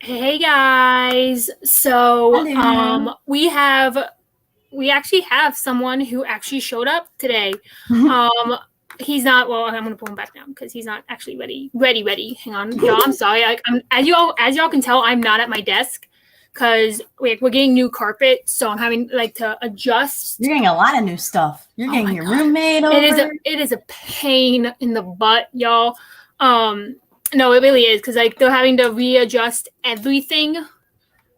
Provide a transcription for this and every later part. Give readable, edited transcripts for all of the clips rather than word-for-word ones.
Hey guys. So Hello. we actually have someone who actually showed up today. Um he's not I'm gonna pull him back down because he's not actually ready. Hang on. Y'all, I'm sorry. I'm as y'all can tell, I'm not at my desk because we're getting new carpet, so I'm having to adjust. You're getting a lot of new stuff. You're getting your God. roommate over. It is a pain in the butt, y'all. No, it really is because they're having to readjust everything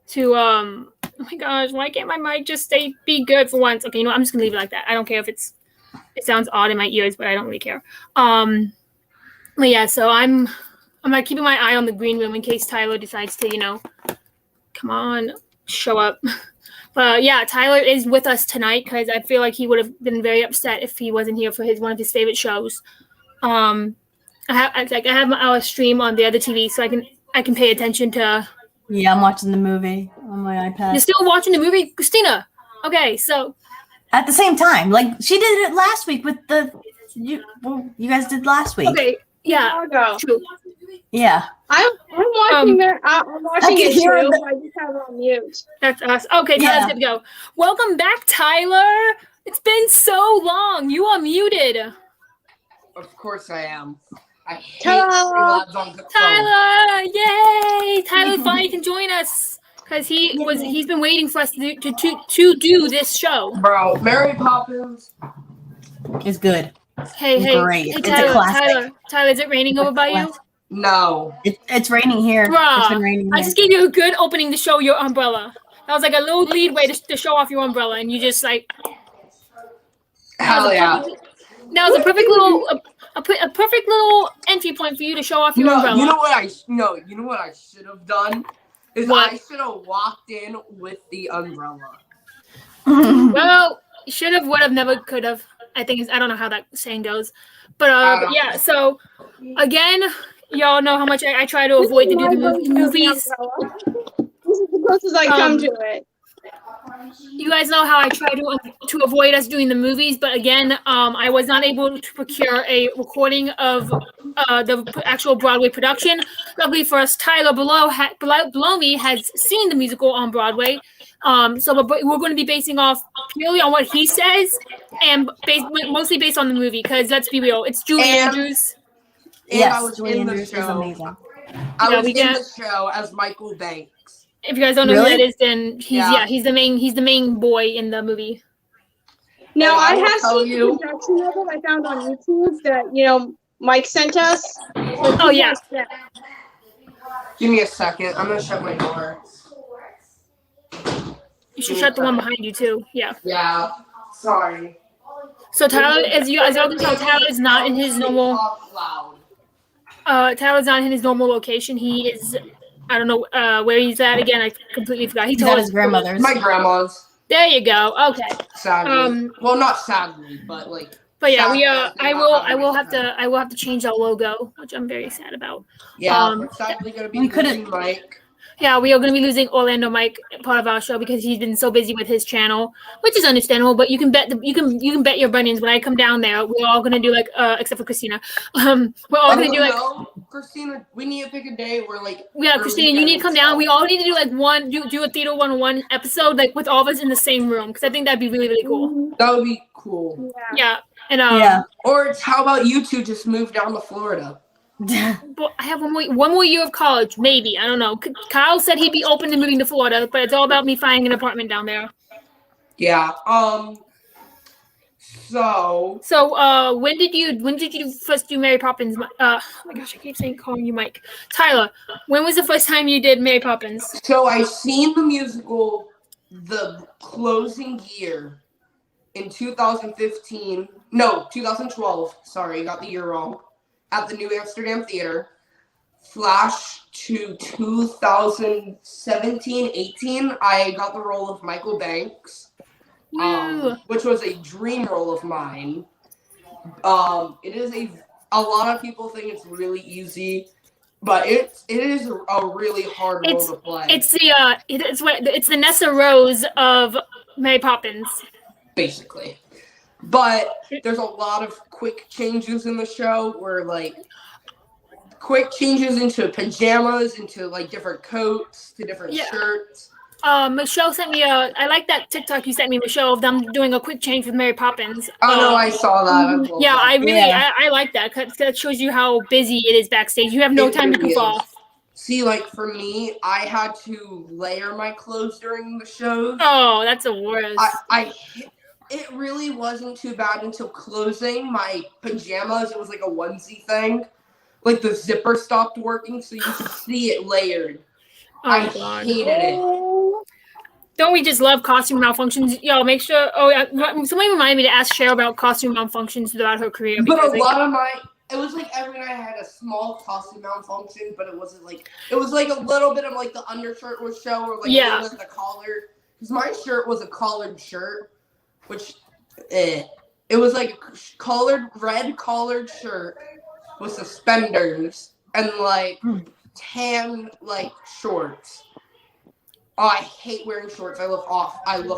to oh my gosh, why can't my mic just be good for once? Okay, I'm just gonna leave it like that. I don't care if it sounds odd in my ears, but I don't really care. But yeah, so I'm like keeping my eye on the green room in case Tyler decides to, come on, show up. But yeah, Tyler is with us tonight because I feel like he would have been very upset if he wasn't here for one of his favorite shows. I have our stream on the other TV, so I can pay attention to. Yeah, I'm watching the movie on my iPad. You're still watching the movie, Christina? Okay, so at the same time, like she did it last week with you guys did last week. Okay, yeah, true. Yeah, I'm watching I'm watching it too. I just have it on mute. That's us. Okay, Tyler's good to go. Welcome back, Tyler. It's been so long. You are muted. Of course I am. I hate Tyler! Yay! Tyler finally can join us because he's been waiting for us to do this show. Bro, Mary Poppins is good. Hey, great. Hey, Tyler, is it raining over by you? No. It's raining here. Bruh, it's been raining here. I just gave you a good opening to show your umbrella. That was like a little lead way to show off your umbrella, and you just hell yeah. That was a perfect little entry point for you to show off your umbrella. You know what I should have done? I should have walked in with the umbrella. Well, should have, would have, never, could have. I don't know how that saying goes. But yeah, so again, y'all know how much I try to avoid to do the movies. This is the closest I come to it. You guys know how I try to avoid us doing the movies, but again, I was not able to procure a recording of the actual Broadway production. Luckily for us, Tyler below me has seen the musical on Broadway. So we're going to be basing off purely on what he says, and mostly based on the movie. Because let's be real, it's Julie Andrews. And I was in the show. I was in the show as Michael Banks. If you guys don't know who that is, then he's the main boy in the movie. Now I have seen the production of it I found on YouTube that Mike sent us. Oh yeah. Give me a second. I'm gonna shut my door. You should shut the one behind you too. Yeah. Yeah. Sorry. So Tyler, as y'all can tell, Tyler's not in his normal. Tyler's not in his normal location. He is. I don't know where he's at again. I completely forgot. He's at his grandmother's. My grandma's. There you go. Okay. Sadly. Well, not sadly, but like. But yeah, I will have to change our logo, which I'm very sad about. Yeah, we're sadly gonna be losing Mike. Yeah, we are going to be losing OrlandoMike, part of our show, because he's been so busy with his channel, which is understandable. But you can bet you can bet your bunions when I come down there, we're all going to do except for Christina, we're all going to do Christina, we need to pick a day where Christina, you need to come down. We all need to do do a Theater 101 episode with all of us in the same room, because I think that'd be really, really cool. That would be cool. Yeah, and Or how about you two just move down to Florida? But I have one more year of college, maybe. I don't know. Kyle said he'd be open to moving to Florida, but it's all about me finding an apartment down there. Yeah. So when did you first do Mary Poppins? Oh my gosh, I keep calling you Mike. Tyler, when was the first time you did Mary Poppins? So I seen the musical the closing year in 2015. No, 2012. Sorry, I got the year wrong. At the New Amsterdam Theater. Flash to 2017-18, I got the role of Michael Banks, which was a dream role of mine. It is a lot of people think it's really easy, but it is a really hard role to play. It's the Nessa Rose of Mary Poppins, basically. But there's a lot of quick changes in the show where quick changes into pajamas, into like different coats, to different shirts. Michelle sent me I like that TikTok you sent me, Michelle, of them doing a quick change with Mary Poppins. Oh no, I saw that. I like that because that shows you how busy it is backstage. You have no time to goof off. See, like for me, I had to layer my clothes during the shows. Oh, that's the worst. It really wasn't too bad until closing. My pajamas, it was like a onesie thing. Like the zipper stopped working, so you could see it layered. Oh, I God. hated it. Don't we just love costume malfunctions? Yo, make sure. Oh, yeah. Somebody reminded me to ask Cheryl about costume malfunctions throughout her career. But a lot of it was like every night I had a small costume malfunction, but it wasn't like, it was like a little bit of like the undershirt would show, or like the collar. Because my shirt was a collared shirt, which, it was like a red collared shirt with suspenders and like tan like shorts. Oh, I hate wearing shorts. I look awful. I'm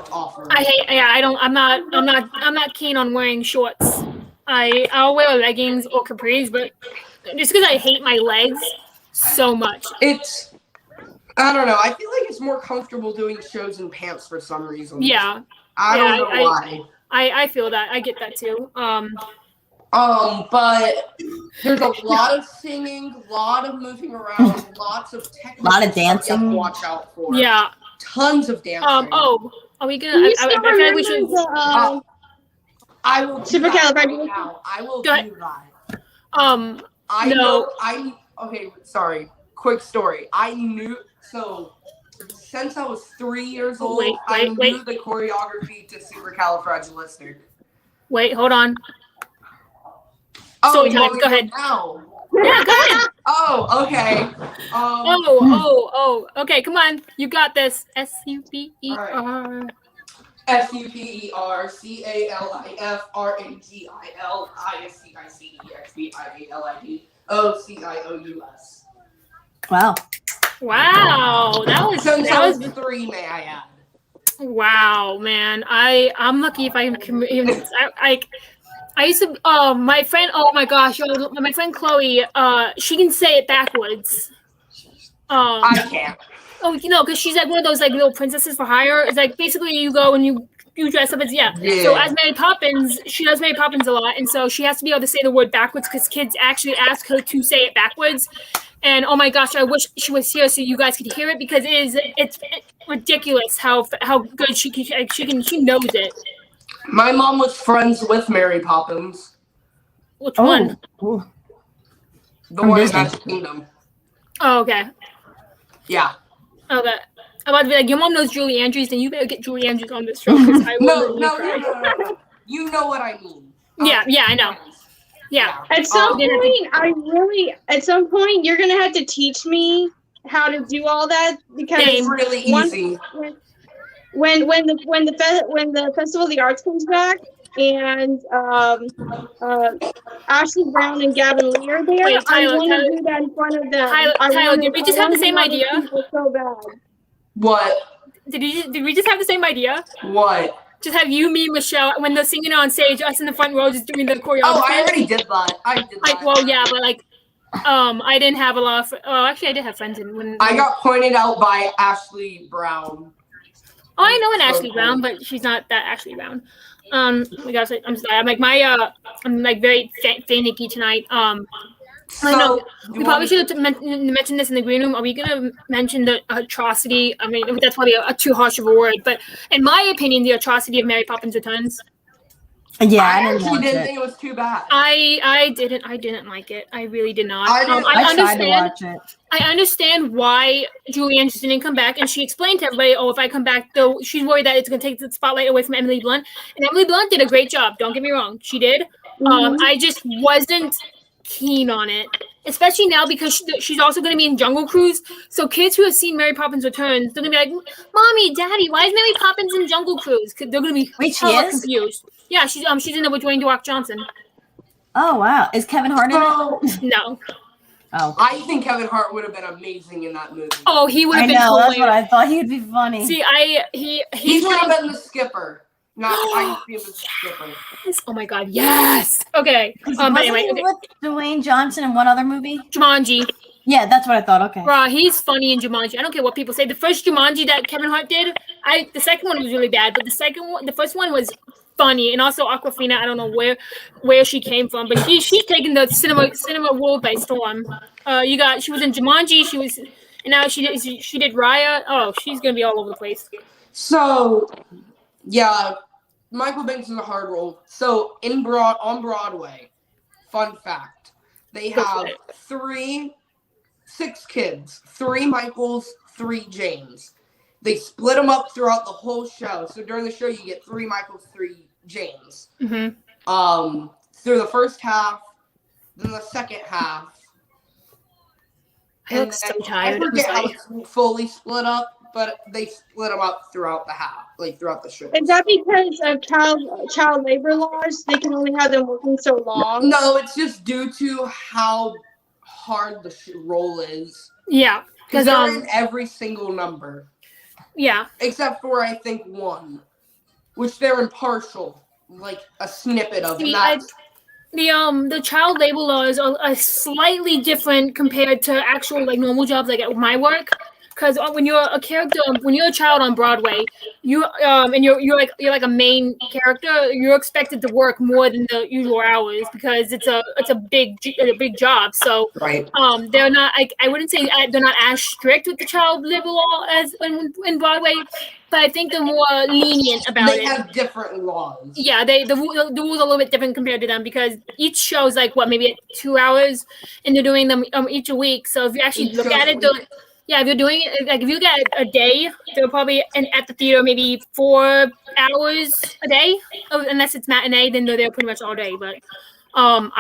not keen on wearing shorts. I'll wear leggings or capris, but just because I hate my legs so much. I don't know. I feel like it's more comfortable doing shows in pants for some reason. Yeah. I don't know why. I feel that. I get that too. But there's a lot of singing, a lot of moving around, lots of technical, a lot of dancing. To watch out for. Yeah. Tons of dancing. Are we gonna? I feel like we should. I will do that right now. I will do that. Okay, sorry. Quick story. I knew, so since I was 3 years old, I knew the choreography to Supercalifragilistic. Wait, hold on. Oh, so go ahead. Now. Yeah, go ahead. Oh, okay. Okay, come on. You got this. SUPER. SUPERCALIFRAGILISTICIEXPIALIDOCIOUS. Wow. That was since I was 3, may I add. Wow, man. I'm lucky if I can even. I used to. My friend. Oh my gosh. My friend Chloe. She can say it backwards. I can't. Oh, because she's like one of those like little princesses for hire. It's like basically you go and you dress up as So as Mary Poppins, she does Mary Poppins a lot, and so she has to be able to say the word backwards because kids actually ask her to say it backwards. And oh my gosh, I wish she was here so you guys could hear it because it's ridiculous how good she knows it. My mom was friends with Mary Poppins. Which one? Ooh. The one in Magic Kingdom. Oh, okay. Yeah. Okay. I'm about to be like, your mom knows Julie Andrews, then you better get Julie Andrews on this show. No. You know what I mean. Yeah, I know. Yeah. At some point, you're gonna have to teach me how to do all that because it's really easy. When the Festival of the Arts comes back and Ashley Brown and Gavin Lee are there, I want to do that in front of them. Tyler, did we just have the same idea? So bad. What? Did we just have the same idea? What? Just have you, me, Michelle, when they're singing on stage, us in the front row just doing the choreography. Oh, I already did that. Well, yeah, but like, I didn't have a lot of. Actually, I did have friends when I got pointed out by Ashley Brown. Oh, I know an Ashley Brown, but she's not that Ashley Brown. I'm sorry. I'm like I'm like very finicky tonight. So we probably should have mentioned this in the green room. Are we gonna mention the atrocity? I mean, that's probably a too harsh of a word, but in my opinion, the atrocity of Mary Poppins Returns. Yeah, I actually didn't think it was too bad. I didn't like it. I really did not. I tried to watch it. I understand why Julie Andrews didn't come back, and she explained to everybody, if I come back, though, she's worried that it's going to take the spotlight away from Emily Blunt. And Emily Blunt did a great job. Don't get me wrong. She did. I just wasn't keen on it, especially now because she's also going to be in Jungle Cruise. So kids who have seen Mary Poppins Returns, they're going to be like, Mommy, Daddy, why is Mary Poppins in Jungle Cruise? Because they're going to be confused. Yeah, she's in it with Dwayne The Rock Johnson. Oh, wow. Is Kevin Hart in it? No. Oh. I think Kevin Hart would have been amazing in that movie. Oh, he would have been hilarious. That's what I thought. He'd be funny. See, he would have been the skipper. Not I see it was different. Oh my god, yes. Okay. But anyway, he with Dwayne Johnson in one other movie? Jumanji. Yeah, that's what I thought. Okay. Bruh, he's funny in Jumanji. I don't care what people say. The first Jumanji that Kevin Hart did, the second one was really bad, but the first one was funny. And also Aquafina, I don't know where she came from, but she's taking the cinema world by storm. She was in Jumanji, and now she did Raya. Oh, she's gonna be all over the place. So, yeah, Michael Banks is a hard role. So on Broadway, fun fact, they have 6 kids, 3 Michaels, 3 James. They split them up throughout the whole show. So during the show, you get 3 Michaels, 3 James. Mm-hmm. Through the first half, then the second half. I look so tired. I forget how it's fully split up, but they split them up throughout the half, throughout the show. Is that because of child labor laws? They can only have them working so long? No, it's just due to how hard the role is. Yeah, because they're in every single number. Yeah, except for I think 1, which they're impartial, like a snippet of that. The child labor laws are slightly different compared to actual normal jobs like at my work. Because when you're a child on Broadway, you're like a main character. You're expected to work more than the usual hours because it's a big job. So right. They're not. I wouldn't say they're not as strict with the child labor law as in Broadway, but I think they're more lenient about it. They have different laws. Yeah, the rules are a little bit different compared to them because each show is maybe 2 hours, and they're doing them each a week. So if you actually look at it, if you're doing it, if you get a day, they're probably at the theater maybe 4 hours a day. Unless it's matinee, then they're there pretty much all day. But I'm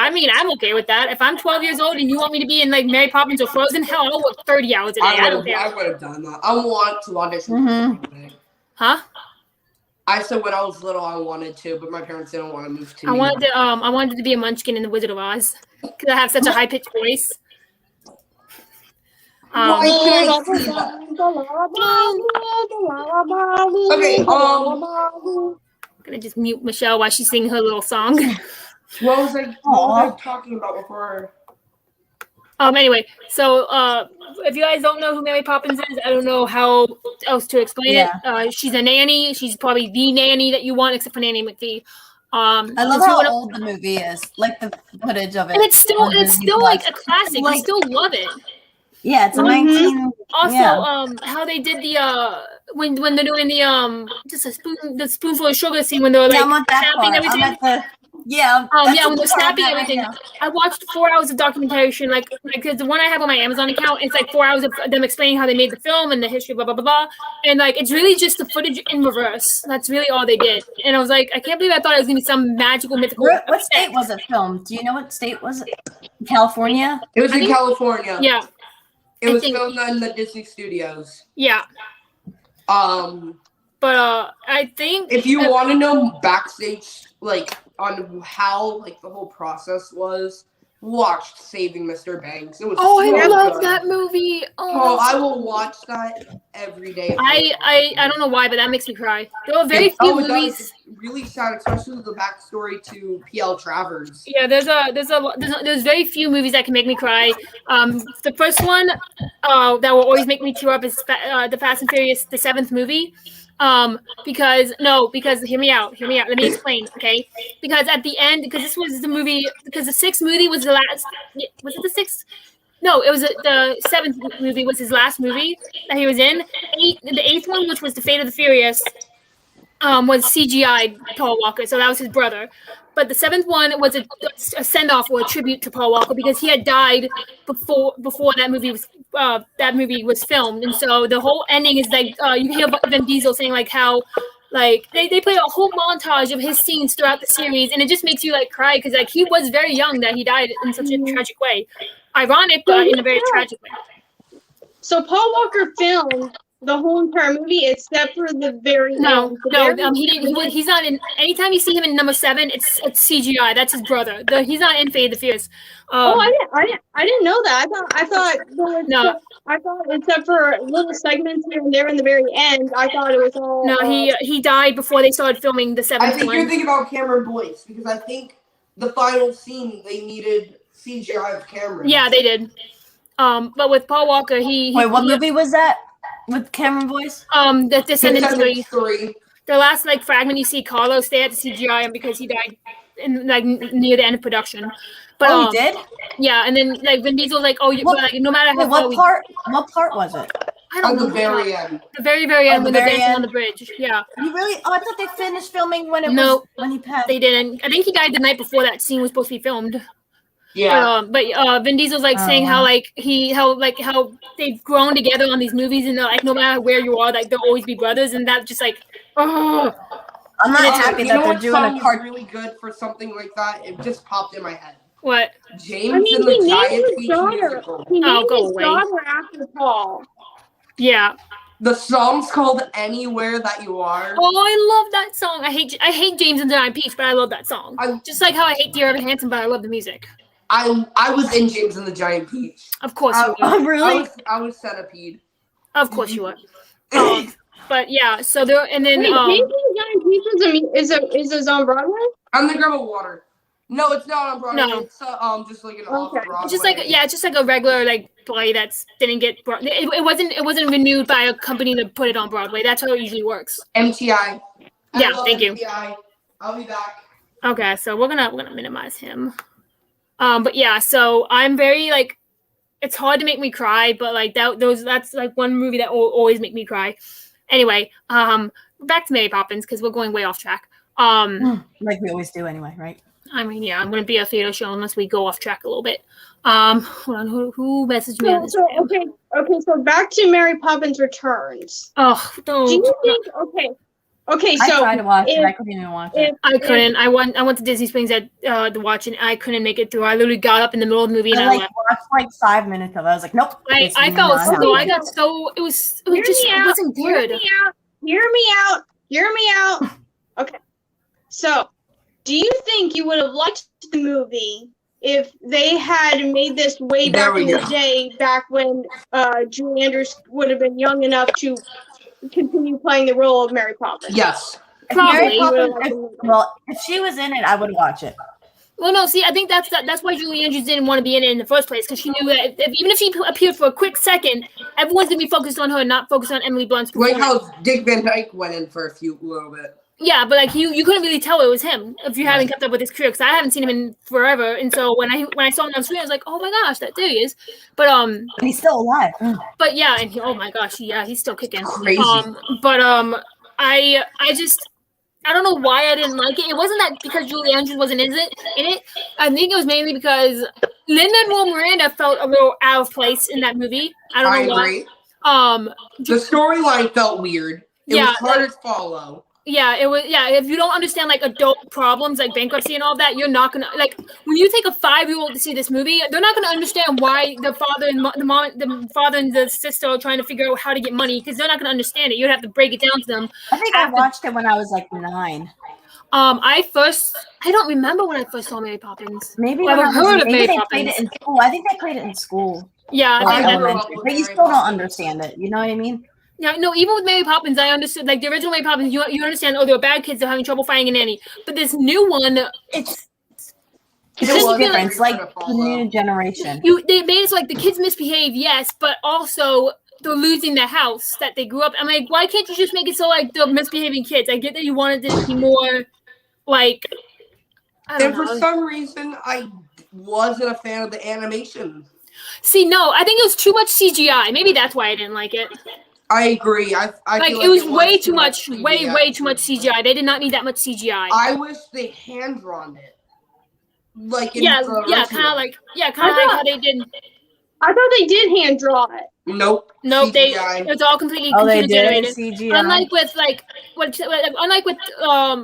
okay with that. If I'm 12 years old and you want me to be in Mary Poppins or Frozen, hell, I'll work 30 hours a day. I don't care. I would have done that. I want to audition. Mm-hmm. Huh? I said when I was little I wanted to, but my parents didn't want to move to. I wanted to be a Munchkin in the Wizard of Oz because I have such a high pitched voice. Okay. I'm gonna just mute Michelle while she's singing her little song. What was I talking about before? Anyway, so if you guys don't know who Mary Poppins is, I don't know how else to explain it. She's a nanny. She's probably the nanny that you want, except for Nanny McPhee. I love how old the movie is, the footage of it. And it's still like a classic. I still love it. Yeah, it's a 19. Also, how they did the when they're doing the just the spoonful of sugar scene when they're snapping everything. When they're snapping everything. I watched 4 hours of documentation, because the one I have on my Amazon account, it's 4 hours of them explaining how they made the film and the history, blah blah blah blah, and it's really just the footage in reverse. That's really all they did, and I was like, I can't believe I thought it was gonna be some magical mythical. What state was it filmed? Do you know what state was it? California. It was in California. Yeah. It was filmed in the Disney Studios. Yeah. But I think if you want to know backstage, on how the whole process was, watched Saving Mr. Banks. It was I love that movie. Oh, I will watch that every day. I don't know why, but that makes me cry. There were very few movies. It's really sad, especially the backstory to P.L. Travers. Yeah, there's very few movies that can make me cry. The first one that will always make me tear up is the Fast and Furious, the 7th movie. Because hear me out. Let me explain, okay? Because at the end, because this was the movie, because the 6th movie was the last. Was it the 6th? No, it was the 7th movie was his last movie that he was in. The 8th one, which was the Fate of the Furious, was CGI Paul Walker, so that was his brother. But the 7th one was a send-off or a tribute to Paul Walker because he had died before that movie was filmed, and so the whole ending is you hear Vin Diesel saying how they play a whole montage of his scenes throughout the series, and it just makes you cry because he was very young that he died in such a tragic way. Ironic, but in a very tragic way. So Paul Walker filmed the whole entire movie except for the very No, end. he didn't. He's not in. Anytime you see him in number 7, it's CGI. That's his brother. He's not in Fate of the Fierce. I didn't know that. I thought No. I thought except for little segments here and there in the very end, I thought it was all. No, he died before they started filming the 7th one. I think you're thinking about Cameron Boyce because I think the final scene they needed CGI of Cameron. Yeah, they did. But with Paul Walker, he Wait, what movie was that with Cameron Boyce? The Descendants 3. The last fragment you see Carlos, they had to CGI him because he died in near the end of production. But he did? Yeah, and then Vin Diesel's no matter how what part was it? I don't know. The very end. The very end when they're dancing on the bridge. Yeah. You really? Oh, I thought they finished filming when when he passed. They didn't. I think he died the night before that scene was supposed to be filmed. Yeah. But Vin Diesel's saying how they've grown together on these movies and no matter where you are, they'll always be brothers, and that just oh. I'm not happy that they're doing a part. Really good for something like that. It just popped in my head. What? James and the Giant Peach musical. He named go his away. daughter after Paul. Yeah. The song's called "Anywhere That You Are." Oh, I love that song. I hate James and the Giant Peach, but I love that song. Just like how I hate Dear Evan Hansen, but I love the music. I was in James and the Giant Peach. Of course you were. Oh, really? I was Centipede. Of course you were. But yeah, so there and then Wait, James and the Giant Peach is on Broadway? I'm the Grab of Water. No, it's not on Broadway. No. It's just like an off-Broadway. just like a regular play that didn't get it wasn't renewed by a company to put it on Broadway. That's how it usually works. MTI. Yeah, thank you. MTI. I'll be back. Okay, so we're gonna minimize him. But yeah, so I'm very it's hard to make me cry, but that's one movie that will always make me cry. Anyway, back to Mary Poppins because we're going way off track. Like we always do anyway, right? I mean, yeah, I'm gonna be a theater show unless we go off track a little bit. Hold on, who messaged me on this? Okay, so back to Mary Poppins Returns. Oh, don't. Do you think? Okay, so I tried to watch it. I couldn't even watch it. I couldn't. I went to Disney Springs to watch it. I couldn't make it through. I literally got up in the middle of the movie and I left. Watched 5 minutes of it. I was like, nope. I felt so. I got so. It wasn't good. Hear me out. Okay, so do you think you would have liked the movie if they had made this way back in the day, back when Julie Andrews would have been young enough to continue playing the role of Mary Poppins? Yes. Probably. If she was in it, I would watch it. Well, no, see, I think that's why Julie Andrews didn't want to be in it in the first place, because she knew that even if she appeared for a quick second, everyone's going to be focused on her, not focused on Emily Blunt's performance. Like how Dick Van Dyke went in for a little bit. Yeah, but you couldn't really tell it was him if you haven't kept up with his career, because I haven't seen him in forever, and so when I saw him on screen, I was like, oh my gosh, there he is. But and he's still alive. But yeah, and oh my gosh, yeah, he's still kicking. Crazy. I don't know why I didn't like it. It wasn't that because Julie Andrews wasn't in it. I think it was mainly because Lin-Manuel Miranda felt a little out of place in that movie. I don't know why. The storyline felt weird. It was hard to follow. Yeah, it was. Yeah, if you don't understand adult problems like bankruptcy and all that, you're not gonna when you take a 5-year-old to see this movie, they're not gonna understand why the father and the father and the sister are trying to figure out how to get money, because they're not gonna understand it. You'd have to break it down to them. I think I watched it when I was 9. I don't remember when I first saw Mary Poppins. Maybe I haven't heard of Mary Poppins. Played it in school. I think they played it in school. Yeah, but you still don't understand it. You know what I mean? Yeah, no, even with Mary Poppins, I understood, the original Mary Poppins, you understand, there were bad kids that are having trouble finding a nanny. But this new one, it's just different. It's like the new generation. They made it so the kids misbehave, yes, but also they're losing the house that they grew up. I'm like, why can't you just make it so they're misbehaving kids? I get that you wanted it to be more for some reason, I wasn't a fan of the animation. See, no, I think it was too much CGI. Maybe that's why I didn't like it. I agree. I feel it was way too much CGI. They did not need that much CGI. I wish they hand drawn it. Kind of like how they did. I thought they did hand draw it. Nope. Nope, CGI. it's all completely Oh, they computer did generated. CGI. Unlike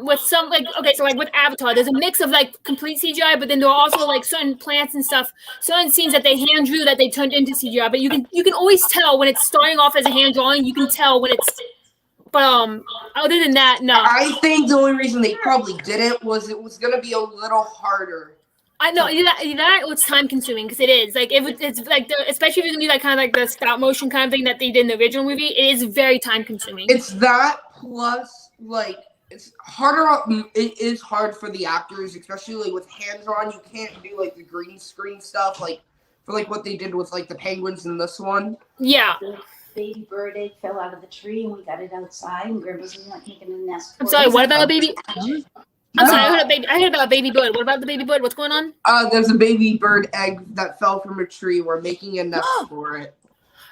with some with Avatar, there's a mix of like complete CGI, but then there are also like certain plants and stuff, certain scenes that they hand drew that they turned into CGI. But you can always tell when it's starting off as a hand drawing. You can tell when it's. But other than that, no. I think the only reason they probably didn't was it was gonna be a little harder. I know that was time consuming because it is like it's like especially if you're gonna do that kind of like the stop motion kind of thing that they did in the original movie. It is very time consuming. It's that plus like it's harder. It is hard for the actors, especially like with hand drawn. You can't do like the green screen stuff like for like what they did with like the penguins in this one. Yeah. The baby bird egg fell out of the tree and we got it outside and Grandma's like making a nest. I'm sorry. What about a baby? I'm sorry, I heard about a baby bird. What about the baby bird? What's going on? There's a baby bird egg that fell from a tree. We're making a nest for it.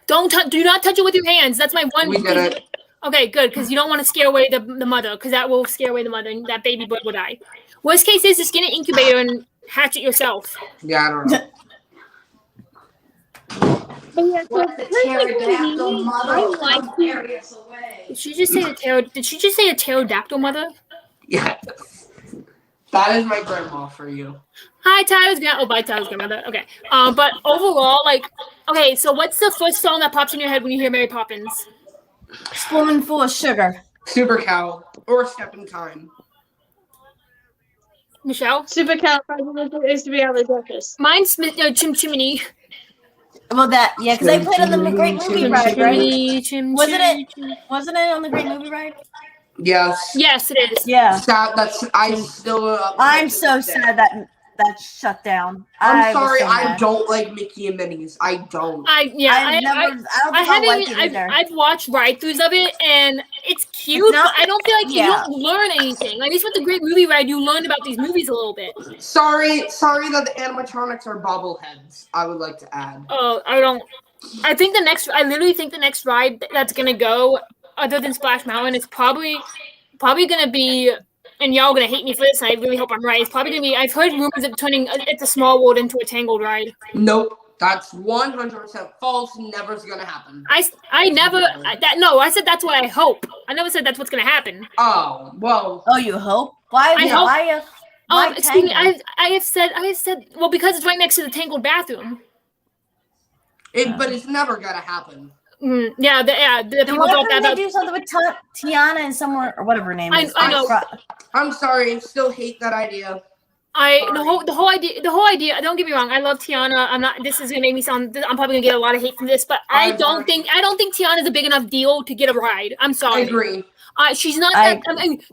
Do not touch it with your hands. That's my one. We did it. Okay, good, because you don't want to scare away the mother, because that will scare away the mother, and that baby bird will die. Worst case is just get an incubator and hatch it yourself. Yeah, I don't know. But yeah, What the pterodactyl mother like carry us away. Did she just say a pterodactyl mother? Yeah. That is my grandma for you. Hi, Tyler's grandma. Oh, bye, Tyler's grandmother. Okay. But overall, like, okay, so what's the first song that pops in your head when you hear Mary Poppins? Spoonful of sugar. Super Cow or Step in Time. Michelle? Supercalifragilisticexpialidocious. Mine's Chim Chimney. Well, because they played on the Great Movie Ride, right? Chim, Wasn't it on the Great Movie Ride? Yes. Yes, it is. Yeah. I'm so sad that shut down. I'm sorry, I don't like Mickey and Minnie's. I don't. I've watched ride-throughs of it, and it's cute, but I don't feel like you don't learn anything. Like, at least with the Great Movie Ride, you learn about these movies a little bit. Sorry that the animatronics are bobbleheads. I would like to add. Oh, I literally think the next ride that's gonna go, other than Splash Mountain, is probably gonna be. And y'all are gonna hate me for this, and I really hope I'm right. It's probably gonna be. I've heard rumors of turning It's a Small World into a Tangled ride. Nope, that's 100% false. Never's gonna happen. I said that's what I hope. I never said that's what's gonna happen. Oh well. Oh, you hope? Why? Excuse me. I have said. Well, because it's right next to the Tangled bathroom. But it's never gonna happen. The people thought that. They do something with Tiana and somewhere or whatever her name is. I know. I'm sorry. I still hate that idea. The whole idea. Don't get me wrong. I love Tiana. I'm not. This is gonna make me sound. I'm probably gonna get a lot of hate from this, but I don't think Tiana's a big enough deal to get a ride. I'm sorry. I agree. She's not.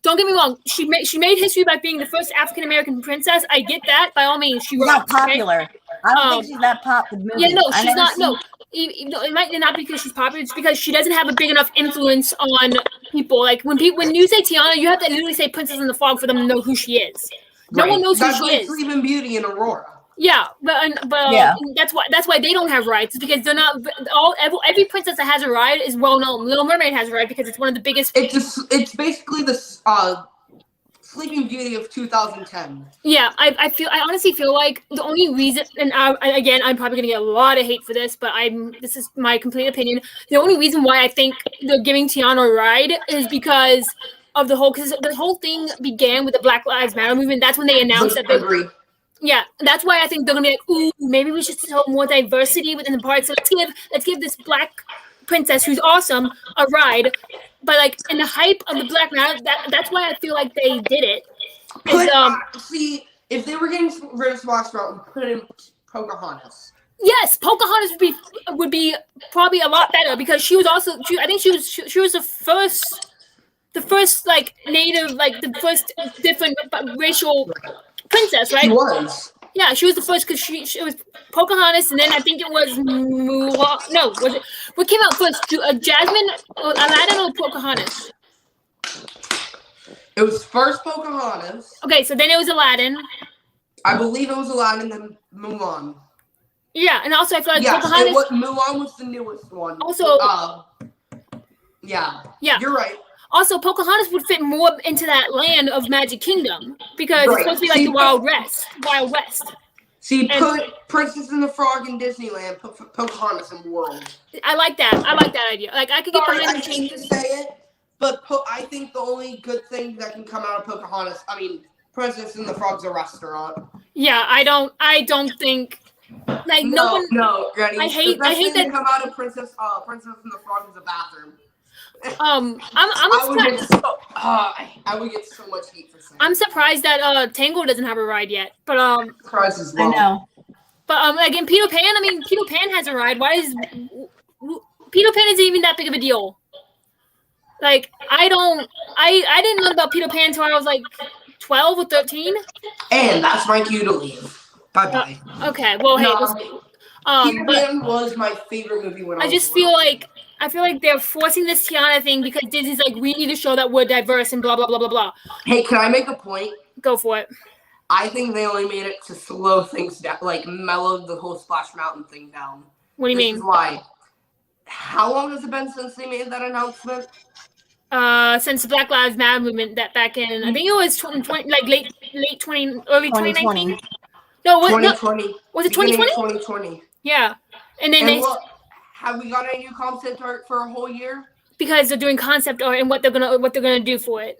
Don't get me wrong. She made history by being the first African American princess. I get that. By all means, she not popular. Okay? I don't think she's that popular. Yeah, no, she's not. No. It might not be because she's popular. It's because she doesn't have a big enough influence on people. Like when you say Tiana, you have to literally say Princess in the Fog for them to know who she is. No one knows who she is. Sleeping Beauty and Aurora. Yeah, but that's why they don't have rides. Because they're not every princess that has a ride is well known. Little Mermaid has a ride because it's one of the biggest. It's basically the Sleeping Beauty of 2010. Yeah, I honestly feel like the only reason, and I'm probably gonna get a lot of hate for this, but this is my complete opinion. The only reason why I think they're giving Tiana a ride is because of the whole thing began with the Black Lives Matter movement. That's when they announced that they agree. Yeah, that's why I think they're gonna be like, ooh, maybe we should show more diversity within the park. So let's give this black princess who's awesome a ride. But like in the hype of the Black Matter, that's why I feel like they did it. See, if they were getting rid of Splash Mountain, put in Pocahontas. Yes, Pocahontas would be probably a lot better because she was also. I think she was the first like native, like the first different racial princess, right? She was. Yeah, she was the first because it was Pocahontas, and then I think it was Mulan. No, was it? What came out first? Jasmine, Aladdin, or Pocahontas? It was first Pocahontas. Okay, so then it was Aladdin. I believe it was Aladdin, then Mulan. Yeah, and also I feel like Pocahontas. Mulan was the newest one. Also, yeah, you're right. Also, Pocahontas would fit more into that land of Magic Kingdom because it's supposed to be like the Wild West. See, put Princess and the Frog in Disneyland, put Pocahontas in World. I like that. I like that idea. Like, I could get behind I hate to say it, but I think the only good thing that can come out of Pocahontas, Princess and the Frog's a restaurant. Yeah, I don't think, like, no, Granny. I hate that come out of Princess and the Frog is a bathroom. I would get so much hate for saying. I'm surprised that Tangled doesn't have a ride yet, but surprised as well. I know. But again, Peter Pan. Peter Pan has a ride. Why is Peter Pan isn't even that big of a deal? Like, I didn't know about Peter Pan until I was like 12 or 13. And that's my cue to leave. Bye bye. Okay. Well, hey. Peter Pan was my favorite movie when I was feel like they're forcing this Tiana thing because Disney's like, we need to show that we're diverse and blah blah blah blah blah. Hey, can I make a point? Go for it. I think they only made it to slow things down, like mellow the whole Splash Mountain thing down. What do you mean? This is why. How long has it been since they made that announcement? Since the Black Lives Matter movement, that back in, I think it was 2020, like late 20, early 2019. No, 2020. Was it 2020? 2020. Yeah, and then have we got any new concept art for a whole year? Because they're doing concept art and what they're gonna do for it.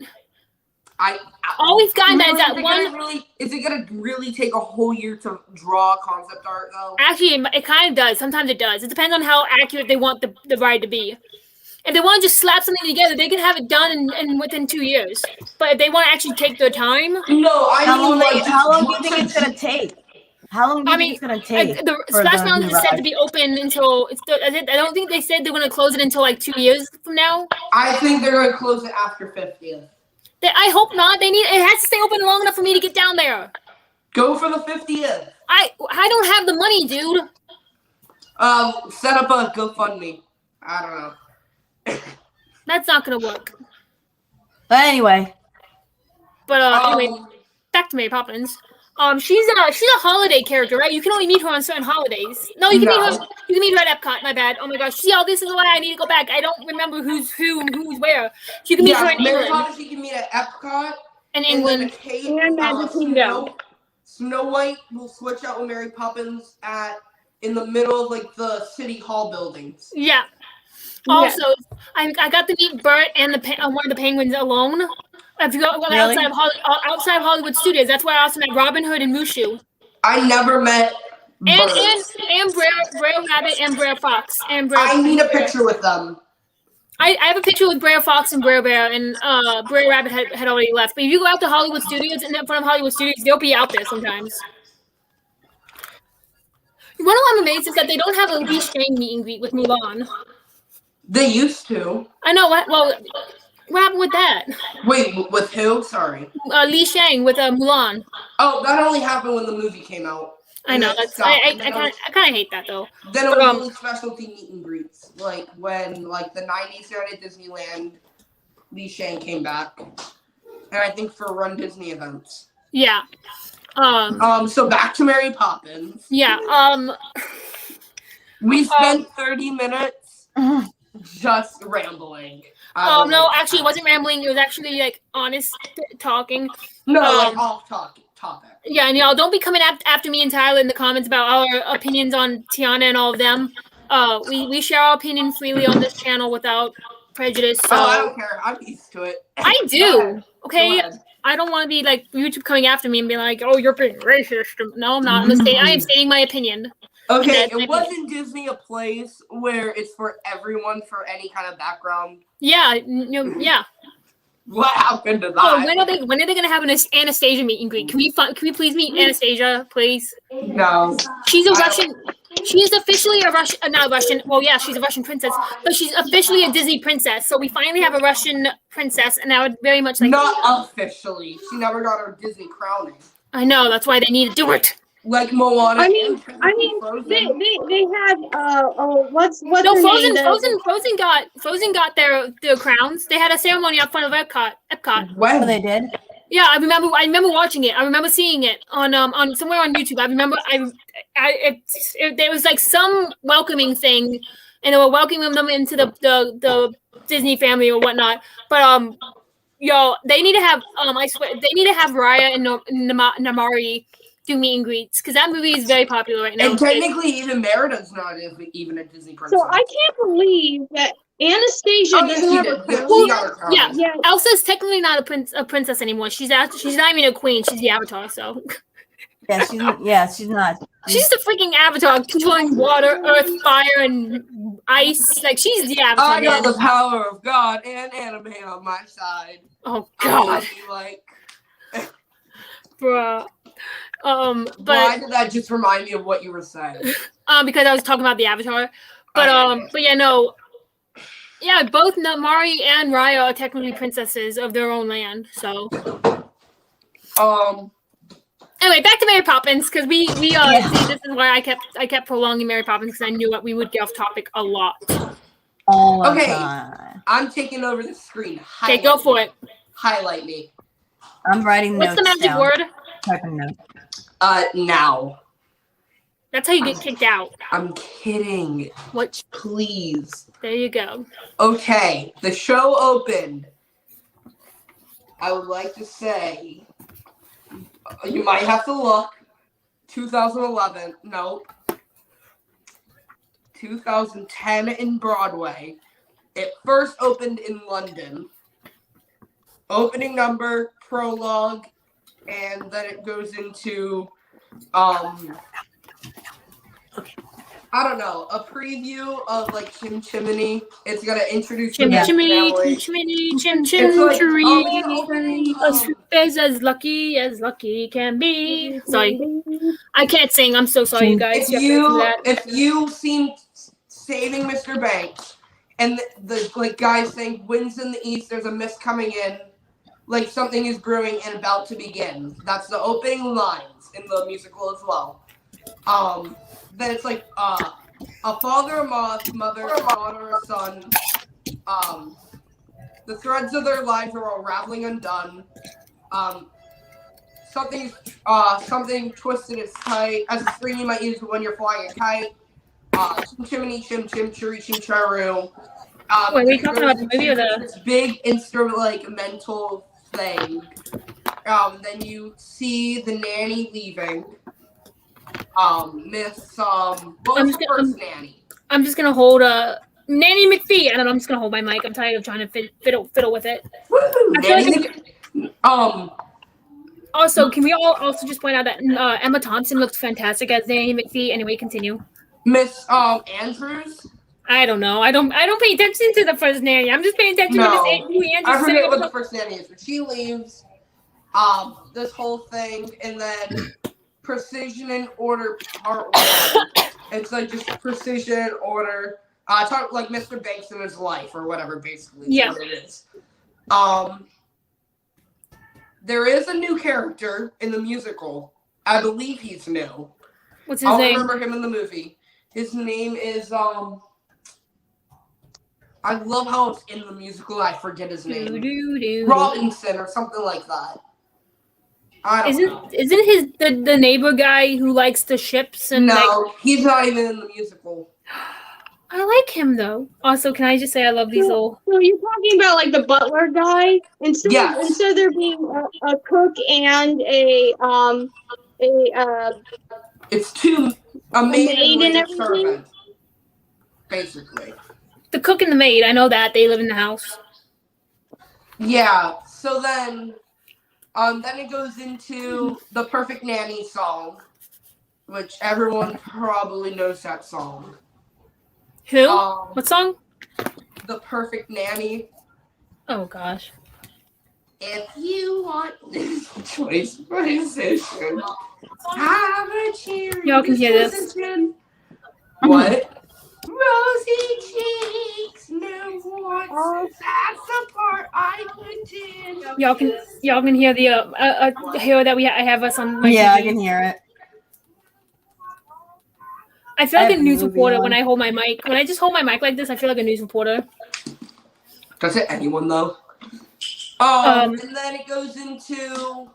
All we've gotten that is that one. Is it gonna really take a whole year to draw concept art though? Actually, it kind of does. Sometimes it does. It depends on how accurate they want the ride to be. If they want to just slap something together, they can have it done in within 2 years. But if they want to actually take their time, how long do you think it's gonna take? How long do you think it's gonna take? The Splash Mountain is set to be open until I don't think they said they're gonna close it until like 2 years from now. I think they're gonna close it after 50th. I hope not. It has to stay open long enough for me to get down there. Go for the 50th. I don't have the money, dude. Set up a GoFundMe. I don't know. That's not gonna work. But anyway. Anyway, back to Mary Poppins. She's a holiday character, right? You can only meet her on certain holidays. No, you can meet her at Epcot. My bad. Oh my gosh. See, this is why I need to go back. I don't remember who's who and who's where. You can meet her in England. Poppins, you can meet at Epcot. In England. And Kate, and Magic Kingdom. Snow White will switch out with Mary Poppins in the middle of like the City Hall buildings. Yeah. Also, I got to meet Bert and one of the penguins alone. If you go outside of Hollywood Studios, that's why I also met Robin Hood and Mushu. I never met Bert. And Brer Rabbit and Brer Fox. I need a picture with them. I have a picture with Brer Fox and Brer Bear, and Brer Rabbit had already left. But if you go out to Hollywood Studios, and in front of Hollywood Studios, they'll be out there sometimes. One of I'm amazed is that they don't have a Lee Shang meet and greet with Mulan. They used to. I know. What happened with that? Wait, with who? Sorry. Lee Shang with Mulan. Oh, that only happened when the movie came out. I know. I kind of hate that though. Then it was really specialty meet and greets, like when the 90s started at Disneyland. Lee Shang came back, and I think for Run Disney events. Yeah. So back to Mary Poppins. Yeah. We spent 30 minutes just rambling. No, actually, it wasn't rambling. It was actually like honest talking. No, off topic. Yeah, and y'all don't be coming after me and Tyler in the comments about our opinions on Tiana and all of them. We share our opinion freely on this channel without prejudice. So. I don't care. I'm used to it. I do. Okay. I don't want to be like YouTube coming after me and be like, "Oh, you're being racist." No, I'm not. I am stating my opinion. Okay, wasn't Disney a place where it's for everyone for any kind of background? Yeah, yeah. What happened to that? Oh, when are they gonna have an Anastasia meet and greet? Can we please meet Anastasia, please? No. She's a Russian. She is officially a Russian, not Russian. Well, yeah, she's a Russian princess, but she's officially a Disney princess. So we finally have a Russian princess, and I would very much like. Not officially. She never got her Disney crowning. I know. That's why they need to do it. Like Moana. I mean, they had what's no, Frozen. Frozen got their crowns. They had a ceremony up front of Epcot. When they did. Yeah, I remember watching it. I remember seeing it on somewhere on YouTube. I remember there was like some welcoming thing, and they were welcoming them into the Disney family or whatnot. But they need to have I swear they need to have Raya and Namari do meet and greets because that movie is very popular right now. And technically, even Merida's not even a Disney princess. So I can't believe that Anastasia doesn't have a crown. Yeah. Elsa's technically not a princess anymore. She's not even a queen. She's the Avatar. So. She's not. She's the freaking Avatar, controlling water, earth, fire, and ice. Like she's the Avatar. I got the power of God and anime on my side. Oh God. Bruh. But why did that just remind me of what you were saying? Because I was talking about the Avatar. But yeah, no. Yeah, both Mari and Raya are technically princesses of their own land. So. Anyway, back to Mary Poppins because we see, this is why I kept prolonging Mary Poppins because I knew we would get off topic a lot. Okay, I'm taking over the screen. Okay, go for it. Highlight me. I'm writing notes. What's the magic word? Typing notes. Now. That's how you get kicked out. I'm kidding. What? Please. There you go. Okay, the show opened. I would like to say, you might have to look. 2011. No. 2010 in Broadway. It first opened in London. Opening number, prologue, and then it goes into I don't know, a preview of like Chim Chimney. It's gonna introduce Chim Chimney, Chim Chimney, Chim Chimney. As lucky can be. Sorry, I can't sing. I'm so sorry, you guys. If you've seen Saving Mr. Banks and the like guy saying winds in the east, there's a mist coming in, like something is brewing and about to begin. That's the opening lines in the musical as well. Then it's like a father, a mother, a daughter, a son. The threads of their lives are unraveling undone. Something twisted is tight. As a string you might use when you're flying a kite. Chim chimney, chim chim, chiri chim charu. Wait, are you talking about the movie or the? This big mental thing. Then you see the nanny leaving. Miss what was the first nanny? I'm just gonna hold Nanny McPhee, and I'm just gonna hold my mic. I'm tired of trying to fiddle with it. Also, can we all also just point out that Emma Thompson looks fantastic as Nanny McPhee? Anyway, continue. Miss Andrews. I don't know. I don't pay attention to the first nanny. I'm just paying attention to Miss Andrews. I forget what the first nanny is, but she leaves. This whole thing, and then Precision and Order Part 1. It's like just precision and order. Talk like Mr. Banks in his life or whatever, basically. Yeah. What it is. There is a new character in the musical. I believe he's new. What's his name? I remember him in the movie. His name is I love how it's in the musical. I forget his name. Robinson or something like that. Isn't his the neighbor guy who likes the ships and he's not even in the musical. I like him though. Also, can I just say I love these little. So you're talking about like the butler guy instead of there being a cook and it's a maid and a servant, basically. The cook and the maid, I know that they live in the house. Yeah. So then it goes into the Perfect Nanny song, which everyone probably knows that song. Who? What song? The Perfect Nanny. Oh gosh. If you want this choice position, have a cheery y'all can hear this. What? Rosy cheeks, no wants. That's the part I put in. Y'all can hear the hear that I have us on my TV. I can hear it. I feel like a news reporter when I hold my mic. When I just hold my mic like this, I feel like a news reporter. Does it anyone though? And then it goes into.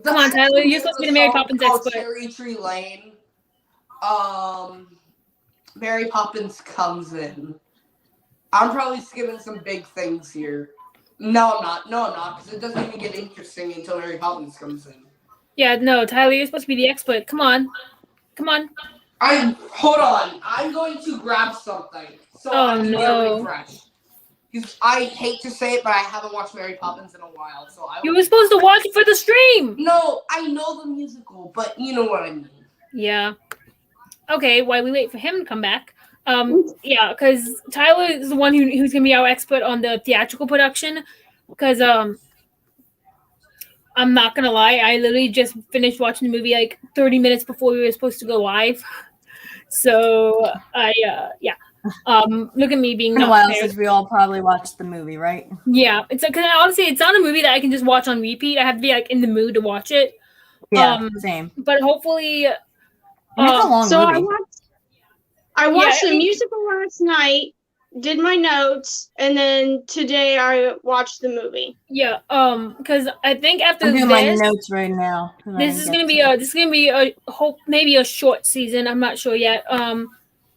Come on, Tyler. You're supposed to be the Mary Poppins expert. Cherry Tree Lane. Mary Poppins comes in. I'm probably skipping some big things here. No, I'm not, because it doesn't even get interesting until Mary Poppins comes in. Yeah, no, Tyler, you're supposed to be the expert. Come on. Hold on. I'm going to grab something so I Oh can get no. refreshed. Because I hate to say it, but I haven't watched Mary Poppins in a while, so I. You were supposed to watch it for the stream. No, I know the musical, but you know what I mean. Yeah. Okay, while we wait for him to come back. Yeah, because Tyler is the one who's gonna be our expert on the theatrical production. Because I'm not gonna lie, I literally just finished watching the movie like 30 minutes before we were supposed to go live. So yeah. Look at me being Been a not while prepared. since we all probably watched the movie, right? Yeah, it's because honestly, it's not a movie that I can just watch on repeat. I have to be like in the mood to watch it. Yeah, same. But hopefully, And it's a long So movie. I watched the musical last night, did my notes, and then today I watched the movie. Yeah, because I think after I'm doing this, my notes right now. this is gonna be a hope maybe a short season. I'm not sure yet.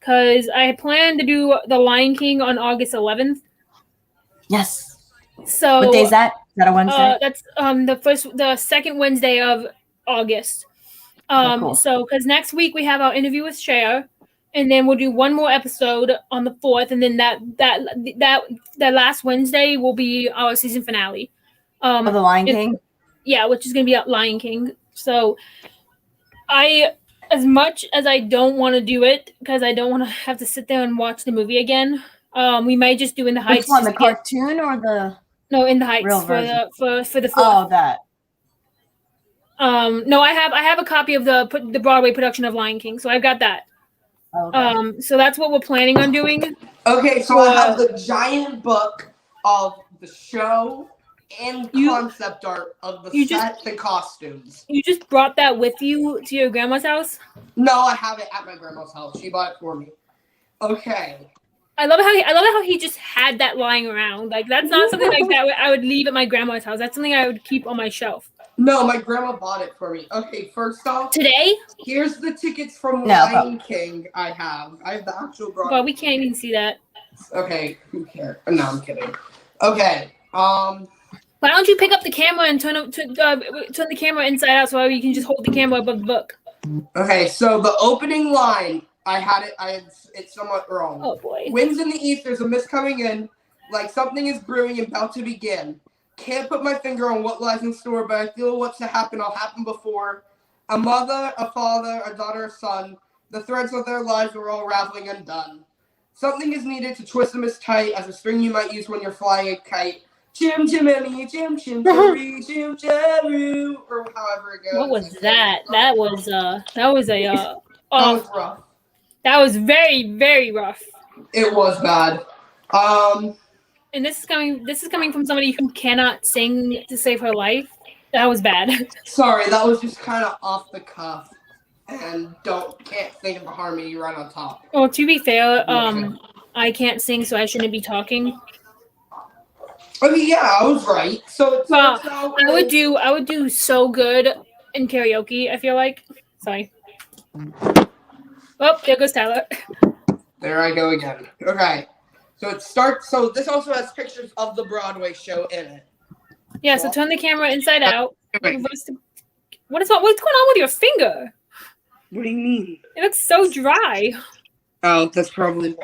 Because I plan to do The Lion King on August 11th. Yes. So what day is that? Is that a Wednesday? That's the second Wednesday of August. Cool. So because next week we have our interview with Cher, and then we'll do one more episode on the 4th, and then that last Wednesday will be our season finale. The Lion King. Yeah, which is gonna be Lion King. So as much as I don't want to do it because I don't want to have to sit there and watch the movie again, we might just do In the Heights. Which one, the cartoon or the? No, In the Heights real version? for the 4th. Oh, that. No, I have a copy of the Broadway production of Lion King, so I've got that. Okay. So that's what we're planning on doing. Okay, so I have the giant book of the show and concept art of the set, the costumes. You just brought that with you to your grandma's house? No, I have it at my grandma's house. She bought it for me. Okay. I love how he just had that lying around. Like that's not something like that I would leave at my grandma's house. That's something I would keep on my shelf. No, my grandma bought it for me. Okay, first off, today. Here's the tickets from Lion King. I have the actual Broadway. Well, we can't even see that. Okay, who cares? No, I'm kidding. Okay. Why don't you pick up the camera and turn the camera inside out so you can just hold the camera above the book? Okay, so the opening line, I had it somewhat wrong. Oh boy. Winds in the east, there's a mist coming in, like something is brewing and about to begin. Can't put my finger on what lies in store, but I feel what's to happen all happened before. A mother, a father, a daughter, a son. The threads of their lives were all raveling undone. Something is needed to twist them as tight as a string you might use when you're flying a kite. Chim chimney, chim chim cherry, chim cherry, or however it goes. What was that? That was rough. That was very, very rough. It was bad. And this is coming from somebody who cannot sing to save her life. That was bad. Sorry, that was just kind of off the cuff, and can't think of a harmony right on top. Well, to be fair, I can't sing, so I shouldn't be talking. Okay, yeah, I was right. So I would do so good in karaoke. I feel like. Sorry. Oh, there goes Tyler. There I go again. Okay. So it starts. So this also has pictures of the Broadway show in it. Yeah. So turn the camera inside out. Wait. What's going on with your finger? What do you mean? It looks so dry. Oh, that's probably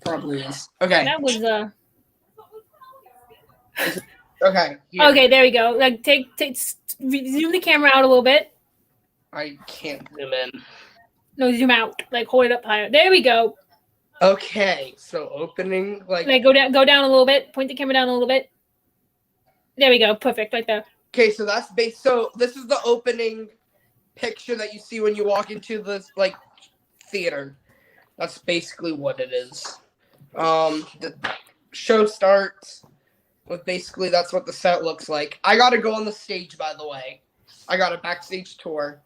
probably is. Okay. That was Okay. Here. Okay, there we go. Like zoom the camera out a little bit. I can't zoom in. No, zoom out. Like hold it up higher. There we go. Okay, so opening like go down a little bit. Point the camera down a little bit. There we go. Perfect, right there. Okay, so that's so this is the opening picture that you see when you walk into this like theater. That's basically what it is. The show starts with basically that's what the set looks like. I gotta go on the stage, by the way. I got a backstage tour.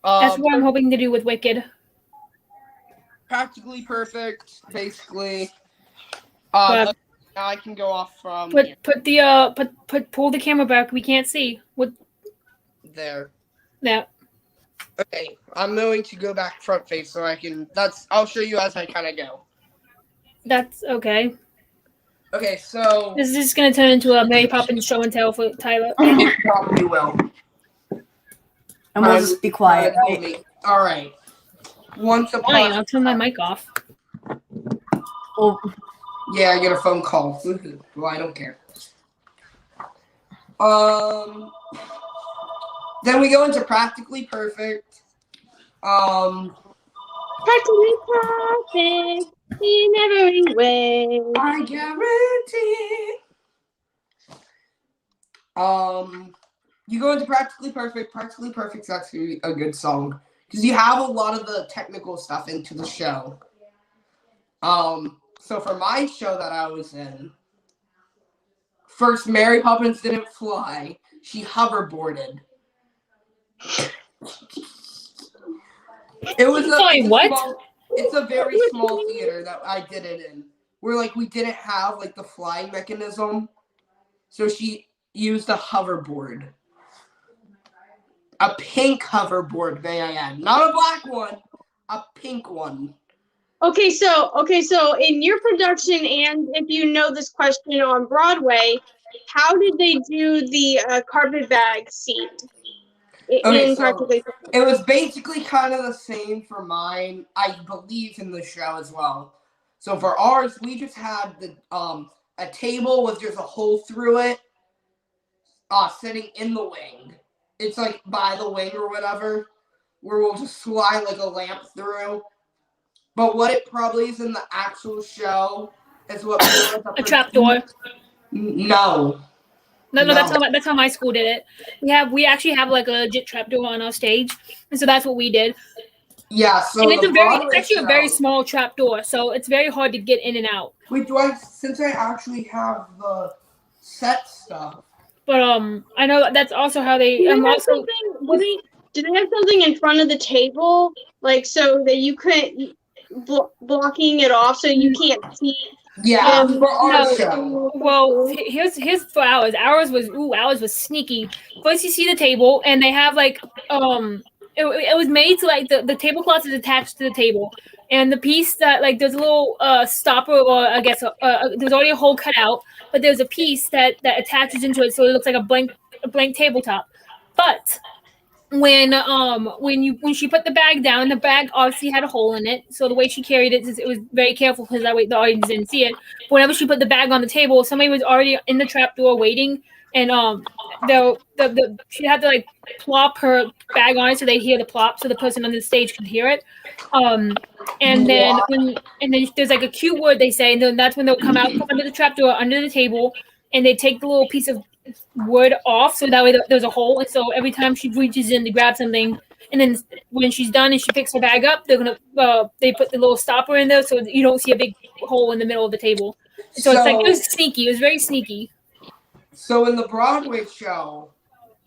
That's what I'm hoping to do with Wicked. Practically perfect, basically. Now I can go off from here. Pull the camera back. We can't see. What? There. Yeah. Okay, I'm going to go back front face so I can. I'll show you as I kind of go. That's okay. Okay, so This is just gonna turn into a Mary Poppins show and tell for Tyler. it probably will. And we'll just be quiet, right? All right. Once upon Fine, I'll turn my mic off. Well, yeah, I get a phone call. Well, I don't care. Then we go into Practically Perfect. Practically perfect in every way. I guarantee. You go into Practically Perfect. Practically Perfect's actually a good song because you have a lot of the technical stuff into the show. So for my show that I was in, first Mary Poppins didn't fly; she hoverboarded. It was it's a very small theater that I did it in, where like we didn't have like the flying mechanism, so she used a hoverboard, a pink hoverboard, may I add, not a black one, a pink one. Okay, so in your production, and if you know this question on Broadway, how did they do the carpet bag scene? Okay, so it was basically kind of the same for mine, I believe, in the show as well. So for ours, we just had the a table with just a hole through it, sitting in the wing. It's like by the wing or whatever, where we'll just slide like a lamp through. But what it probably is in the actual show is what a trapdoor. No. No, that's how my school did it. We actually have like a legit trapdoor on our stage, and so that's what we did. Yeah, so and it's actually a very small trapdoor, so it's very hard to get in and out. Wait, since I actually have the set stuff? But I know that's also how they. Do they have something in front of the table, like so that you couldn't blocking it off so you can't see? Yeah, for our show. Well, here's for ours. Ours was sneaky. First, you see the table, and they have like it was made to like the tablecloth is attached to the table, and the piece that like there's a little stopper, or I guess there's already a hole cut out, but there's a piece that attaches into it, so it looks like a blank tabletop. But when she put the bag down, the bag obviously had a hole in it. So the way she carried it was very careful because that way the audience didn't see it. But whenever she put the bag on the table, somebody was already in the trapdoor waiting, and she had to like plop her bag on it so they hear the plop, so the person on the stage could hear it. And then there's like a cute word they say, and then that's when they'll come out from under the trapdoor, under the table, and they take the little piece of wood off, so that way there's a hole, and so every time she reaches in to grab something, and then when she's done and she picks her bag up, they put the little stopper in there so you don't see a big hole in the middle of the table. And so it's like it was sneaky. It was very sneaky. So in the Broadway show,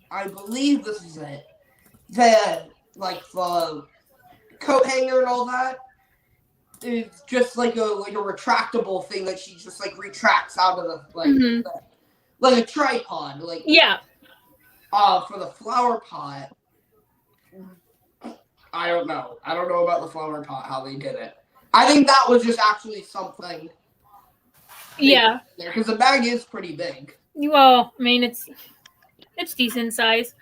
I believe this is it. The coat hanger and all that is just like a retractable thing that she just like retracts out of the like a tripod, like for the flower pot. I don't know about the flower pot, how they did it. I think that was just actually something. Yeah, because the bag is pretty big. Well, I mean it's decent size.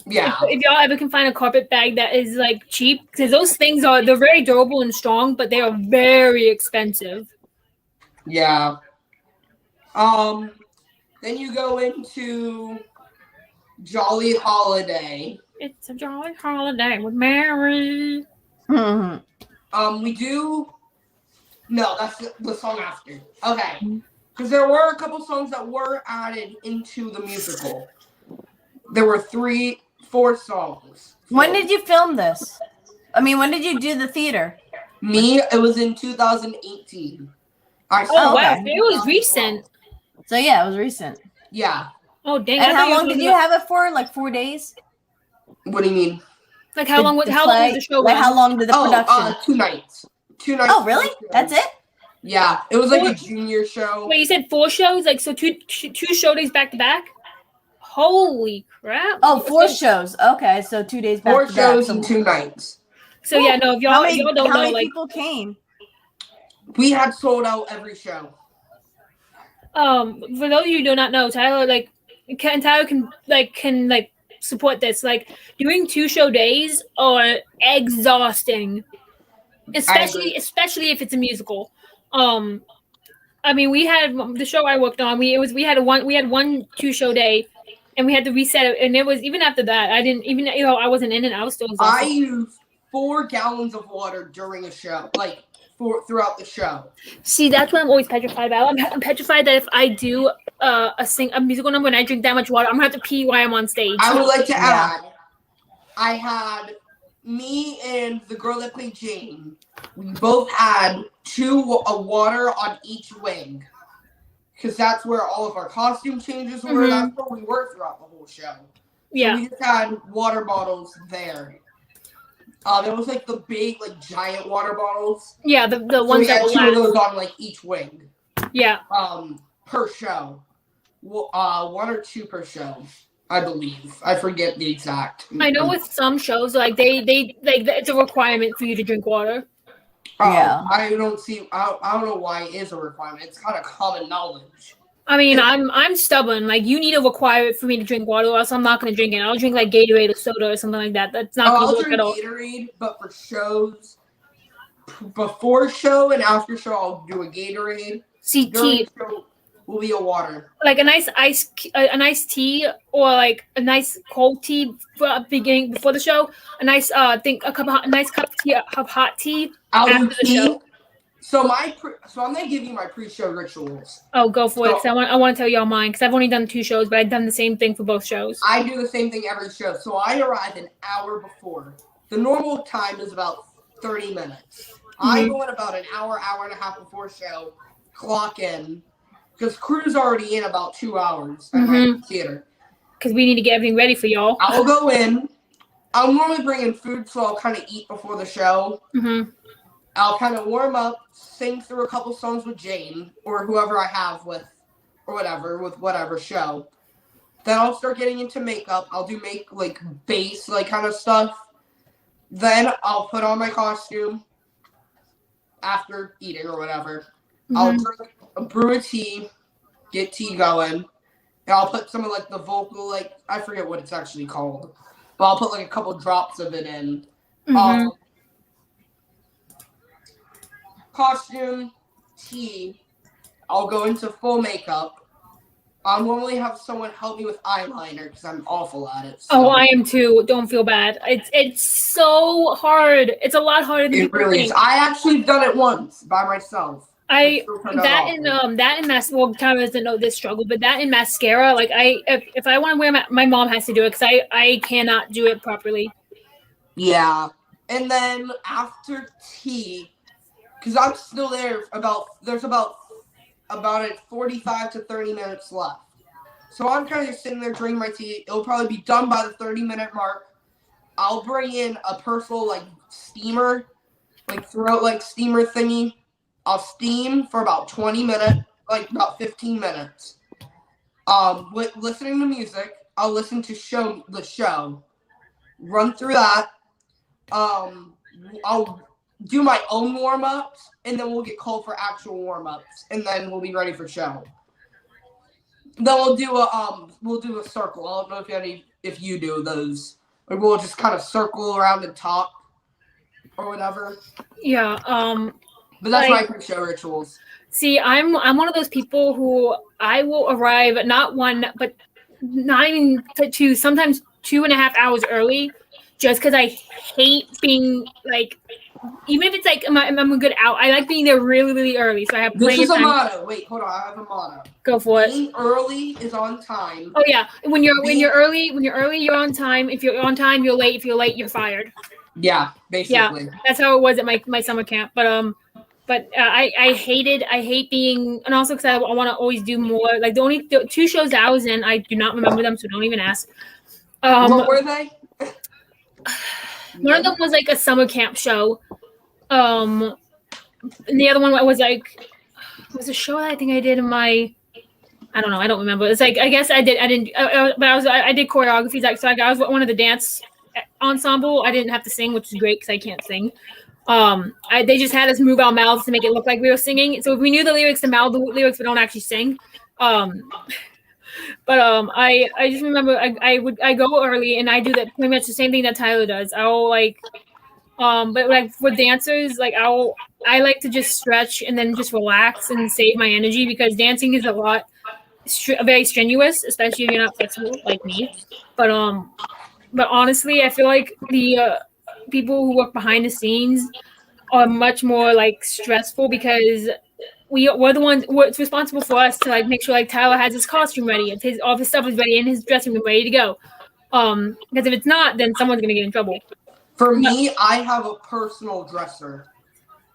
Yeah. If y'all ever can find a carpet bag that is like cheap, because those things they're very durable and strong, but they are very expensive. Yeah. Then you go into Jolly Holiday. It's a jolly holiday with Mary. We do. No, that's the song after. Okay. Because there were a couple songs that were added into the musical. There were 4 songs. When did you film this? I mean, when did you do the theater? Me, it was in 2018. Wow, it was recent. So yeah, it was recent. Yeah. Oh dang! And how long did you have it for? Like 4 days? What do you mean? Like how long was the show? Like how long did the production? 2 nights. 2 nights. Oh really? That's it? Yeah, it was like a junior show. Wait, you said 4 shows? Like so 2 show days back to back? Holy crap! Oh, 4 shows. Okay, so 2 days back. 4 shows and 2 nights. So yeah, no, if y'all don't know, how many like people came? We had sold out every show. For those of you who do not know, Tyler can support this. Like doing 2 show days are exhausting, especially if it's a musical. I mean, we had the show I worked on. We had one 2 show day, and we had to reset it. And it was even after that, I didn't even I wasn't in it. I was still exhausted. I used 4 gallons of water during a show, like throughout the show. See, that's what I'm always petrified about. I'm petrified that if I do a musical number and I drink that much water, I'm gonna have to pee while I'm on stage. I would like to add, I had me and the girl that played Jane. We both had 2 water on each wing, because that's where all of our costume changes were. Mm-hmm. That's where we were throughout the whole show. Yeah, so we just had water bottles there. It was like the big, like giant water bottles. Yeah, the ones that we had 2 of those on like each wing. Yeah. Per show, 1 or 2 per show, I believe. I forget the exact. I know with some shows, like they it's a requirement for you to drink water. Yeah. I don't know why it is a requirement. It's kind of common knowledge. I mean, I'm stubborn. Like, you need to require it for me to drink water, or else I'm not going to drink it. I'll drink like Gatorade or soda or something like that. That's not going to work at all. I'll drink Gatorade, but for shows, before show and after show, I'll do a Gatorade. See, tea will be a water. Like a nice tea, or like a nice cold tea before the show. A nice cup of hot tea after the show. So I'm gonna give you my pre-show rituals. Oh, go for it. Cause I want to tell y'all mine, because I've only done 2 shows, but I've done the same thing for both shows. I do the same thing every show. So I arrive an hour before. The normal time is about 30 minutes. Mm-hmm. I go in about an hour and a half before show, clock in, because crew's already in about 2 hours at my theater. Because we need to get everything ready for y'all. I'll go in. I'll normally bring in food, so I'll kind of eat before the show. Mm-hmm. I'll kind of warm up, sing through a couple songs with Jane, or whoever I have with whatever show. Then I'll start getting into makeup. I'll do base, kind of stuff. Then I'll put on my costume after eating or whatever. Mm-hmm. I'll brew a tea, get tea going. And I'll put some of, the vocal, I forget what it's actually called. But I'll put, a couple drops of it in. Mm-hmm. Costume, tea, I'll go into full makeup. I'll normally have someone help me with eyeliner because I'm awful at it. So. Oh, I am too. Don't feel bad. It's so hard. It's a lot harder than it really is. I actually done it once by myself. That in mascara. Well, Tyler doesn't know this struggle, but that in mascara, if I want to wear my mom has to do it because I cannot do it properly. Yeah, and then after tea. Because I'm still there there's about 45 to 30 minutes left. So I'm kind of just sitting there drinking my tea. It'll probably be done by the 30-minute mark. I'll bring in a personal, steamer, throat, steamer thingy. I'll steam for about 20 minutes, about 15 minutes. With listening to music, I'll listen to the show. Run through that. I'll do my own warm-ups, and then we'll get called for actual warm-ups, and then we'll be ready for show. Then we'll do a circle. I don't know if you do those. Or we'll just kind of circle around and talk or whatever. Yeah. But that's my pre-show rituals. See, I'm one of those people who I will arrive not even 2, sometimes 2.5 hours early, just because I hate being even if it's I'm a good out, I like being there really, really early. So I have plenty of time. This is a motto. Wait, hold on. I have a motto. Go for it. Being early is on time. Oh yeah. When you're early, you're on time. If you're on time, you're late. If you're late, you're fired. Yeah, basically. Yeah, that's how it was at my summer camp. But I hate being, and also because I want to always do more. The only 2 shows that I was in, I do not remember them, so don't even ask. What were they? One of them was a summer camp show. And the other one was a show that I think I did in my, I don't know, I don't remember. It's I guess I didn't, but I did choreography. So I was one of the dance ensemble. I didn't have to sing, which is great because I can't sing. They just had us move our mouths to make it look like we were singing. So if we knew the lyrics to mouth the lyrics, we don't actually sing. I just remember I go early and I do that pretty much the same thing that Tyler does. I'll like but like for dancers, like I like to just stretch and then just relax and save my energy because dancing is very strenuous, especially if you're not flexible like me. But honestly, I feel like the people who work behind the scenes are much more like stressful because we're the ones it's responsible for us to like make sure like Tyler has his costume ready, and all his stuff is ready in his dressing room ready to go. Because if it's not, then someone's gonna get in trouble. For me, I have a personal dresser.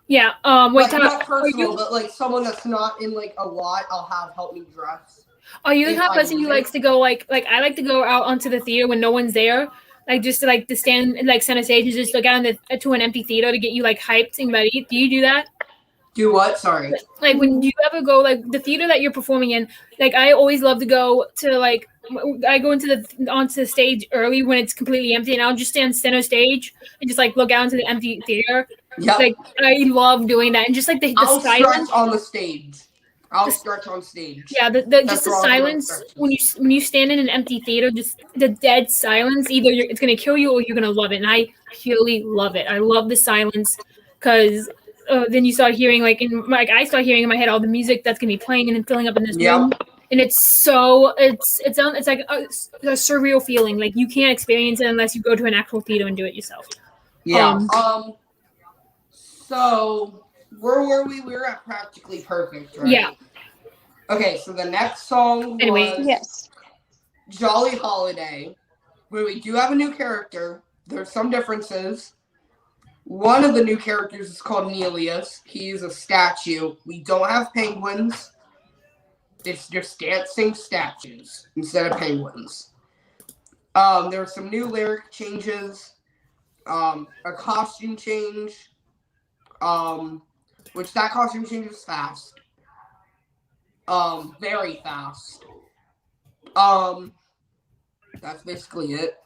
Yeah. Wait, like, not personal, but like someone that's not in like a lot, I'll have help me dress. Are you the kind of person who likes to go like I like to go out onto the theater when no one's there, like just to stand like center stage and just look out to an empty theater to get you like hyped and ready? Do you do that? Do what? Sorry. Like when do you ever go like the theater that you're performing in? Like I always love to go to like I go onto the stage early when it's completely empty, and I'll just stand center stage and just like look out into the empty theater. Yeah. Like I love doing that, and just like the silence on the stage. I'll stretch on stage. Yeah, just the silence when you stand in an empty theater, just the dead silence. Either it's gonna kill you or you're gonna love it, and I really love it. I love the silence because then you start hearing I start hearing in my head all the music that's gonna be playing and then filling up in this room, and it's like a surreal feeling. Like you can't experience it unless you go to an actual theater and do it yourself. Yeah. So where were we? We were at Practically Perfect, right? Yeah. Okay, so the next song was yes. Jolly Holiday, where we do have a new character. There's some differences. One of the new characters is called Nelius. He's a statue. We don't have penguins. It's just dancing statues instead of penguins. There were some new lyric changes. A costume change. Which that costume change was fast. Very fast. That's basically it.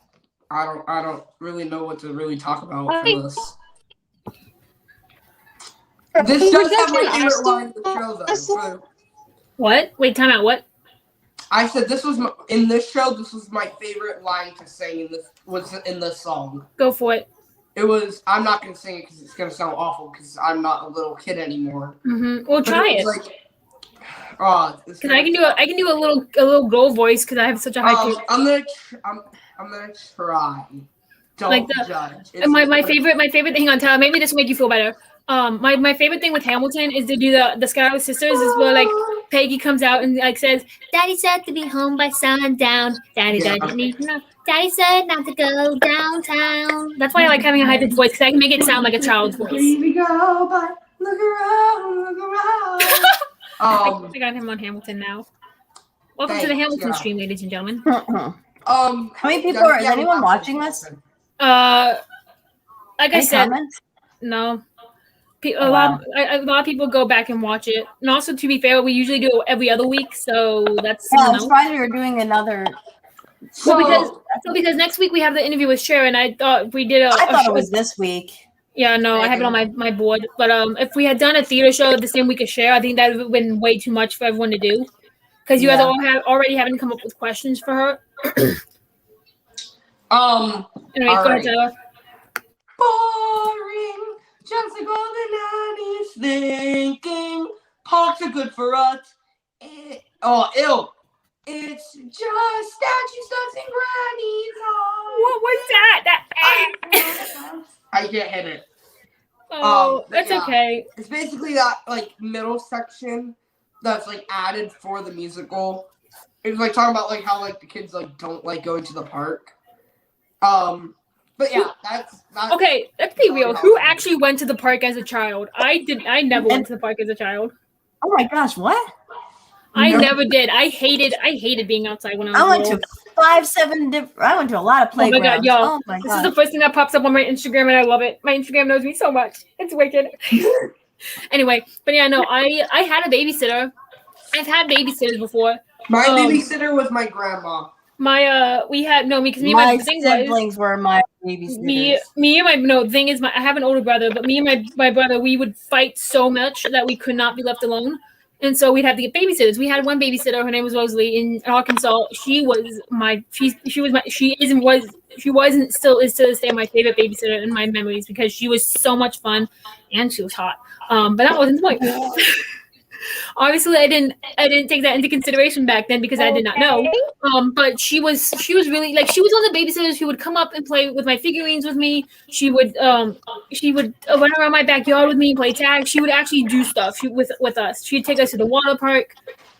I don't really know what to really talk about for this. This does have my favorite line in the show, though. What? Wait, time out. What? I said this was in this show. This was my favorite line to sing in this song. Go for it. It was. I'm not gonna sing it because it's gonna sound awful because I'm not a little kid anymore. Mm-hmm. Well, try it. Because I can do a little girl voice because I have such a high pitch. I'm gonna try. Don't judge. My favorite. Hang on, Tyler. Maybe this will make you feel better. My favorite thing with Hamilton is to do the Schuyler Sisters is where like Peggy comes out and like says, "Daddy said to be home by sundown. Daddy said not to go downtown." That's why I like having a high pitched voice because I can make it sound like a child's voice. Here we go, but look around. I got him on Hamilton now. Welcome to the Hamilton stream, ladies and gentlemen. How many people is anyone watching this? Like I said, comments? No. A lot of people go back and watch it. And also, to be fair, we usually do it every other week, so that's. Yeah, I'm surprised we were doing another. Because next week we have the interview with Sharon. I thought we did I thought it was this week. Yeah, no, I have it on my board. But if we had done a theater show the same week as Cher, I think that would have been way too much for everyone to do. Because you guys already haven't come up with questions for her. Anyway, go ahead, Tyler. Boring. Just like all the 90s thinking parks are good for us. Ew. It's just statues, ducks, and grannies. What was that? I can't hit it. That's okay. It's basically that like middle section that's like added for the musical. It's like talking about like how like the kids like don't like going to the park. But yeah, that's okay. Let's be real. Who actually went to the park as a child? I never went to the park as a child. Oh my gosh, what? I never did. I hated being outside when I was I went to I went to a lot of playgrounds. Oh my god, y'all. Oh my god. This is the first thing that pops up on my Instagram and I love it. My Instagram knows me so much. It's wicked. Anyway, but yeah, no, I had a babysitter. I've had babysitters before. My babysitter was my grandma. My we had no because me and my my siblings were my babysitters. Me and my no thing is I have an older brother, but me and my brother, we would fight so much that we could not be left alone. And so we'd have to get babysitters. We had one babysitter. Her name was Rosalie in Arkansas. She wasn't still is to this day my favorite babysitter in my memories because she was so much fun and she was hot. But that wasn't the point. Obviously, I didn't take that into consideration back then because I did not know. But she was really like she was one of the babysitters who would come up and play with my figurines with me. She would run around my backyard with me, play tag. She would actually do stuff with us. She'd take us to the water park.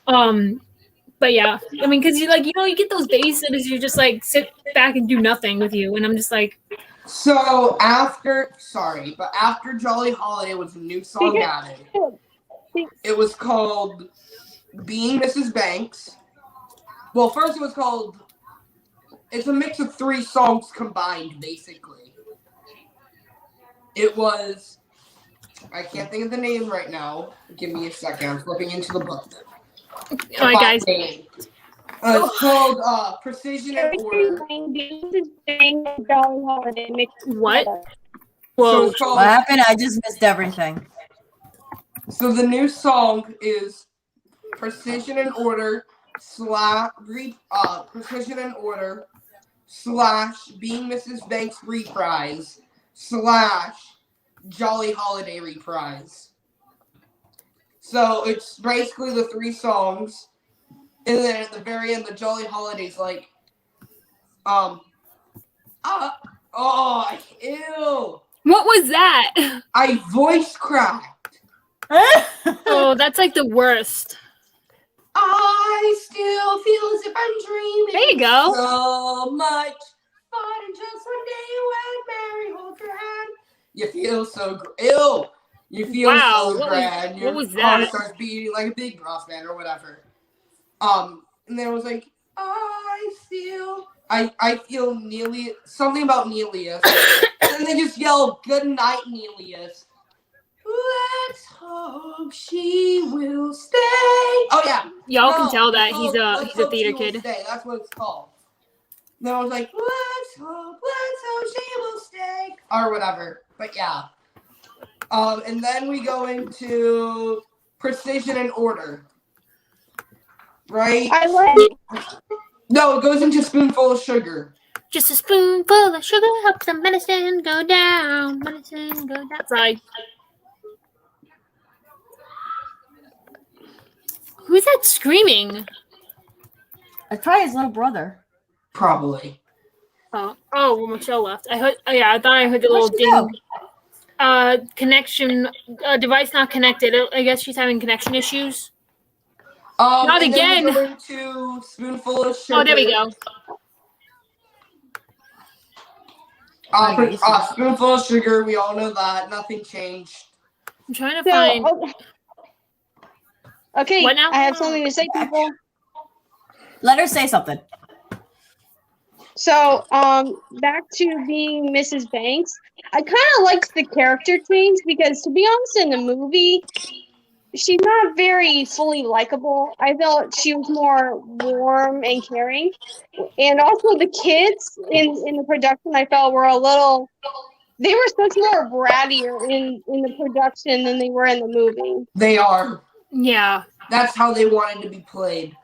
But yeah, I mean, because you get those babysitters, you just like sit back and do nothing with you, and I'm just like. So after Jolly Holiday was a new song added. It was called Being Mrs. Banks. Well, first it was called. It's a mix of 3 songs combined, basically. It was. I can't think of the name right now. Give me a second. I'm flipping into the book. All right, guys. It's called Precision and Order. What? Whoa. So what happened? I just missed everything. So the new song is Precision and Order Precision and Order / Being Mrs. Banks reprise / Jolly Holiday reprise. So it's basically the 3 songs, and then at the very end, the Jolly Holiday's like, ew. What was that? I voice cracked. Oh, that's like the worst. I still feel as if I'm dreaming. There you go. So much fun, and just one day when Mary holds your hand, you feel so ew. You feel so grand. What was Your that? heart starts beating like a big brass band or whatever. And then it was like, I feel something about Nelius. And they just yell, "Good night, Nelius. Let's hope she will stay." Oh yeah, y'all can tell that he's a theater kid. Stay. That's what it's called. Then I was like, let's hope she will stay, or whatever. But yeah. And then we go into Precision and Order. Right? I like. No, it goes into Spoonful of Sugar. Just a spoonful of sugar helps the medicine go down. Medicine go down. Sorry. Who's that screaming? It's probably his little brother. Probably. Oh, well, Michelle left. I thought I heard the little ding. Connection, device not connected. I guess she's having connection issues. Not again. Then we go into Spoonful of Sugar. Oh, there we go. Spoonful of Sugar. We all know that. Nothing changed. I'm trying to find. Okay, what now? I have something to say, people. Let her say something. So, back to Being Mrs. Banks. I kind of liked the character change because, to be honest, in the movie, she's not very fully likable. I felt she was more warm and caring. And also the kids in the production, I felt were a little... They were such more brattier in the production than they were in the movie. They are. Yeah. That's how they wanted to be played.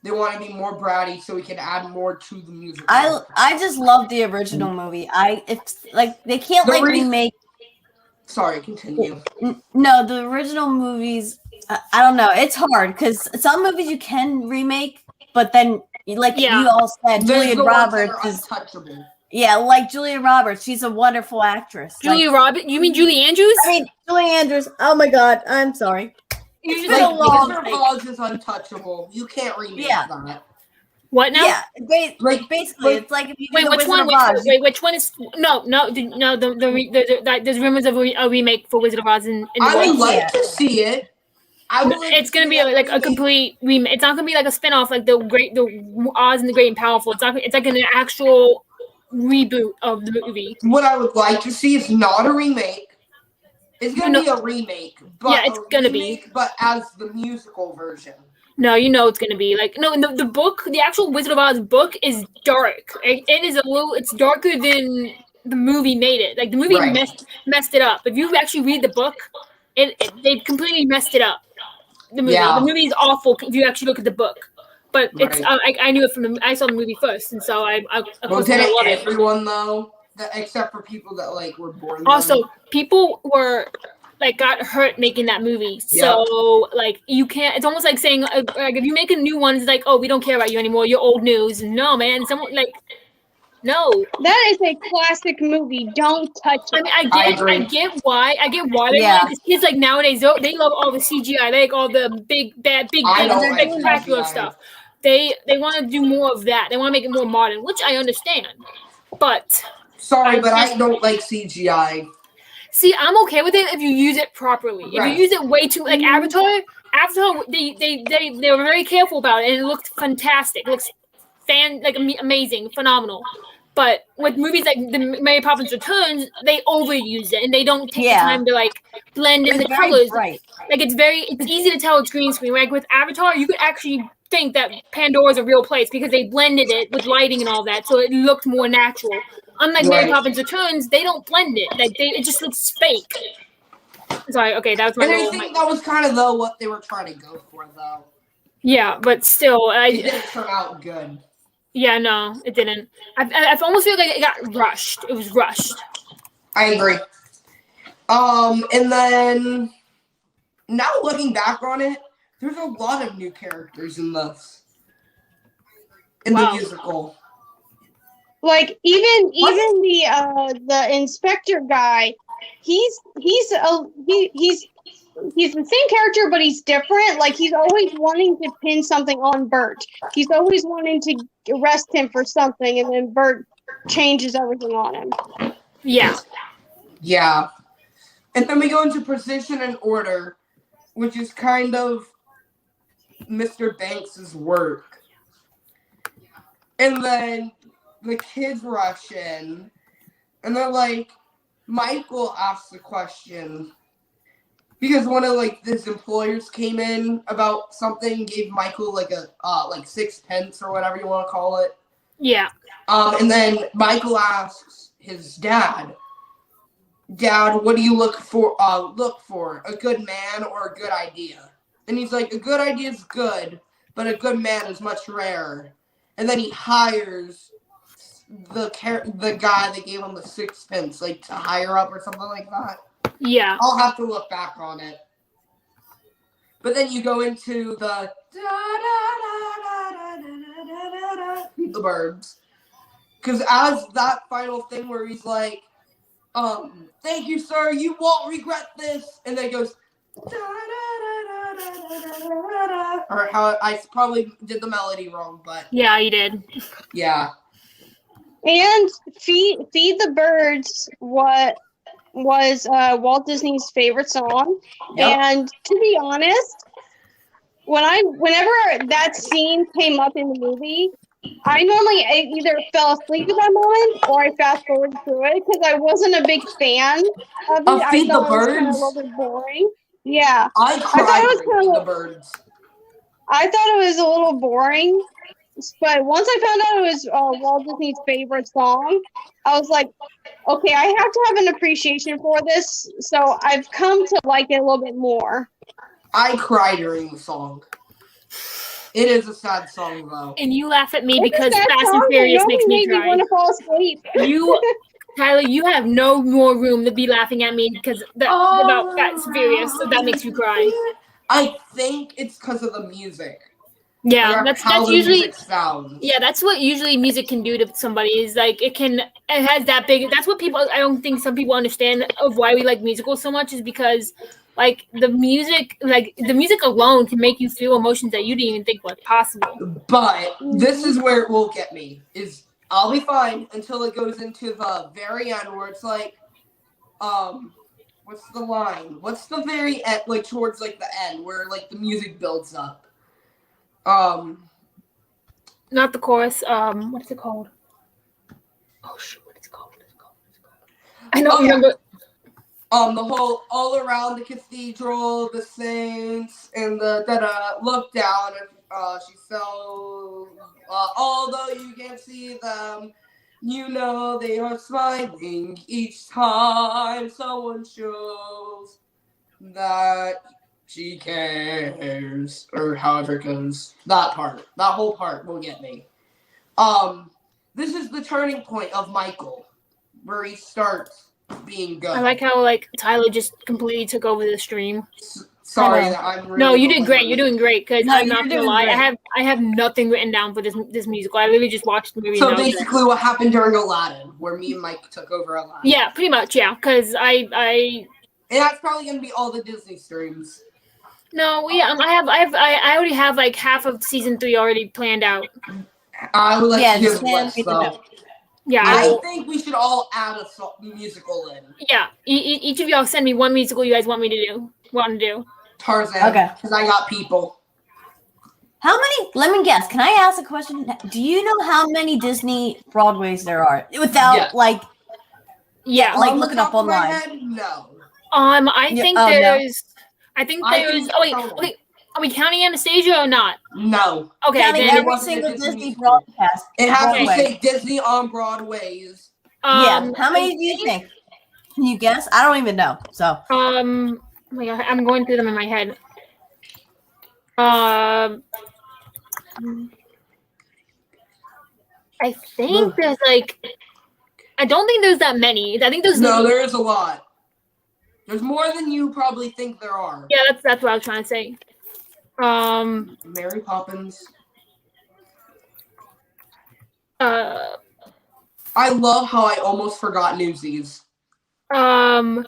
They want to be more bratty so we can add more to the music. I just love the original movie. It's like they can't remake. Sorry, continue. No, the original movies. I don't know. It's hard because some movies you can remake, but then you all said, Julia Roberts is untouchable. Yeah, like Julia Roberts. She's a wonderful actress. Julia Roberts? You mean Julie Andrews? I mean Julie Andrews. Oh my God, I'm sorry. It's been a long time. Falls is untouchable. You can't remake that. What now? Yeah, basically, it's like if you wait, which one? Which one is? No. There's rumors of a remake for Wizard of Oz in the I would like to see it. It's gonna be like a complete remake. It's not gonna be like a spinoff like the Oz and the Great and Powerful. It's not. It's like an actual reboot of the movie. What I would like to see is not a remake. It's gonna be a remake, but it's gonna be, but as the musical version. No, it's gonna be like the book. The actual Wizard of Oz book is dark. It is it's darker than the movie made it. Like the movie messed it up. If you actually read the book, they completely messed it up. The movie is awful if you actually look at the book. But it's I knew it from I saw the movie first, and so I of course I love it. Everyone though, except for people that like were born. Also, people were like got hurt making that movie, so like you can't. It's almost like saying like if you make a new one, it's like, oh, we don't care about you anymore. You're old news. No, man, someone like no. That is a classic movie. Don't touch it. I mean, I get why because kids like nowadays they love all the CGI, they like all the big spectacular stuff. They want to do more of that. They want to make it more modern, which I understand. But sorry, but I don't like CGI. See, I'm okay with it if you use it properly. If you use it way too like Avatar, they were very careful about it, and it looked fantastic. It looks amazing, phenomenal. But with movies like the Mary Poppins Returns, they overuse it and they don't take the time to like blend in the colors. Right. Like it's easy to tell it's green screen. Like with Avatar, you could actually think that Pandora is a real place because they blended it with lighting and all that, so it looked more natural. Unlike Mary Poppins Returns, they don't blend it. Like it just looks fake. Sorry, okay, that was my. And I think that was kind of what they were trying to go for, though. Yeah, but still, it didn't turn out good. Yeah, no, it didn't. I almost feel like it got rushed. It was rushed. I agree. And then now looking back on it, there's a lot of new characters in this. In the musical. Like even the inspector guy, he's the same character, but he's different. Like he's always wanting to pin something on Bert. He's always wanting to arrest him for something, and then Bert changes everything on him. Yeah. Yeah. And then we go into Precision and Order, which is kind of Mr. Banks's work. And then the kids rush in, and they're like, Michael asks the question. Because one of his employers came in about something, gave Michael like 6 pence or whatever you want to call it. Yeah. And then Michael asks his dad, what do you look for? A good man or a good idea? And he's like, a good idea is good, but a good man is much rarer. And then he hires the guy that gave him the 6 pence, to hire up or something like that. Yeah. I'll have to look back on it. But then you go into the birds. Because as that final thing where he's like, thank you, sir, you won't regret this. And then it goes, or how I probably did the melody wrong, but. Yeah, you did. Yeah. And Feed the Birds, what was Walt Disney's favorite song. Yep. And to be honest, whenever that scene came up in the movie, I either fell asleep at that moment or I fast forwarded through it because I wasn't a big fan of it. Feed the Birds? It was kind of a little bit boring. Yeah. I cried Feed the Birds. I thought it was a little boring, but once I found out it was Walt Disney's favorite song, I was like, okay, I have to have an appreciation for this, so I've come to like it a little bit more. I cry during the song. It is a sad song, though. And you laugh at me because Fast and Furious makes me cry. Me want to fall asleep. Tyler, you have no more room to be laughing at me because about Fast and Furious, so that makes you cry. I think it's because of the music. Yeah, that's usually sounds. Yeah, that's what usually music can do to somebody. Is like it has that big. That's what people. I don't think some people understand of why we like musicals so much is because the music alone can make you feel emotions that you didn't even think was possible. But this is where it will get me. Is I'll be fine until it goes into the very end where it's like, what's the line? What's the very end? Towards the end where the music builds up. Not the chorus. What is it called? Oh shoot! What is it called? I don't remember. The whole all around the cathedral, the saints, and the look down. And she fell. Although you can't see them, You know they are smiling each time someone shows that she cares, or however it goes. That whole part will get me. This is the turning point of Michael, where he starts being good. I like how Tyler just completely took over the stream. Sorry that I'm really. No, you did great. You're doing great. Because I'm not gonna lie, great. I have nothing written down for this musical. I literally just watched the movie. So basically, what happened during Aladdin, where me and Mike took over Aladdin. Yeah, pretty much. Yeah, because And that's probably gonna be all the Disney streams. No, I already have like half of season 3 already planned out. I will let you give a list, though. Yeah, I think we should all add a musical in. Yeah, each of y'all send me one musical you guys want to do. Tarzan. Okay. Because I got people. How many? Let me guess. Can I ask a question? Do you know how many Disney Broadways there are? Without look it up online. No. I think there's. Oh wait. Are we counting Anastasia or not? No. Okay. Counting every single Disney broadcast. It has to say Disney on Broadways. Yeah. How many do you think? Can you guess? I don't even know. So. Oh my God, I'm going through them in my head. I think there's I don't think there's that many. I think there's there is a lot. There's more than you probably think there are. Yeah, that's what I was trying to say. Mary Poppins. I love how I almost forgot Newsies. I'm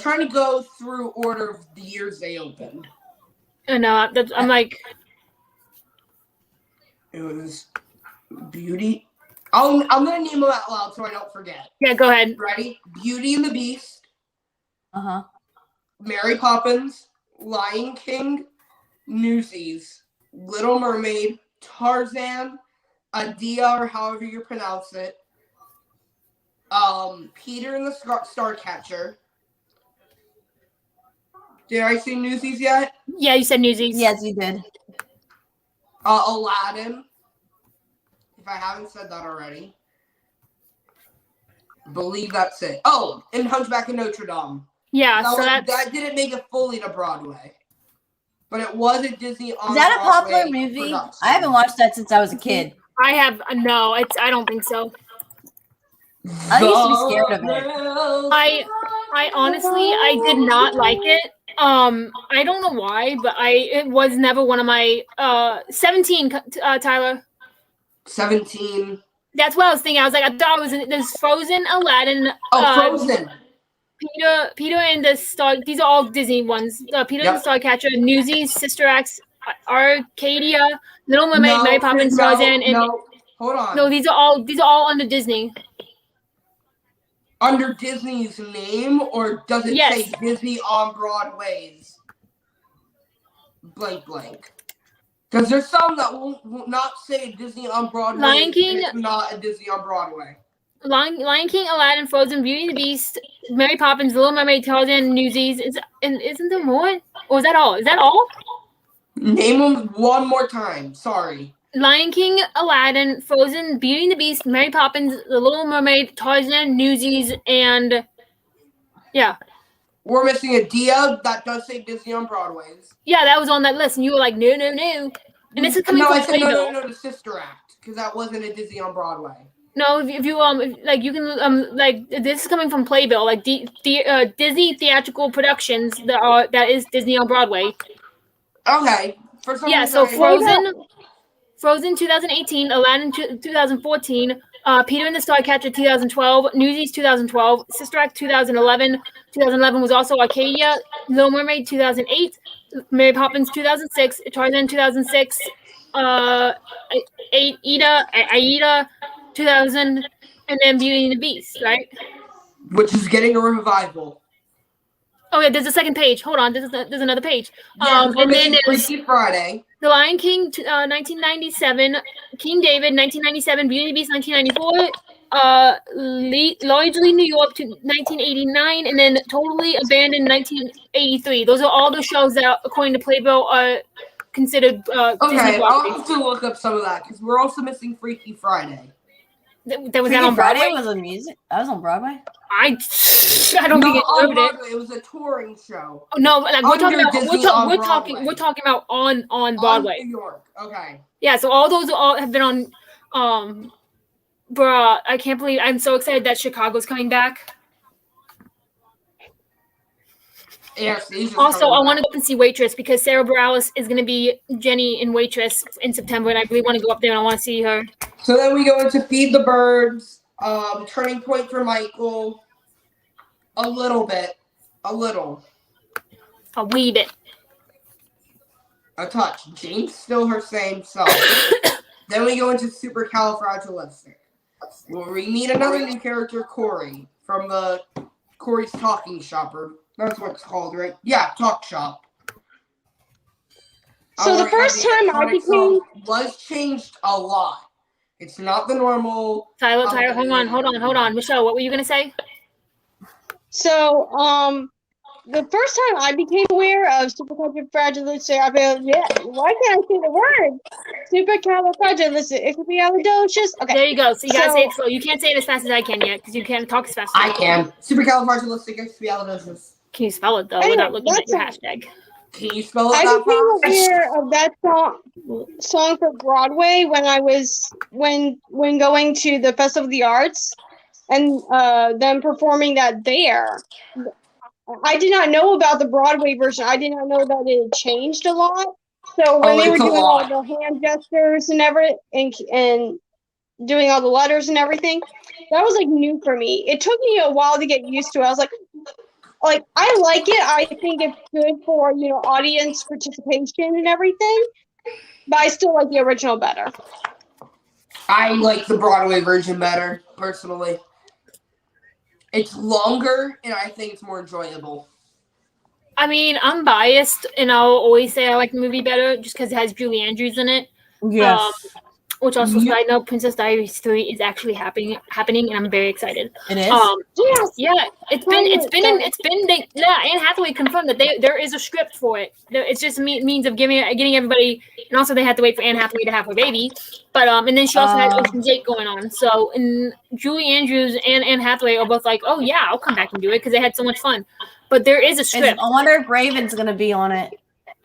trying to go through order of the years they opened. I know. I'm like. It was Beauty. I'm gonna name them out loud so I don't forget. Yeah, go ahead. Ready? Beauty and the Beast. Mary Poppins, Lion King, Newsies, Little Mermaid, Tarzan, Adia, or however you pronounce it. Peter and the Starcatcher. Did I say Newsies yet? Yeah, you said Newsies. Yes, you did. Aladdin. If I haven't said that already. Believe that's it. Oh, and Hunchback of Notre Dame. Yeah, that didn't make it fully to Broadway. But it was a Disney on Is that a popular Broadway movie? production. I haven't watched that since I was a kid. I don't think so. I used to be scared of it. I honestly, I did not like it. I don't know why, but it was never one of my 17, Tyler. 17. That's what I was thinking. I thought it was there's Frozen, Aladdin. Frozen. Peter and the Star. These are all Disney ones. Peter and the Starcatcher, Newsies, Sister Acts, Arcadia, Little Mermaid, Mary Poppins, Tarzan, and hold on. No, these are all under Disney. Under Disney's name, or does it say Disney on Broadway's? Blank. Because there's some that will not say Disney on Broadway. Lion King. It's not a Disney on Broadway. Lion King, Aladdin, Frozen, Beauty and the Beast, Mary Poppins, Little Mermaid, Tarzan, Newsies. Isn't there more? Or is that all? Is that all? Name them one more time. Sorry. Lion King, Aladdin, Frozen, Beauty and the Beast, Mary Poppins, The Little Mermaid, Tarzan, Newsies, and we're missing a Dia that does say Disney on Broadway's. Yeah, that was on that list, and you were like, no. And this is coming from Playbill. No, the Sister Act, because that wasn't a Disney on Broadway. No, if you you can this is coming from Playbill, like Disney theatrical productions that is Disney on Broadway. Okay. For some reason, so Frozen 2018, Aladdin 2014, Peter and the Starcatcher 2012, Newsies 2012, Sister Act 2011. 2011 was also Arcadia, Little Mermaid 2008, Mary Poppins 2006, Tarzan 2006, Aida 2000, and then Beauty and the Beast, right? Which is getting a revival. Oh yeah, there's a second page. Hold on, there's another page. Yeah, and then there's Freaky Friday. The Lion King, 1997, King David, 1997, Beauty and the Beast, 1994, Largely New York to 1989, and then Totally Abandoned 1983. Those are all the shows that, according to Playbill, are considered Disney I'll Broadway. have to look up some of that because we're also missing Freaky Friday. That was Freaky that on Broadway? Friday was a music. That was on Broadway. I don't think it's on Broadway. It was a touring show. Oh, no, like we're talking about on Broadway. On New York. Okay. Yeah, so all those have been on. Bruh, I can't believe I'm so excited that Chicago's coming back. Yes, also, I want to go up and see Waitress because Sarah Bareilles is going to be Jenny in Waitress in September, and I really want to go up there and I want to see her. So then we go into Feed the Birds, Turning Point for Michael, a little bit, a wee bit, a touch. Jane's still her same self. Then we go into Supercalifragilistic, where we meet another new character, Corey, from the Corey's Talking Shopper. That's what it's called, right? Yeah, Talk Shop. So the first time I became was changed a lot. It's not the normal. Tyler, hold on. Michelle, what were you gonna say? So, the first time I became aware of supercalifragilistic, why can't I say the word? Supercalifragilistic. Okay. There you go. So you gotta say it slow. You can't say it as fast as I can yet because you can't talk as fast as I can. Supercalifragilistic. Can you spell it though without looking at your hashtag? Can you spell it? I became aware of that song for Broadway when I was when going to the Festival of the Arts and them performing that there. I did not know about the Broadway version. I did not know that it had changed a lot. So when they were doing all the hand gestures and everything and doing all the letters and everything, that was like new for me. It took me a while to get used to it. I was like I like it. I think it's good for, audience participation and everything. But I still like the original better. I like the Broadway version better, personally. It's longer, and I think it's more enjoyable. I mean, I'm biased, and I'll always say I like the movie better just because it has Julie Andrews in it. Yes. Which also, I know Princess Diaries 3 is actually happening, and I'm very excited. It is. Yes. Yeah, Anne Hathaway confirmed that there is a script for it. It's just a means of getting everybody, and also they had to wait for Anne Hathaway to have her baby. But and then she also had Ocean's 8 going on. So, and Julie Andrews and Anne Hathaway are both like, oh yeah, I'll come back and do it because they had so much fun. But there is a script. I wonder if Raven's gonna be on it.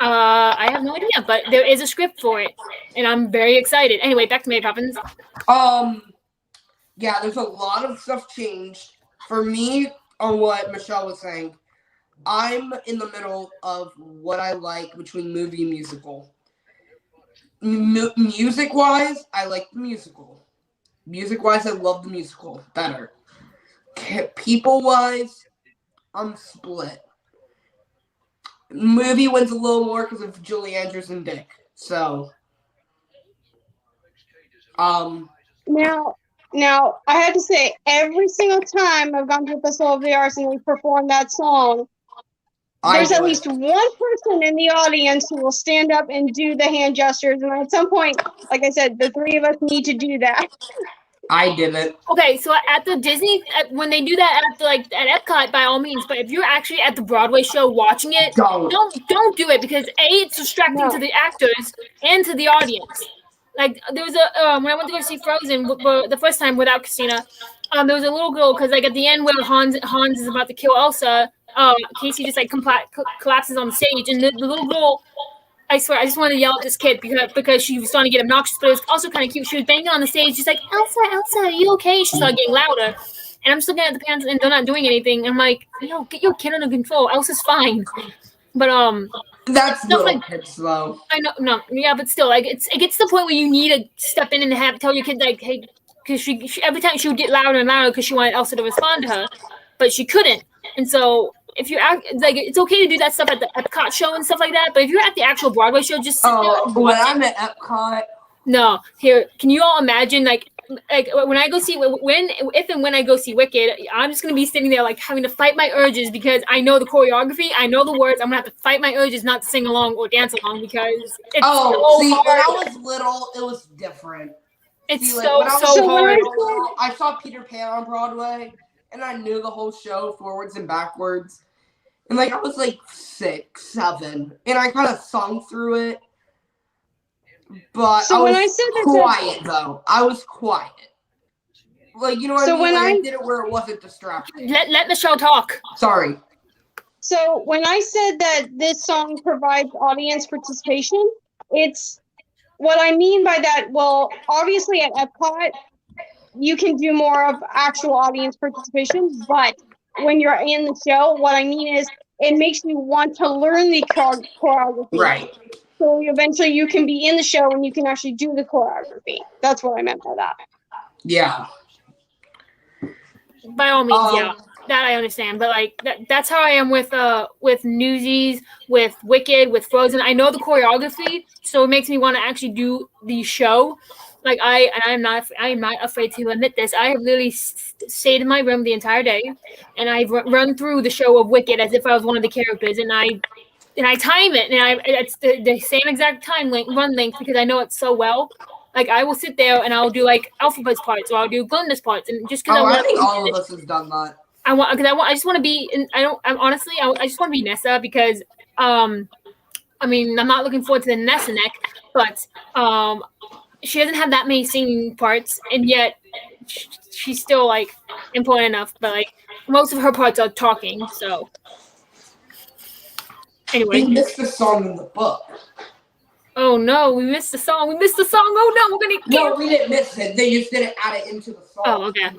I have no idea, but there is a script for it, and I'm very excited. Anyway, back to Mary Poppins. Yeah, there's a lot of stuff changed. For me, on what Michelle was saying, I'm in the middle of what I like between movie and musical. Music-wise, I like the musical. Music-wise, I love the musical better. People-wise, I'm split. Movie wins a little more because of Julie Andrews and Dick. So, Now, I have to say, every single time I've gone to the Festival of the Arts and they perform that song, there's at least one person in the audience who will stand up and do the hand gestures. And at some point, like I said, the three of us need to do that. I didn't. Okay, so at the Disney, when they do that at Epcot, by all means. But if you're actually at the Broadway show watching it, don't do it because it's distracting to the actors and to the audience. Like there was when I went to go see Frozen the first time without Christina, there was a little girl because like at the end where Hans is about to kill Elsa, Casey just like collapses on the stage, and the little girl. I swear, I just wanted to yell at this kid because she was starting to get obnoxious, but it was also kind of cute. She was banging on the stage. She's like, Elsa, are you okay? She started getting louder. And I'm just looking at the parents, and they're not doing anything. I'm like, get your kid under control. Elsa's fine. But, that's little kids, though. I know, no, yeah, but still, like, it gets to the point where you need to step in and tell your kid, like, hey, because she every time she would get louder and louder because she wanted Elsa to respond to her, but she couldn't. And so, if you act like it's okay to do that stuff at the Epcot show and stuff like that, but if you're at the actual Broadway show, just sit there and when I'm at Epcot. No, here, can you all imagine like when I go see if and when I go see Wicked, I'm just gonna be sitting there like having to fight my urges because I know the choreography, I know the words. I'm gonna have to fight my urges not to sing along or dance along because it's so hard. When I was little, it was different. It's See, so hard. I saw Peter Pan on Broadway, and I knew the whole show forwards and backwards. And like I was like 6, 7, and I kind of sung through it. But So when I said quiet though. I was quiet. Like, you know what I mean? when I did it where it wasn't distracting. Let Michelle talk. Sorry. So when I said that this song provides audience participation, it's what I mean by that. Well, obviously at Epcot, you can do more of actual audience participation, but when you're in the show, what I mean is it makes you want to learn the choreography. Right. So eventually you can be in the show and you can actually do the choreography. That's what I meant by that. Yeah. By all means, yeah. That I understand. But like that's how I am with Newsies, with Wicked, with Frozen. I know the choreography, so it makes me want to actually do the show. Like I am not afraid to admit this. I have literally stayed in my room the entire day, and I've run through the show of Wicked as if I was one of the characters, and I time it, and it's the same exact run length because I know it so well. Like I will sit there and I'll do like Alphabet's parts, or I'll do Glinda's parts, and just because I think all of us has done that. I just want to be. I just want to be Nessa because I mean I'm not looking forward to the Nessa neck, but she doesn't have that many singing parts, and yet she's still like important enough. But like most of her parts are talking. So anyway, we missed the song in the book. Oh no, we missed the song. Oh no, we're gonna. No, we didn't miss it. They just didn't add it into the song. Oh, okay.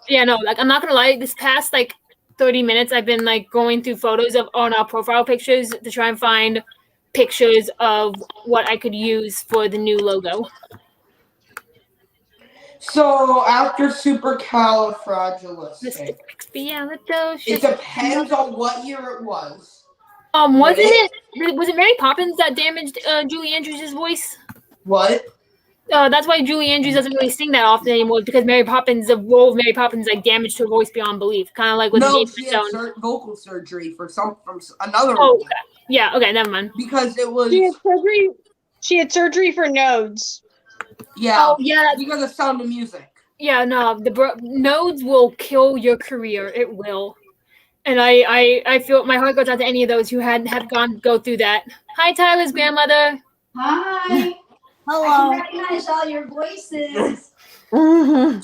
Yeah, no, like I'm not gonna lie. This past like 30 minutes, I've been like going through photos on our profile pictures to try and find pictures of what I could use for the new logo. So after supercalifragilistic, it depends on what year it was. Was it Mary Poppins that damaged Julie Andrews' voice? What? That's why Julie Andrews doesn't really sing that often anymore, because the role of Mary Poppins like damaged her voice beyond belief, kind of like with she had vocal surgery from another. Oh, okay. Yeah. Okay. Never mind. Because it was she had surgery for nodes. Yeah. Oh, yeah. Because of Sound of Music. Yeah. No. The nodes will kill your career. It will. And I feel my heart goes out to any of those who have go through that. Hi, Tyler's grandmother. Hi. Hello. I can recognize all your voices.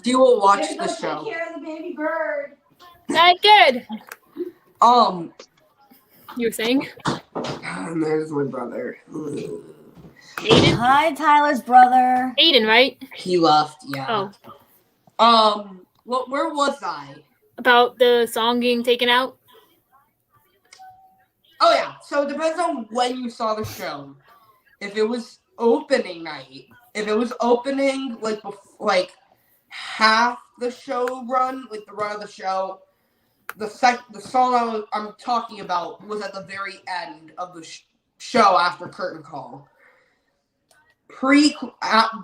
She will watch the show. Take care of the baby bird. That good. You were saying? And there's my brother. Aiden? Hi, Tyler's brother. Aiden, right? He left, yeah. Oh. Where was I? About the song getting taken out? Oh, yeah. So it depends on when you saw the show. If it was opening night, if it was opening, like half the show run, like the run of the show, the song I'm talking about was at the very end of the show after curtain call.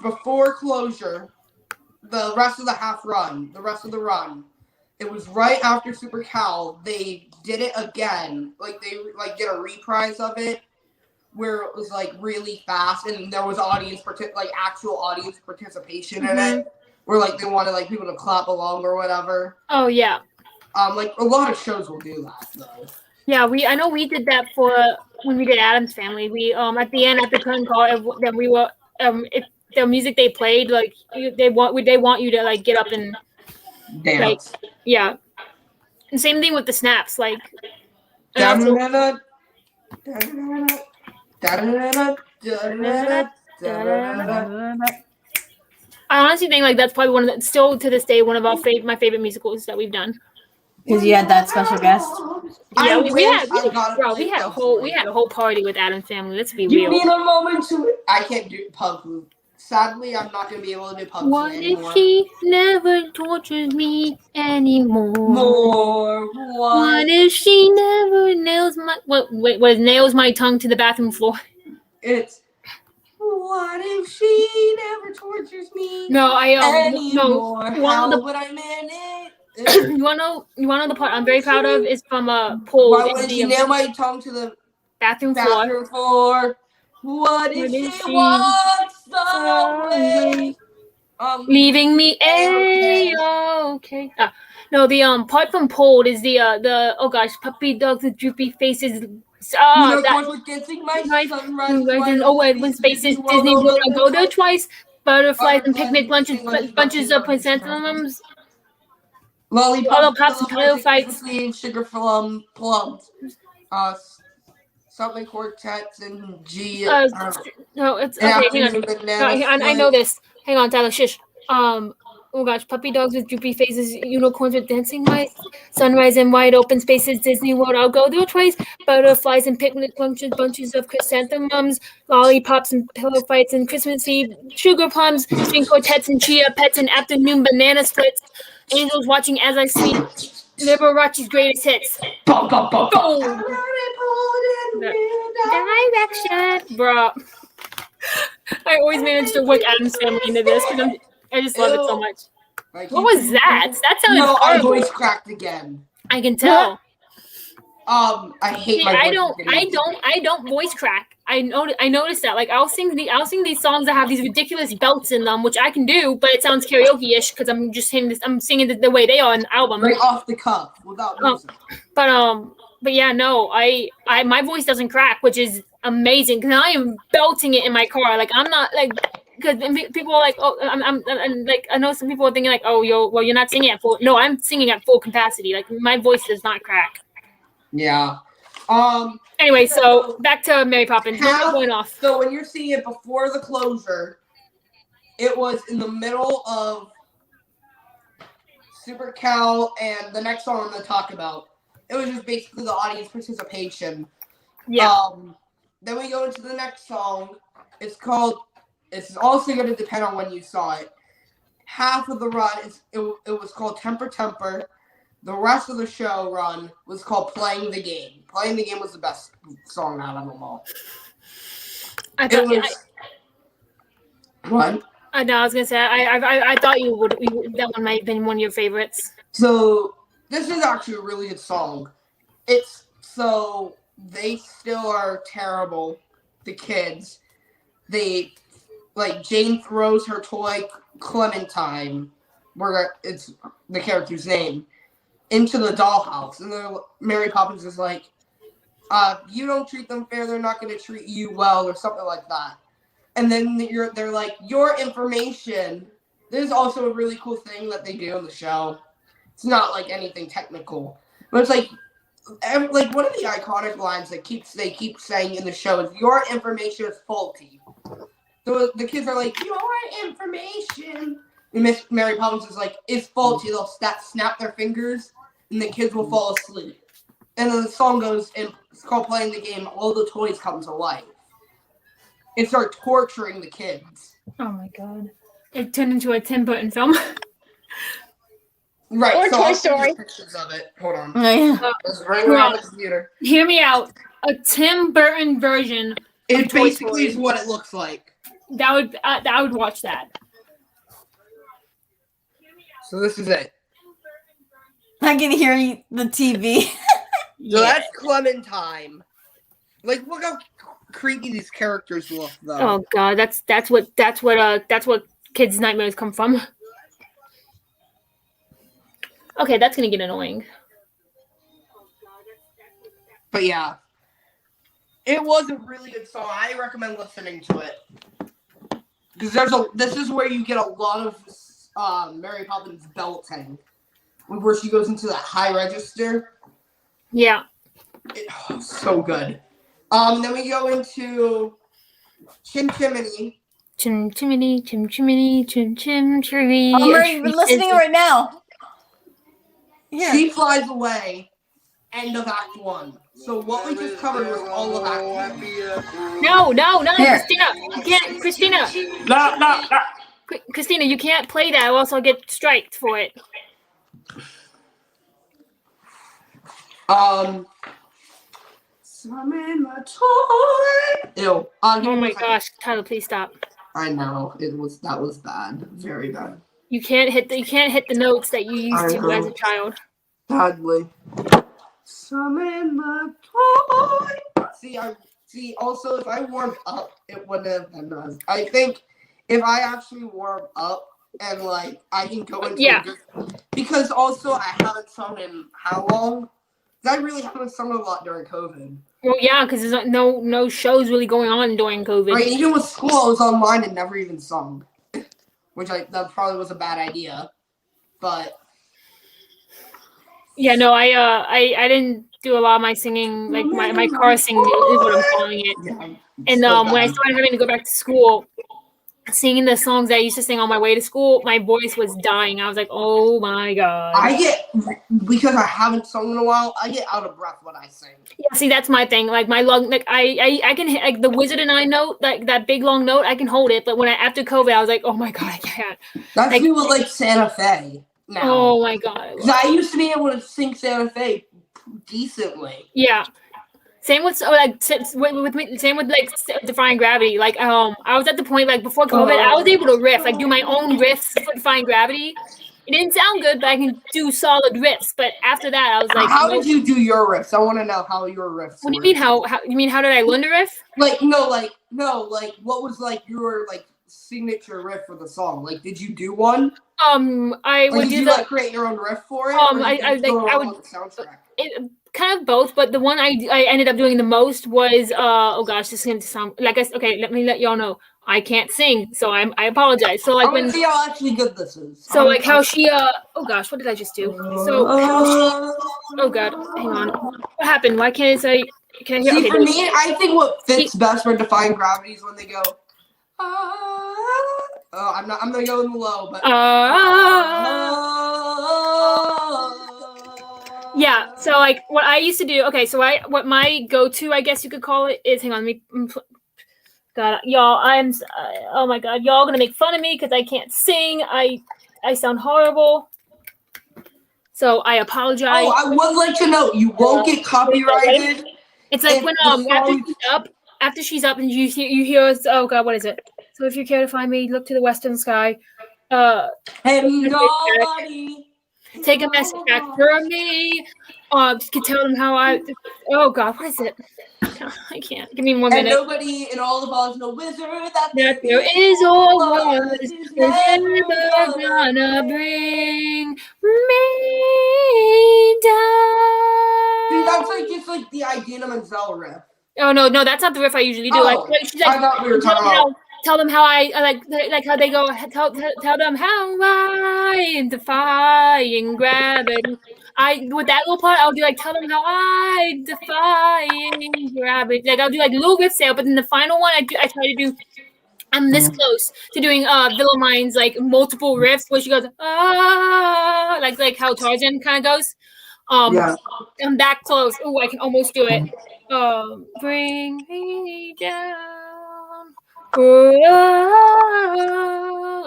Before closure, the rest of the run, it was right after Super Cal. They did it again. Like they did a reprise of it where it was like really fast and there was actual audience participation in it. Where like they wanted like people to clap along or whatever. Oh yeah. Like a lot of shows will do that though. Yeah, I know we did that for when we did Addams Family. We at the end after curtain call, then we were if the music they played like they want you to like get up and dance. Like, yeah. And same thing with the snaps, like. I honestly think like that's probably still to this day one of our my favorite musicals that we've done. Because you had that special guest. Yeah, we had a whole party with Addams Family. Let's be real. You need a moment to. I can't do Pug. Sadly, I'm not gonna be able to do Pug anymore. What if he never tortures me anymore? What if she never nails my tongue to the bathroom floor? It's. What if she never tortures me? No, anymore. How would I manage? You wanna know the part I'm very proud of is from Paul. Why would she nail my tongue to the bathroom floor? What if she walks away? Leaving me A-okay. No, the part from Pold is the oh gosh, puppy dogs with droopy faces. When spaces Disney World, I go there twice. Butterflies and picnic lunches, bunches of chrysanthemums. Lollipops and pillow fights. Sugar plums. Something quartets and G. No, it's okay. Hang on. I know this. Hang on, Tyler. Shush. Oh gosh, puppy dogs with droopy faces, unicorns with dancing mice, sunrise in wide open spaces, Disney World. I'll go there twice. Butterflies and picnic lunches, bunches of chrysanthemums, lollipops and pillow fights, and Christmas Eve sugar plums, string quartets and chia pets, and afternoon banana splits. Angels watching as I sleep. Liberace's greatest hits. Boom. Direction, bro. I always manage to work Adam's Family into this because I just love it so much. What was that? That sounded horrible. My voice cracked again. I can tell. I hate my voice. I don't voice crack. I noticed that. Like I'll sing these songs that have these ridiculous belts in them, which I can do, but it sounds karaoke-ish because I'm just singing this. I'm singing the way they are on the album. Right off the cuff without music. But yeah, no, I my voice doesn't crack, which is amazing because I am belting it in my car. Like I'm not like because people are like, oh, I'm like I know some people are thinking like, oh, you're not singing at full. No, I'm singing at full capacity. Like my voice does not crack. Yeah. Anyway, so back to Mary Poppins. No going off. So when you're seeing it before the closure, it was in the middle of Super Cow and the next song I'm going to talk about. It was just basically the audience participation. Yeah. Then we go into the next song. It's also going to depend on when you saw it. Half of the run, it was called Temper Temper. The rest of the show run was called Playing the Game. Playing the Game was the best song out of them all. What? No, I was gonna say I thought that one might have been one of your favorites. So this is actually a really good song. So they still are terrible. The kids, Jane throws her toy Clementine, where it's the character's name, into the dollhouse, and Mary Poppins is like, you don't treat them fair, they're not going to treat you well, or something like that. And then they're like, your information. This is also a really cool thing that they do in the show. It's not like anything technical, but it's like one of the iconic lines that they keep saying in the show is, your information is faulty. So the kids are like, your information. And Miss Mary Poppins is like, it's faulty. They'll snap their fingers, and the kids will fall asleep. And then the song goes, and it's called Playing the Game. All the toys come to life. It started torturing the kids. Oh my god! It turned into a Tim Burton film. Right. Or so Toy Story. Pictures of it. Hold on. It's right around the computer. Hear me out. A Tim Burton version. It basically is what it looks like. I would watch that. So this is it. I can hear the TV. So that's Clementine. Like, look how creepy these characters look, though. Oh god, that's what kids' nightmares come from. Okay, that's gonna get annoying. But yeah, it was a really good song. I recommend listening to it because this is where you get a lot of Mary Poppins belting, where she goes into that high register. Yeah. So good. Then we go into Chim Chimney. Chim Chimney, Chim Chimney, Chim Chim Chimney. I'm listening right now. Yeah. She flies away. End of Act 1. So what we just covered was all of Act 1. No, Christina. You can't, Christina. No. Christina, you can't play that or else I'll get striked for it. Some in my toy. Ew. Oh my gosh, Tyler, please stop. I know. That was bad. Very bad. You can't hit the notes that you used to as a child. Sadly. Some in my toy. See, if I warmed up, it wouldn't have been as. I think if I actually warmed up and like I can go into a good, because also I haven't sung in how long? I really haven't sung a lot during COVID. Well, yeah, because there's no shows really going on during COVID. Right, even with school, I was online and never even sung, which that probably was a bad idea, but. Yeah, no, I didn't do a lot of my singing, like my car singing is what I'm calling it. Yeah, and when I started having to go back to school, singing the songs that I used to sing on my way to school, my voice was dying. I was like, oh my God. Because I haven't sung in a while, I get out of breath when I sing. Yeah, see, that's my thing. Like my lung, like I can hit like the Wizard and I note, like that big long note, I can hold it. But when after COVID, I was like, oh my God, I can't. That's like, me with like Santa Fe now. Oh my God. Because I used to be able to sing Santa Fe decently. Yeah. Same with like same with like Defying Gravity. Like I was at the point like before COVID, I was able to riff, like do my own riffs for Defying Gravity. It didn't sound good, but I can do solid riffs. But after that, I was like, how did you do your riffs? I want to know how your riffs. What do you mean? How you mean? How did I learn to riff? Like what was like your like signature riff for the song? Like, did you do one? I would do like create your own riff for it. I would soundtrack. Kind of both, but the one I ended up doing the most was oh gosh, this is going to sound like okay. Let me let y'all know I can't sing, so I apologize. So like when see how actually good this is. So like how she oh gosh, what did I just do? So how she oh god, hang on, what happened? Why can't it say? Can I hear? See, okay, for me, I think what fits best for Defying Gravity is when they go. I'm gonna go in the low, but. Yeah, so like what I used to do, okay, so what my go-to, I guess you could call it, is hang on, let me God, y'all, oh my God, y'all gonna make fun of me because I can't sing. I sound horrible. So I apologize. Oh, I would like to know, you won't get copyrighted. It's like when after she's up and you hear us, oh God, what is it? So if you care to find me, look to the western sky. Take a message back for me. Just can tell them how oh God, what is it? I can't. Give me 1 minute. And nobody in all the balls, no wizard that there is or was is never gonna bring me down. See, that's like just like the Idina Menzel riff. Oh no, that's not the riff I usually do. Like she's like, I thought we were talking about. Tell them how I like how they go. Tell them how I defying gravity. With that little part, I'll do like tell them how I defying gravity. Like I'll do like a little riff sale, but then the final one I try to do. I'm this close to doing Villamine's like multiple riffs where she goes like how Tarzan kind of goes. Yeah. I'm that close. Oh, I can almost do it. Bring me down.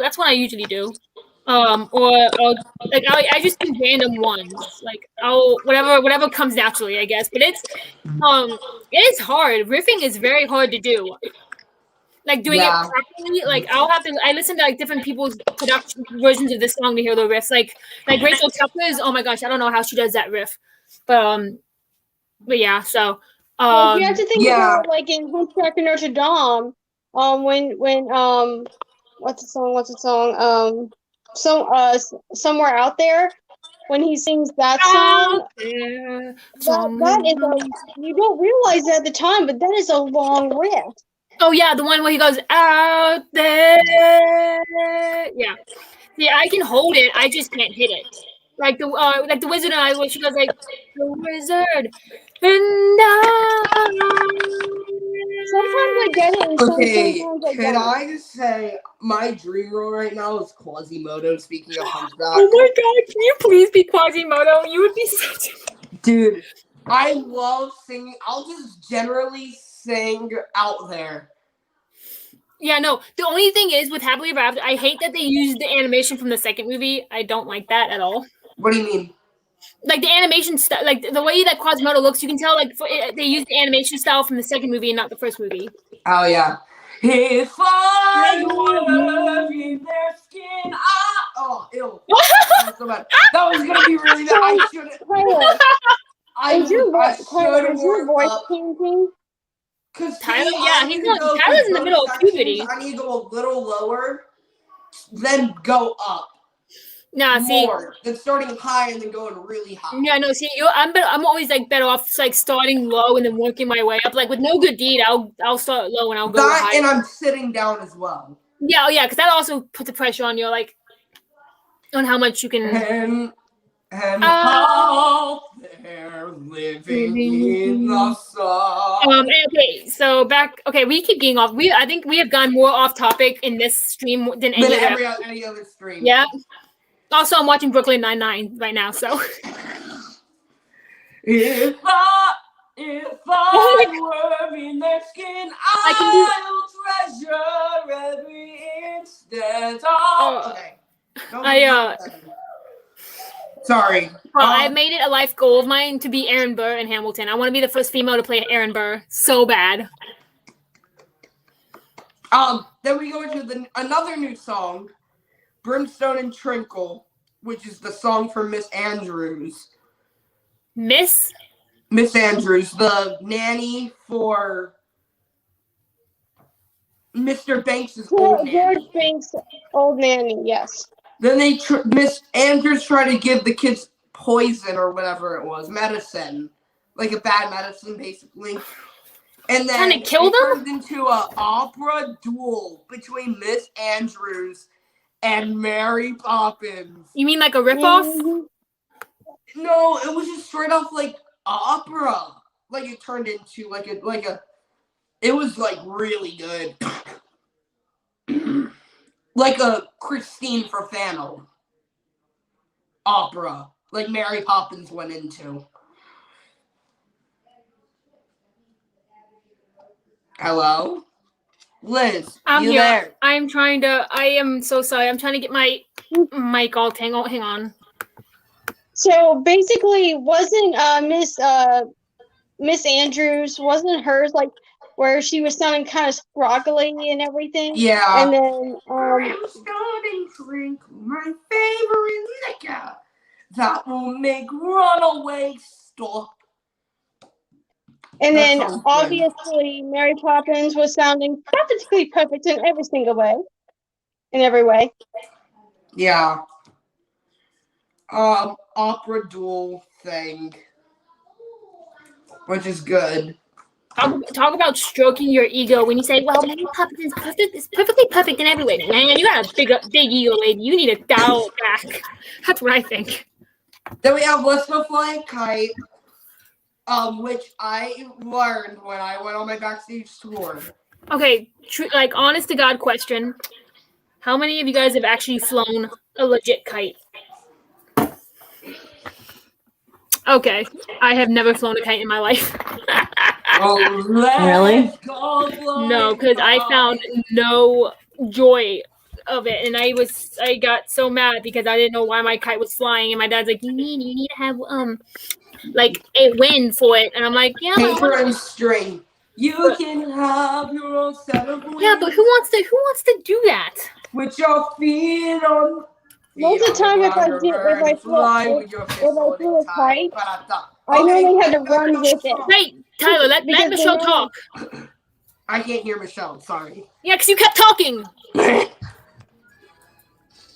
That's what I usually do. Or like I just do random ones. Like whatever comes naturally, I guess. But it is hard. Riffing is very hard to do. Like doing it properly. Like I listen to like different people's production versions of this song to hear the riffs. Like Rachel Tucker's. Oh my gosh, I don't know how she does that riff. But yeah. So you have to think about like in Hunchback of Notre Dame. When what's the song? Somewhere Out There, when he sings that song, that is you don't realize it at the time, but that is a long riff. Oh yeah, the one where he goes out there. Yeah, I can hold it. I just can't hit it. Like the Wizard and I, where she goes like the Wizard and I. Sometimes I get it. Okay, can I just say my dream role right now is Quasimodo? Speaking of Hunchback. Oh my God! Can you please be Quasimodo? You would be such a dude. I love singing. I'll just generally sing out there. Yeah, no. The only thing is with Happily Ever After, I hate that they used the animation from the second movie. I don't like that at all. What do you mean? Like the animation style, like the way that Quasimodo looks, you can tell like they used the animation style from the second movie and not the first movie. Oh yeah. If I were in their skin, ew. That was gonna be really bad. I should. Is your voice changing? Tyler, yeah, Tyler's in the middle of puberty. I need to go a little lower. then go up. Nah, more than starting high and then going really high. Yeah, no, see, I'm always like better off like starting low and then working my way up. Like with no good deed, I'll start low and I'll go high. And I'm sitting down as well. Yeah, oh yeah, because that also puts the pressure on you, like on how much you can. And how they're living in the sun. Okay, so back. Okay, we keep getting off. I think we have gone more off topic in this stream than any other stream. Yeah. Also, I'm watching Brooklyn Nine-Nine right now, so. If I were in their skin, I'll treasure every instant. Okay. Sorry. I've made it a life goal of mine to be Aaron Burr in Hamilton. I want to be the first female to play Aaron Burr so bad. Then we go into another new song, Brimstone and Trinkle, which is the song for Miss Andrews. Miss Andrews, the nanny for Mr. Banks' old nanny. George Banks' old nanny, yes. Then Miss Andrews tried to give the kids poison or whatever it was, medicine, like a bad medicine, basically. And then it turned into an opera duel between Miss Andrews and Mary Poppins. You mean like a ripoff? No, it was just straight off like opera. Like it turned into like a. It was like really good. Like a Christine Ferfano opera, like Mary Poppins went into. Hello? Liz, I'm you here. there? I am so sorry. I'm trying to get my mic all tangled. Hang on. So basically, wasn't Miss Andrews, wasn't hers like where she was sounding kind of scroggly and everything? Yeah. And then Starting to drink my favorite liquor that will make runaway stop. And then obviously Mary Poppins was sounding perfectly perfect in every single way. In every way. Yeah. Opera duel thing. Which is good. Talk about stroking your ego when you say, well, Mary Poppins is perfectly perfect in every way. Man, you got a big ego, lady. You need to dial it back. That's what I think. Then we have Let's Go Fly a Kite. Which I learned when I went on my backstage tour. Okay, like honest to God question. How many of you guys have actually flown a legit kite? Okay, I have never flown a kite in my life. Really? No, because I found no joy of it, and I got so mad because I didn't know why my kite was flying, and my dad's like, you need to have like a wind for it, and I'm like, yeah, paper and string. You can have your own set of wings. Yeah, but who wants to do that? With your feet on. Most of the time, if I flew a kite, I normally had to run with it. Hey, Tyler, let Michelle talk. I can't hear Michelle. Sorry. Yeah, because you kept talking.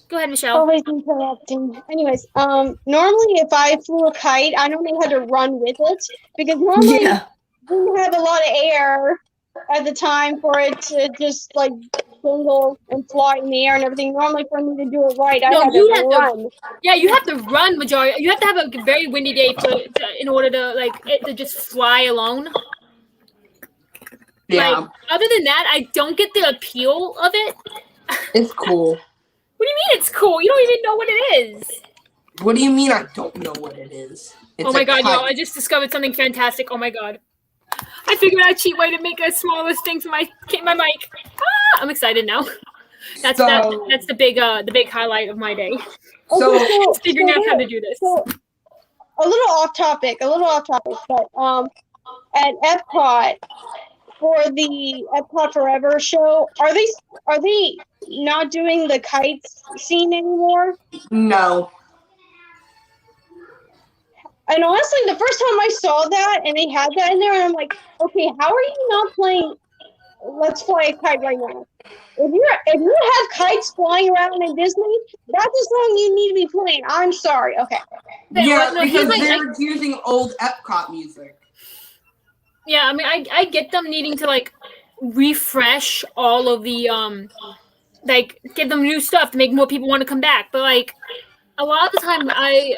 Go ahead, Michelle. Always interrupting. Anyways, normally if I flew a kite, I normally had to run with it because normally we had a lot of air at the time for it to just like dangle and fly in the air and everything. Normally for me to do it right, I had to run. Yeah, you have to run majority. You have to have a very windy day in order to like it to just fly alone. Yeah. Like, other than that, I don't get the appeal of it. It's cool. What do you mean it's cool? You don't even know what it is. What do you mean I don't know what it is? It's oh my god, y'all, I just discovered something fantastic. Oh my god. I figured out a cheat way to make a smaller thing for my mic. Ah, I'm excited now. That's the big highlight of my day. So figuring out how to do this. So, a little off topic, but at Epcot for the Epcot Forever show, are they not doing the kites scene anymore? No. And honestly, the first time I saw that and they had that in there, and I'm like, okay, how are you not playing Let's Fly a Kite right now? if you have kites flying around in Disney, that's a song you need to be playing. I'm sorry. Okay. Yeah, because they're using old Epcot music. Yeah, I mean, I get them needing to like refresh all of the like give them new stuff to make more people want to come back, but like a lot of the time I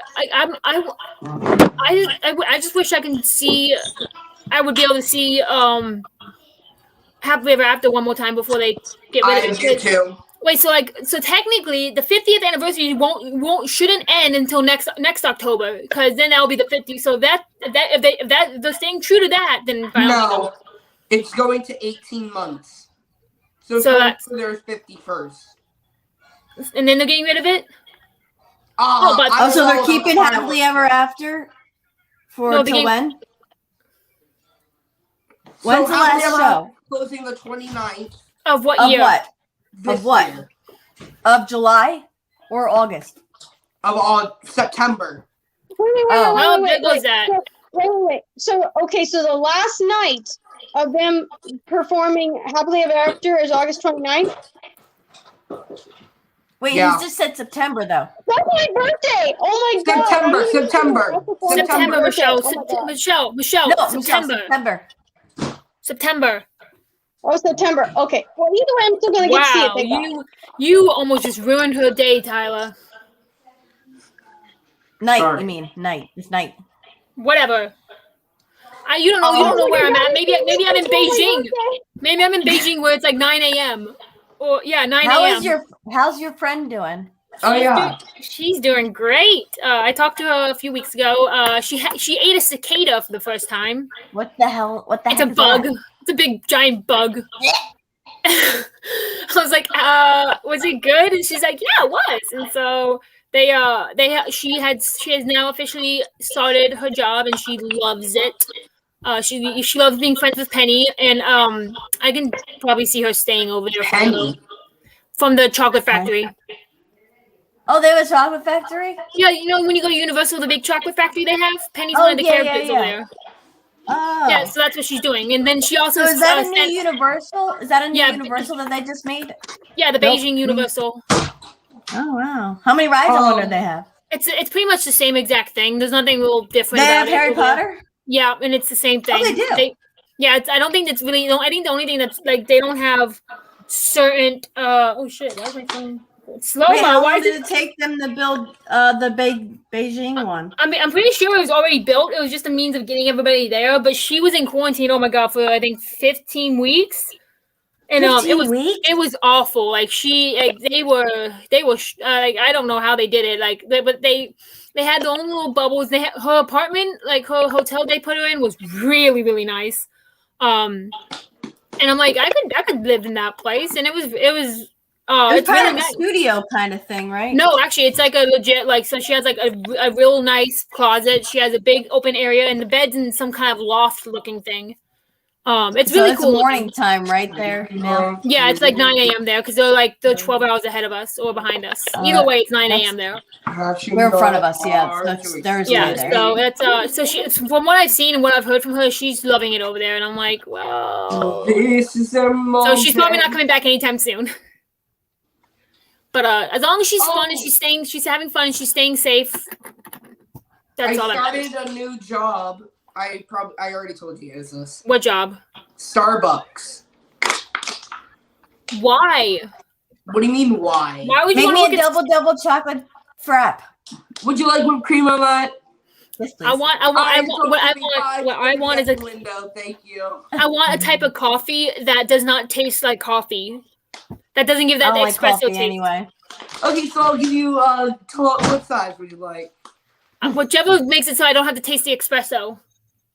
just wish I would be able to see Happily Ever After one more time before they get rid of it. I do too. Wait, so technically the 50th anniversary shouldn't end until next October, because then that'll be the 50th. So if they're staying true to that, then no, it's going to 18 months. So that's their 51st. And then they're getting rid of it. So they're keeping Happily Ever After till when? When's the last show? Closing the 29th. Of what year? Of what? Year. Of July or August? Of September. Wait. So the last night of them performing Happily Ever After is August 29th? Wait, you just said September, though. That's my birthday! Oh my god! September, Michelle. Michelle. No, September. Oh, September. Okay. Well, either way, I'm still going to get to see it. You almost just ruined her day, Tyler. Night, you mean. Night. It's night. Whatever. You don't know where I'm at. Maybe I'm in Beijing. Maybe I'm in Beijing where it's like 9 a.m. Or 9 a.m. How's your friend doing? She's doing great. I talked to her a few weeks ago. She ate a cicada for the first time. What the hell? It's a bug. It's a big giant bug. I was like, was it good? And she's like, yeah, it was. And so she has now officially started her job, and she loves it. She loves being friends with Penny, and I can probably see her staying over there from the chocolate factory. Oh, they have a chocolate factory? Yeah, you know when you go to Universal, the big chocolate factory they have? Penny's one of the characters over there. Oh. Yeah, so that's what she's doing. And then she also is that a new Universal? Is that a new Universal that they just made? Yeah, the Beijing Universal. Oh, wow. How many rides do they have? It's pretty much the same exact thing. There's nothing real different about it. They have Harry Potter? Yeah, and it's the same thing. Oh, they do? I don't think it's really... I think the only thing that's... Like, they don't have certain... oh, shit. Why is my phone... Slow-mo. How long did it take them to build the big Beijing one? I mean, I'm pretty sure it was already built. It was just a means of getting everybody there. But she was in quarantine, oh my god, for I think 15 weeks. And it was awful. Like they were I don't know how they did it. But they had their own little bubbles. Her apartment, like her hotel they put her in, was really, really nice. And I'm like, I could live in that place, and it was it's kind of a studio kind of thing, right? No, actually, it's like a legit, so she has like a real nice closet. She has a big open area, and the bed's in some kind of loft looking thing. It's really cool. It's morning time right there. Yeah, it's like 9 a.m. there because they're 12 hours ahead of us or behind us. Either way, it's 9 a.m. there. We're in front of us, yeah. That's Thursday. Yeah, so it's so she. From what I've seen and what I've heard from her, she's loving it over there, and I'm like, wow. This is a moment. So she's probably not coming back anytime soon. But as long as she's fun and she's having fun and she's staying safe, that's all that matters. I started a new job. I already told you guys this. What job? Starbucks. Why? What do you mean why? Why would you make me a double chocolate frap? Would you like whipped cream on that? Yes, please. What I want is a window. Thank you. I want a type of coffee that does not taste like coffee. That doesn't give that espresso taste. Anyway. Okay, so I'll give you what size would you like? Whichever makes it so I don't have to taste the espresso.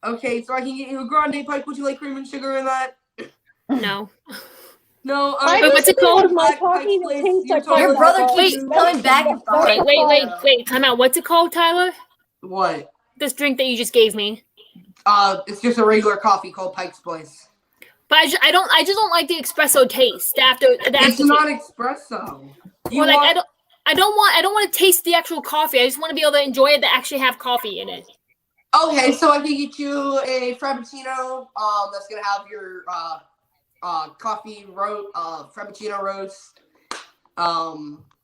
Okay, so I can get you a grande pike. Would you like cream and sugar in that? No. No. Wait, what's it called? Your brother keeps coming back and forth. Wait. Time out. What's it called, Tyler? What? This drink that you just gave me. It's just a regular coffee called Pike's Place. But I just don't like the espresso taste It's not espresso. I don't want to taste the actual coffee. I just want to be able to enjoy it that actually have coffee in it. Okay, so I can get you a frappuccino. That's gonna have your coffee frappuccino roast,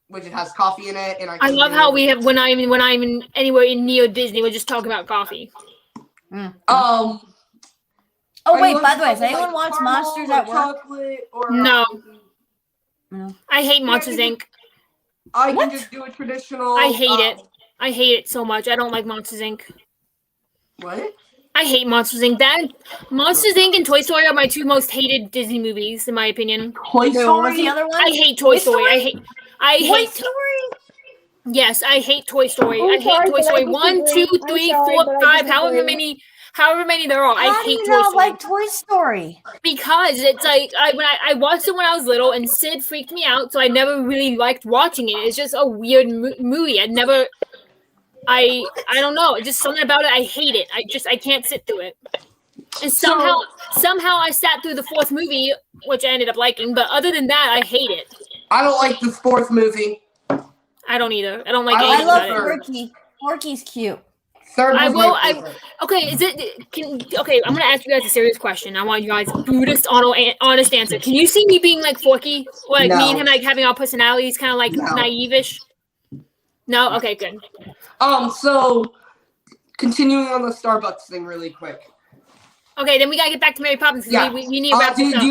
which it has coffee in it, and I love how we have when I'm anywhere near Disney, we're just talking about coffee. Oh wait, by the way, does anyone watch Monsters at Work? Chocolate or No. No. I hate Monsters Inc. I can just do a traditional. I hate it. I hate it so much. I don't like Monsters Inc. What? I hate Monsters Inc. Monsters Inc. and Toy Story are my two most hated Disney movies, in my opinion. Toy Story? What was the other one? I hate Toy Story. I hate Story. Yes, I hate Toy Story. I'm I hate sorry, Toy but I Story disagree. 1, 2, I'm 3, sorry, 4, but I 5, however disagree. many there are. How I do hate you Toy not Story. like Toy Story? Because it's like I watched it when I was little, and Sid freaked me out, so I never really liked watching it. It's just a weird movie. I don't know. Just something about it. I hate it. I can't sit through it. And somehow I sat through the fourth movie, which I ended up liking. But other than that, I hate it. I don't like the fourth movie. I don't either. I don't like. I anything love about it. Porky. Porky's cute. Third was my favorite. Okay, I'm gonna ask you guys a serious question. I want you guys Buddhist honest answer. Can you see me being like Forky? Like me and him like having our personalities kind of like naive-ish? No? Okay, good. So continuing on the Starbucks thing really quick. Okay, then we gotta get back to Mary Poppins because we need to wrap this up.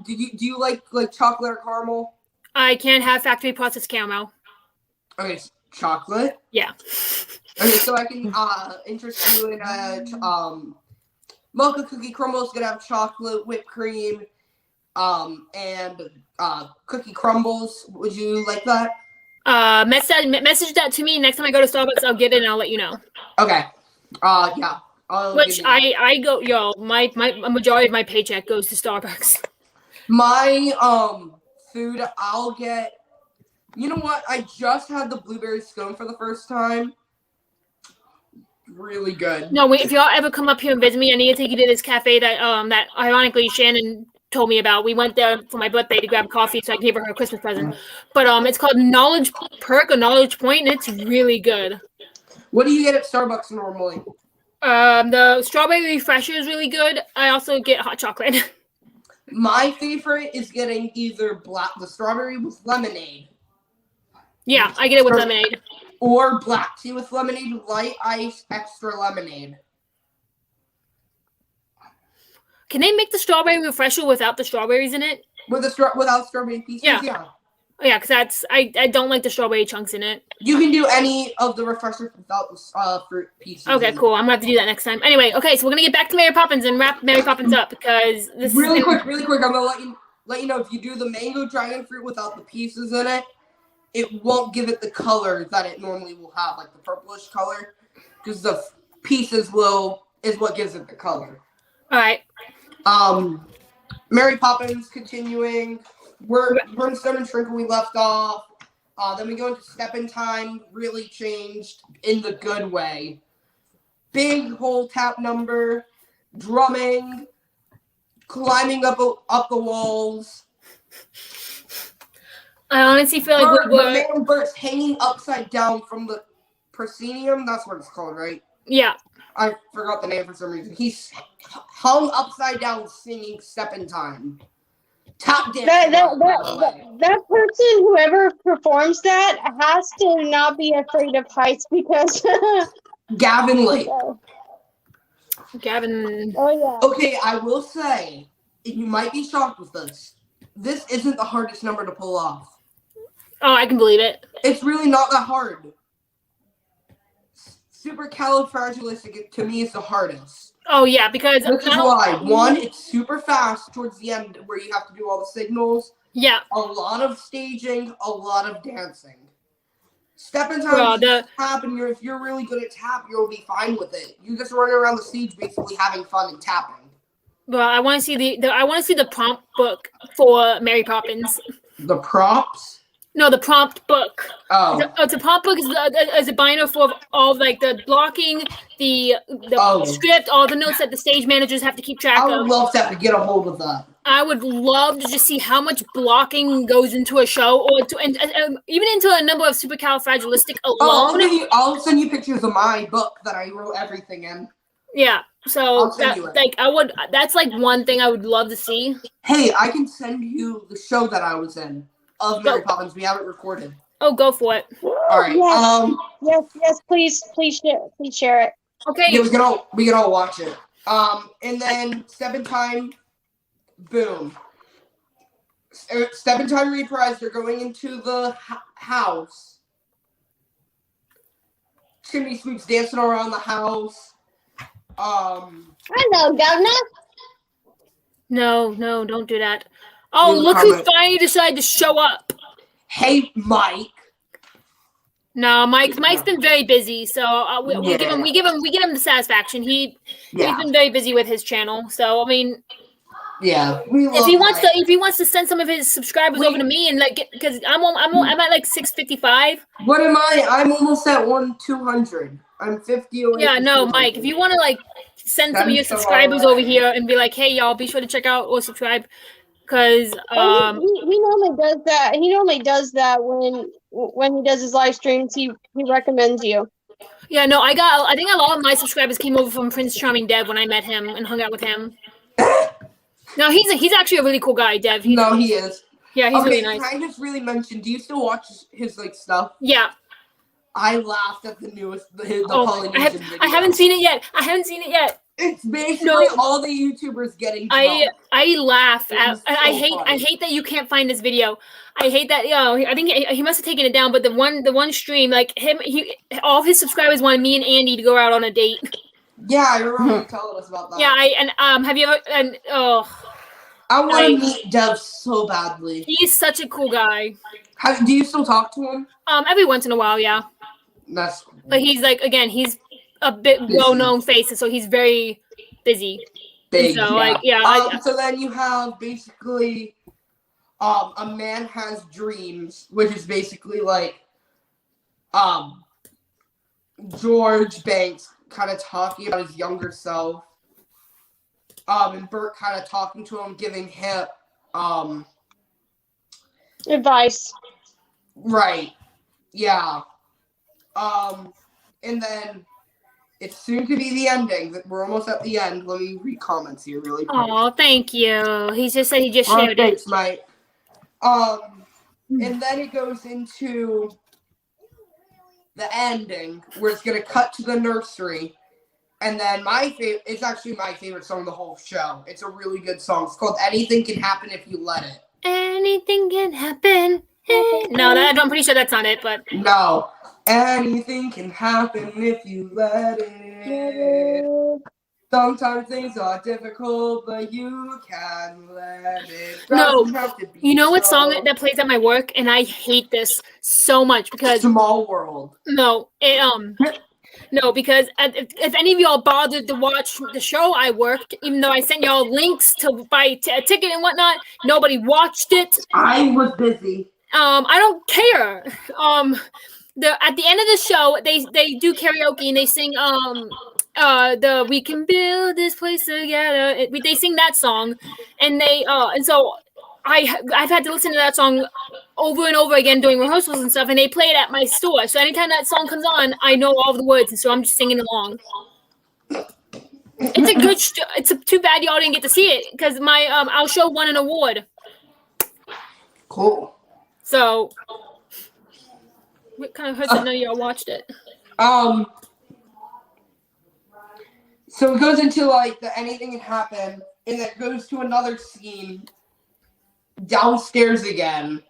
Do you like chocolate or caramel? I can't have factory processed caramel. Okay, chocolate? Yeah. Okay, so I can interest you in mocha cookie crumbles. Gonna have chocolate, whipped cream, and cookie crumbles. Would you like that? Message that to me next time I go to Starbucks. I'll get it and I'll let you know. Okay. Yeah. Which I go, my majority of my paycheck goes to Starbucks. My food, I'll get. You know what? I just had the blueberry scone for the first time. Really good. No, if y'all ever come up here and visit me, I need to take you to this cafe that ironically Shannon told me about. We went there for my birthday to grab coffee, so I gave her a Christmas present. But it's called Knowledge Perk or Knowledge Point, and it's really good. What do you get at Starbucks normally? The strawberry refresher is really good. I also get hot chocolate. My favorite is getting either the strawberry with lemonade. Yeah, I get it with lemonade. Or black tea with lemonade, light ice, extra lemonade. Can they make the strawberry refresher without the strawberries in it? Without strawberry pieces? Yeah. Oh, yeah, because I don't like the strawberry chunks in it. You can do any of the refreshers without the fruit pieces. Okay, cool. I'm going to have to do that next time. Anyway, okay, so we're going to get back to Mary Poppins and wrap Mary Poppins up because this really quick. I'm going to let you know if you do the mango dragon fruit without the pieces in it, it won't give it the color that it normally will have, like the purplish color, because the pieces is what gives it the color. All right. Mary Poppins continuing. We're in Stone and Shrinkle we left off. Then we go into Step in Time, really changed in the good way. Big whole tap number, drumming, climbing up the walls. I honestly feel like man Bert's hanging upside down from the proscenium. That's what it's called, right? Yeah. I forgot the name for some reason. He's hung upside down singing Step in Time. Tap dance. That person, whoever performs that, has to not be afraid of heights because Gavin Lake. Gavin. Oh yeah. Okay, I will say, you might be shocked with this. This isn't the hardest number to pull off. Oh, I can believe it. It's really not that hard. Supercalifragilistic to me is the hardest. Oh yeah, because which is why one, it's super fast towards the end where you have to do all the signals. Yeah. A lot of staging, a lot of dancing. Step in Time, tap, and if you're really good at tap, you'll be fine with it. You're just running around the stage, basically having fun and tapping. Well, I want to see the prompt book for Mary Poppins. The props? No, the prompt book. Oh. It's a prompt book is a binder for all like the blocking, the script, all the notes that the stage managers have to keep track of. I would love to get a hold of that. I would love to just see how much blocking goes into a show, or even into a number of supercalifragilistic alone. I'll send you pictures of my book that I wrote everything in. Yeah. So that's like one thing I would love to see. Hey, I can send you the show that I was in of Mary Poppins. We have it recorded. Oh, go for it. All right. Yes. Please share it. Okay. Yeah, we can all watch it. And then Step in Time, boom. Step in Time reprise. They're going into the house. Chimney Sweep's dancing around the house. Hello, Governor. No, don't do that. Oh, look who finally decided to show up. Hey, Mike. No, Mike's been very busy, so we give him the satisfaction. He's been very busy with his channel. So I mean, if he wants to send some of his subscribers over to me and because I'm at like 655. What am I? I'm almost at 200. I'm 50 away. Yeah, no, Mike. If you want to send some of your subscribers over here and be like, hey, y'all, be sure to check out or subscribe. Because he normally does that. He normally does that when he does his live streams. He recommends you. Yeah, no, I think a lot of my subscribers came over from Prince Charming Dev when I met him and hung out with him. No, he's actually a really cool guy, Dev. He is. Yeah, he's really nice. Can I just really mention? Do you still watch his stuff? Yeah. I laughed at the newest Polynesian video. I haven't seen it yet. It's basically all the YouTubers getting drunk. I laugh at. I hate that you can't find this video. I hate that. I think he must have taken it down. But the one stream, all of his subscribers wanted me and Andy to go out on a date. Yeah, I remember you telling us about that. Yeah, have you ever? I want to meet Dev so badly. He's such a cool guy. Do you still talk to him? Every once in a while, yeah. That's cool. But he's he's a bit well-known face, and so he's very busy. Big, so so then you have basically, A Man Has Dreams, which is basically George Banks kind of talking about his younger self, and Bert kind of talking to him, giving him advice. Right. Yeah. And then it's soon to be the ending. We're almost at the end. Let me read comments here really quick. Oh, thank you. He just said he just shared thanks, Mike. And then it goes into the ending where it's gonna cut to the nursery. And then it's actually my favorite song of the whole show. It's a really good song. It's called Anything Can Happen If You Let It. Anything can happen. No, I'm pretty sure that's not it, but no. Anything can happen if you let it. Sometimes things are difficult, but you can let it. No, you know what song that plays at my work, and I hate this so much because Small World. No, no, because if any of y'all bothered to watch the show I worked, even though I sent y'all links to buy a ticket and whatnot, nobody watched it. I was busy. I don't care. At the end of the show, they do karaoke and they sing the "We Can Build This Place Together." They sing that song, and so I've had to listen to that song over and over again during rehearsals and stuff, and they play it at my store. So anytime that song comes on, I know all the words, and so I'm just singing along. It's a good. It's too bad y'all didn't get to see it because our show won an award. Cool. So it kind of hurts that none of y'all watched it. So it goes into the anything can happen, and it goes to another scene downstairs again,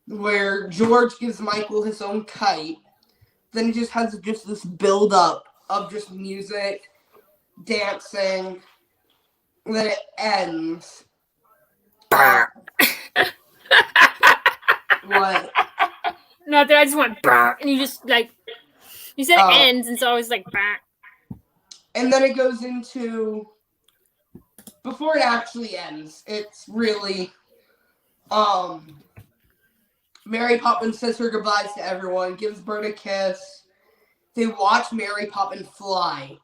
where George gives Michael his own kite. Then it just has this build up of just music, dancing, and then it ends. What? Nothing. I just went and you just you said it ends, and so I was like. And then it goes into before it actually ends. It's really Mary Poppins says her goodbyes to everyone, gives Bert a kiss. They watch Mary Poppins fly,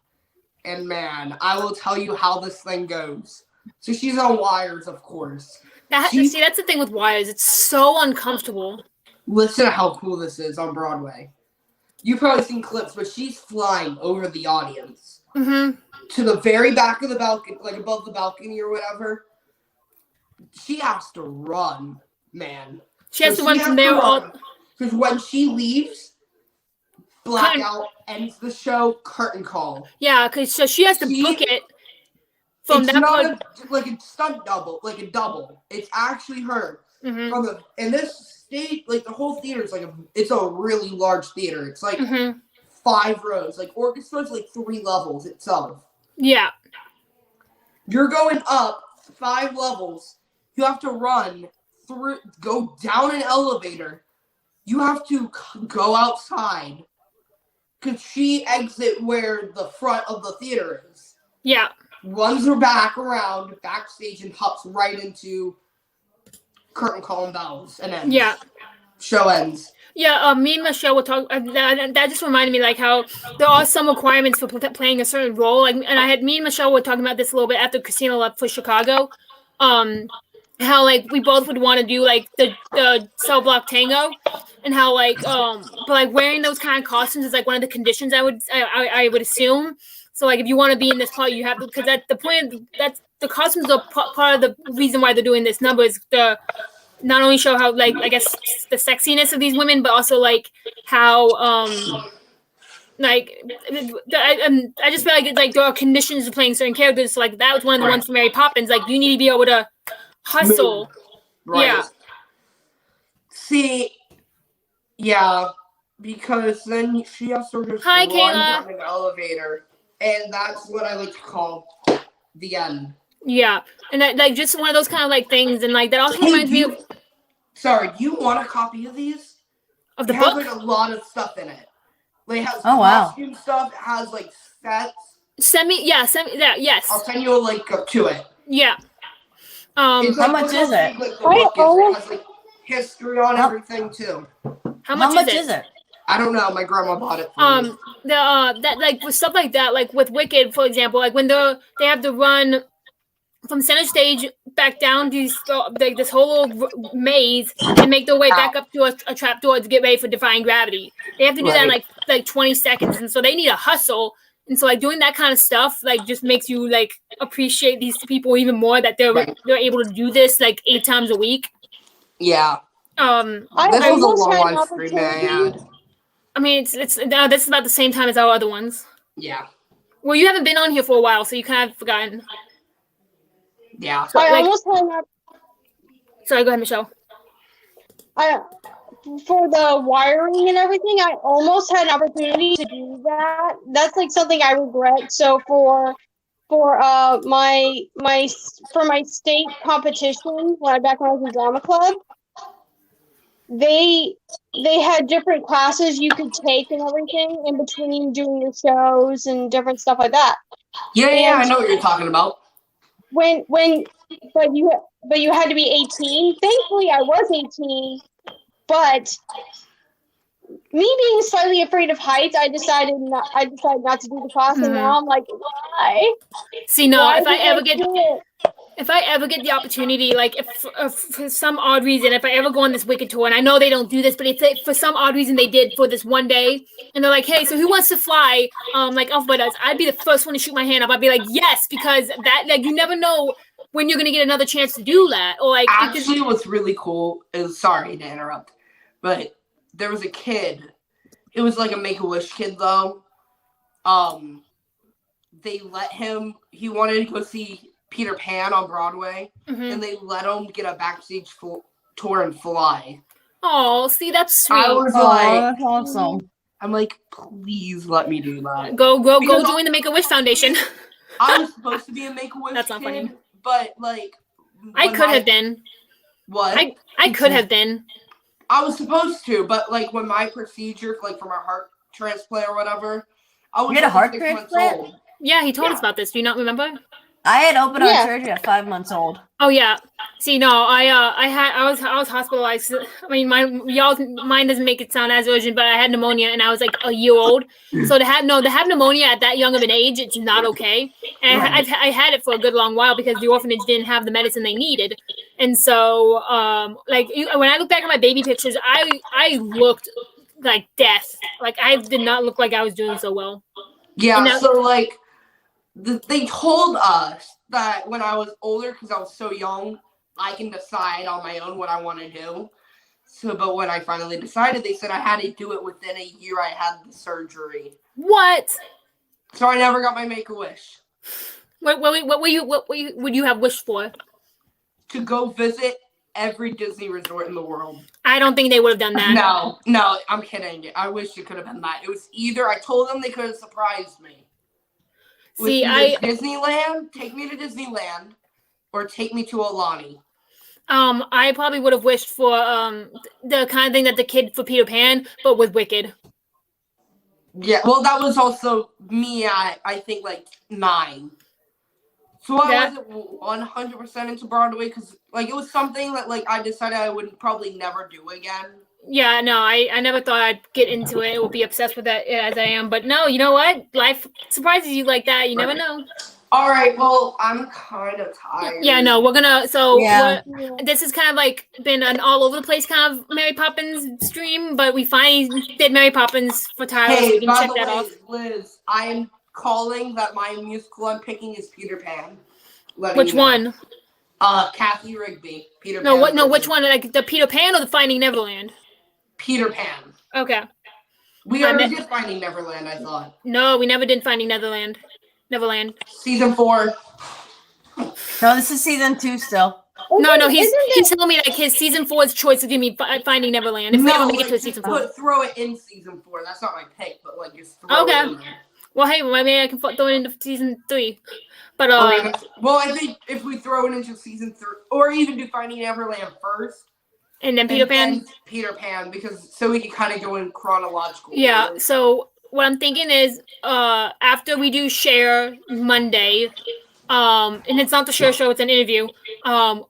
and man, I will tell you how this thing goes. So she's on wires, of course. See, that's the thing with wires. It's so uncomfortable. Listen to how cool this is on Broadway. you've probably seen clips, but she's flying over the audience to the very back of the balcony, like above the balcony or whatever. She has to run, man. She has to run from there. Because when she leaves, blackout ends the show. Curtain call. Yeah, because so she has to book it. It's not like a stunt double, like a double. It's actually her. And this stage, like the whole theater is it's a really large theater. It's like 5 rows. Like orchestra's like 3 levels itself. Yeah. You're going up 5 levels. You have to run through, go down an elevator. You have to go outside. Because she exit where the front of the theater is. Yeah. Runs her back around backstage and hops right into curtain call and bells and ends. Yeah. Show ends. Yeah, me and Michelle were talking. That just reminded me like how there are some requirements for playing a certain role. Like, and me and Michelle were talking about this a little bit after Christina left for Chicago. How like we both would want to do like the cell block tango, and how like but like wearing those kind of costumes is like one of the conditions I would assume. So, like, if you want to be in this part, you have to, because at the point, that's the costumes are part of the reason why they're doing this number is to not only show how, like, I guess, the sexiness of these women, but also, like, how, like, I just feel like it's, like, there are conditions of playing certain characters. So, like, that was one of the ones for Mary Poppins. Like, you need to be able to hustle. Right. Yeah. See, yeah, because then she has to just run down an elevator. And that's what I like to call the end. Yeah, and that, like, just one of those kind of like things, and like that also reminds me of. Sorry, do you want a copy of these? Of the book? It has like a lot of stuff in it. Like, it has costume stuff. It has like sets. Send me that. Yes. I'll send you a link to it. Yeah. How much is it? It has like history on everything too. How much is it? I don't know. My grandma bought it for me. That like with stuff like that, like with Wicked, for example, like when they have to run from center stage back down these like this whole little maze and make their way back up to a trap door to get ready for defying gravity. They have to do that in like 20 seconds, and so they need a hustle. And so like doing that kind of stuff like just makes you like appreciate these people even more that they're able to do this like 8 times a week. Yeah. This was a long live stream, man. I mean, it's this is about the same time as our other ones. Yeah. Well, you haven't been on here for a while, so you kind of forgotten. Yeah. So, I almost had an Sorry, go ahead, Michelle. For the wiring and everything, I almost had an opportunity to do that. That's like something I regret. So for my state competition, back when I was in drama club, they had different classes you could take and everything in between doing your shows and different stuff like that. Yeah, I know what you're talking about. But you had to be 18. Thankfully, I was 18, but me being slightly afraid of heights, I decided not to do the class, and now I'm like, why? See, no, if I ever get the opportunity, like if for some odd reason, if I ever go on this Wicked tour, and I know they don't do this, but it's like, for some odd reason they did for this one day, and they're like, hey, so who wants to fly like Alphabet does? I'd be the first one to shoot my hand up. I'd be like, yes, because that, like, you never know when you're gonna get another chance to do that. Or like, actually, what's really cool is, sorry to interrupt, but there was a kid. It was like a Make-A-Wish kid though. They let him. He wanted to go see Peter Pan on Broadway, and they let him get a backstage tour and fly. Oh, see, that's sweet. I was that's awesome. I'm like, please let me do that. Go join the Make-A-Wish Foundation. I was supposed to be a Make-A-Wish That's not kid, funny. But like, I could have been. What? I could have been. I was supposed to, but like when my procedure, like for my heart transplant or whatever, I was you had a heart 6 months transplant? old. Yeah, he told us about this. Do you not remember? I had open heart surgery at 5 months old. Oh yeah. See, no, I was hospitalized. I mean, mine doesn't make it sound as urgent, but I had pneumonia and I was like a year old. So to have pneumonia at that young of an age, it's not okay. And I had it for a good long while because the orphanage didn't have the medicine they needed. And so, like when I look back at my baby pictures, I looked like death. Like I did not look like I was doing so well. Yeah, so like they told us that when I was older, because I was so young, I can decide on my own what I want to do. So, but when I finally decided, they said I had to do it within a year I had the surgery. What? So I never got my Make-A-Wish. What would you have wished for? To go visit every Disney resort in the world. I don't think they would have done that. No, I'm kidding. I wish it could have been that. It was either I told them they could have surprised me. See, Disneyland, take me to Disneyland, or take me to Alani. I probably would have wished for the kind of thing that the kid for Peter Pan, but with Wicked. Yeah, well, that was also me at, I think, like 9. So I wasn't 100% into Broadway because, like, it was something that, like, I decided I would probably never do again. Yeah, no, I never thought I'd get into it or be obsessed with it as I am. But no, you know what? Life surprises you like that. You never know. All right, well, I'm kind of tired. Yeah, no, we're gonna. So this has kind of like been an all over the place kind of Mary Poppins stream, but we finally did Mary Poppins for Tyler. Hey, so we can by check the that way, off. Liz, I am calling that my musical I'm picking is Peter Pan. Which one? Kathy Rigby. Peter Pan. No, what? No, which one? Like the Peter Pan or the Finding Neverland? Peter Pan. Okay. We already did Finding Neverland, I thought. No, we never did Finding Neverland. Season 4. No, this is season 2 still. No, he's telling me like his season 4's choice is gonna be Finding Neverland. If we ever make it to season 4, throw it in season 4. That's not my pick, but like just throw it in there. Well, hey, maybe I can throw it into season 3. But well, I think if we throw it into season 3, or even do Finding Neverland first, and then Peter Pan, because so we can kind of go in chronological. Yeah. Order. So what I'm thinking is, after we do Share Monday, and it's not the Share show; it's an interview.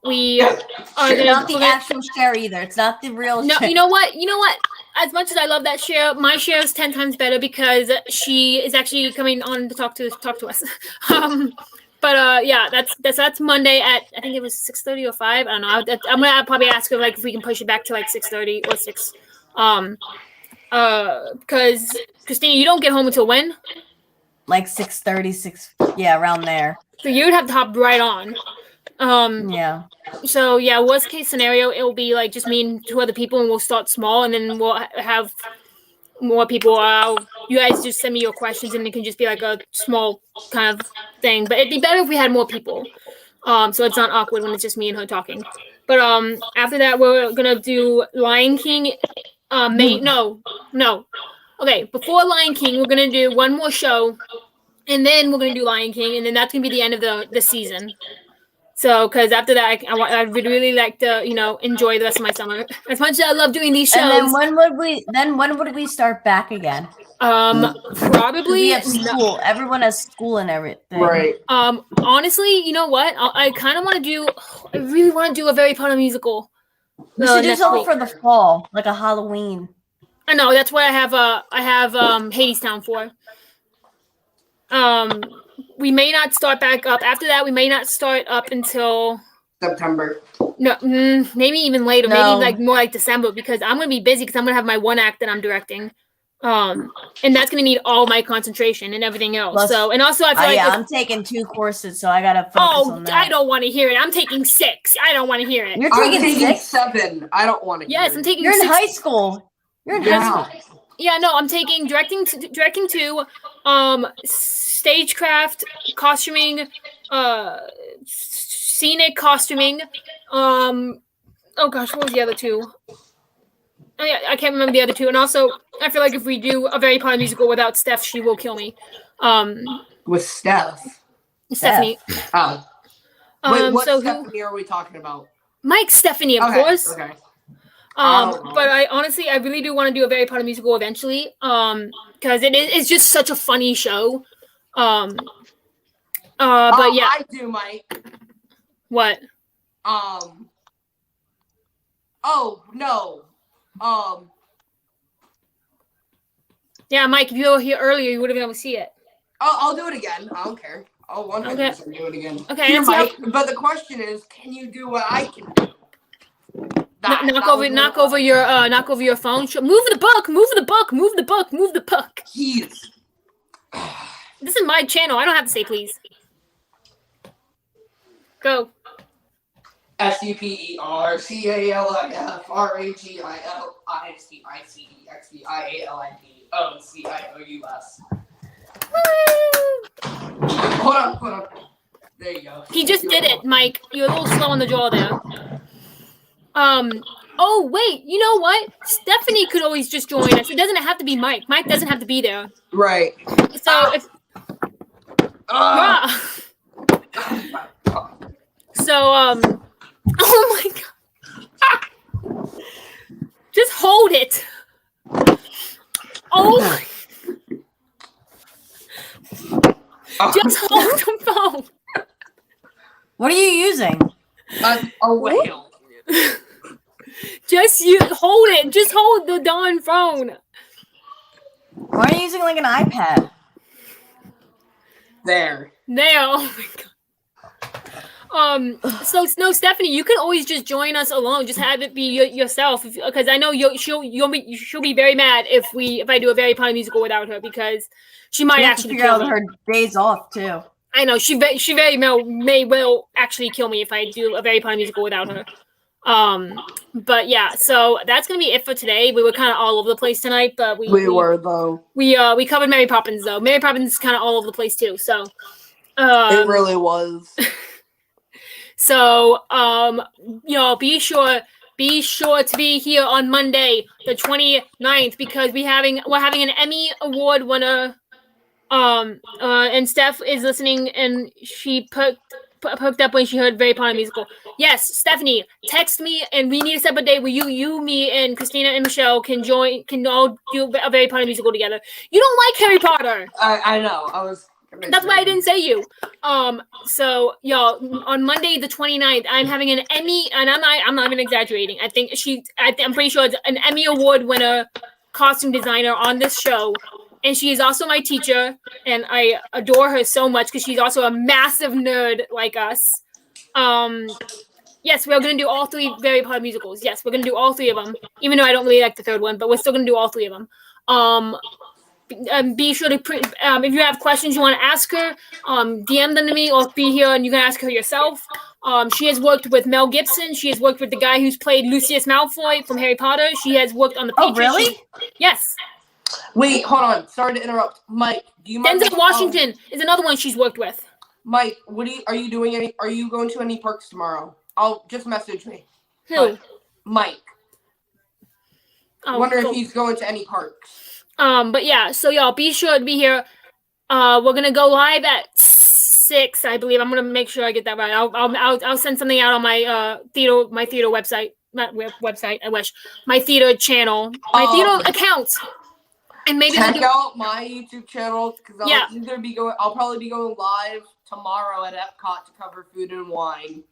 We are not the actual Share either. It's not the real. No, Share. You know what? As much as I love that Share, my Share is 10 times better because she is actually coming on to talk to us. But yeah, that's Monday at I think it was 6:30 or 5. I don't know. I'm gonna probably ask her like if we can push it back to like 6:30 or 6. Because Christina, you don't get home until when? Like 6:30, 6. Yeah, around there. So you'd have to hop right on. Yeah. So yeah, worst case scenario, it will be like just me and 2 other people, and we'll start small, and then we'll have more people. You guys just send me your questions, and it can just be like a small kind of thing. But it'd be better if we had more people, so it's not awkward when it's just me and her talking. But after that, we're gonna do Lion King. No. Okay, before Lion King, we're gonna do one more show, and then we're gonna do Lion King, and then that's gonna be the end of the season. So, because after that, I would really like to, enjoy the rest of my summer. As much as I love doing these shows. And then when would we start back again? Probably. We have school. Everyone has school and everything. Right. Honestly, you know what? I kind of want to do. I really want to do a Very Potter musical. We should do something for the fall, like a Halloween. I know that's what I have Hadestown for. We may not start back up. After that, we may not start up until September. No, maybe even later. No. Maybe like more like December because I'm gonna be busy because I'm gonna have my one act that I'm directing, and that's gonna need all my concentration and everything else. Plus, so and also I feel like I'm taking 2 courses, so I gotta focus on that. I don't want to hear it. I'm taking 6. I don't want to hear it. You're taking 6? 7. I don't want to. Yes, I'm taking. You're 6. in high school. You're in high school. Yeah, no, I'm taking directing 2, stagecraft, costuming, scenic costuming. Oh gosh, what was the other 2? Oh, yeah, I can't remember the other 2. And also, I feel like if we do a Very Potter musical without Steph, she will kill me. With Steph? Stephanie. Oh. Wait, what Stephanie are we talking about? Mike Stephanie, of course. Okay. But I really do want to do a Very Potter musical eventually. Because it's just such a funny show. But yeah. I do, Mike. What? Oh no. Yeah, Mike, if you were here earlier, you would have been able to see it. I'll do it again. I don't care. I'll 100% do it again. Okay. Here, Mike, but the question is, can you do what I can do? knock over your phone. Move the book. Jeez. This is my channel. I don't have to say please. Go. SUPERLIFRAGIFRAGISTICIALINDOCIALINOUS. Hold on. There you go. He just did it, Mike. You're a little slow on the draw there. Oh wait, you know what? Stephanie could always just join us. It doesn't have to be Mike. Mike doesn't have to be there. Right. So if oh my god. Just hold it. Oh my. Just hold the phone. What are you using? A whale. Just hold it. Just hold the darn phone. Why are you using like an iPad? There. Oh my god. So no, Stephanie, you can always just join us alone. Just have it be yourself, because I know she'll be very mad if I do a Very Potty musical without her, because she might actually figure out her days off too. I know she very may well actually kill me if I do a Very Potty musical without her. But yeah, so that's gonna be it for today. We were kind of all over the place tonight, but we were though. We covered Mary Poppins though. Mary Poppins is kind of all over the place too. So it really was. So be sure to be here on Monday, the 29th, because we're having an Emmy Award winner. And Steph is listening, and she perked up when she heard Very Potty musical. Yes, Stephanie, text me, and we need to set up a day where you, me, and Christina and Michelle can all do a Very Potty musical together. You don't like Harry Potter. I know. That's why I didn't say you. So y'all, on Monday the 29th, I'm having an Emmy, and I'm not even exaggerating. I'm pretty sure it's an Emmy Award winner costume designer on this show. And she is also my teacher, and I adore her so much because she's also a massive nerd like us. Yes, we're going to do all three Very Potty musicals. Yes, we're going to do all three of them, even though I don't really like the third one, but we're still going to do all three of them. Be sure to, if you have questions you want to ask her, DM them to me, or be here and you can ask her yourself. She has worked with Mel Gibson. She has worked with the guy who's played Lucius Malfoy from Harry Potter. She has worked on the Patriots. Oh, really? Yes. Wait, hold on. Sorry to interrupt. Mike, do you mind? Denzel Washington is another one she's worked with. Mike, are you going to any parks tomorrow? I'll just message me. Who? Mike. I wonder if he's going to any parks. But yeah, so y'all be sure to be here. We're gonna go live at 6, I believe. I'm gonna make sure I get that right. I'll send something out on my theater website. Not website, I wish. My theater channel. My theater account. And maybe check out my YouTube channel, because I'll probably be going live tomorrow at Epcot to cover Food and Wine.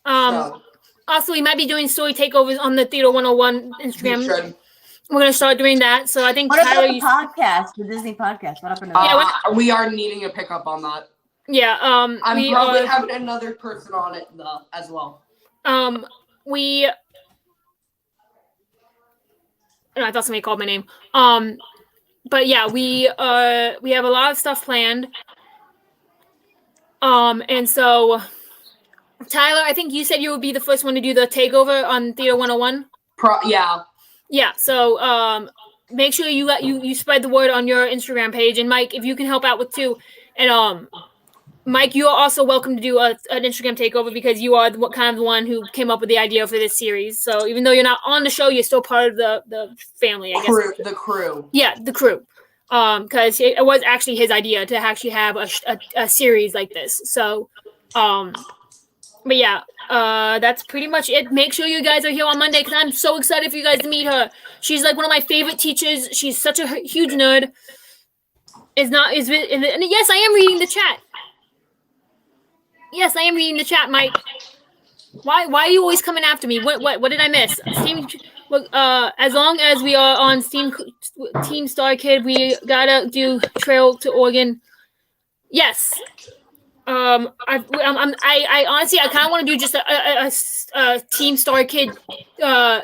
Also, we might be doing story takeovers on the Theater 101 Instagram. We're gonna start doing that. So I think what about the podcast, the Disney podcast? What happened to that? We are needing a pickup on that. Yeah. I'm probably having another person on it though as well. I thought somebody called my name. But yeah, we have a lot of stuff planned. And so Tyler, I think you said you would be the first one to do the takeover on Theater 101. Yeah. Yeah. So make sure you spread the word on your Instagram page, and Mike, if you can help out with too. And Mike, you are also welcome to do an Instagram takeover, because you are kind of the one who came up with the idea for this series. So even though you're not on the show, you're still part of the family, I guess. The crew. Yeah, the crew. Because it was actually his idea to actually have a series like this. So, but yeah, that's pretty much it. Make sure you guys are here on Monday, because I'm so excited for you guys to meet her. She's like one of my favorite teachers. She's such a huge nerd. And yes, I am reading the chat. Yes, I am reading the chat, Mike. Why are you always coming after me? What did I miss? As long as we are on Team Star Kid, we gotta do Trail to Oregon. Yes. I honestly, I kind of want to do just a Team Star Kid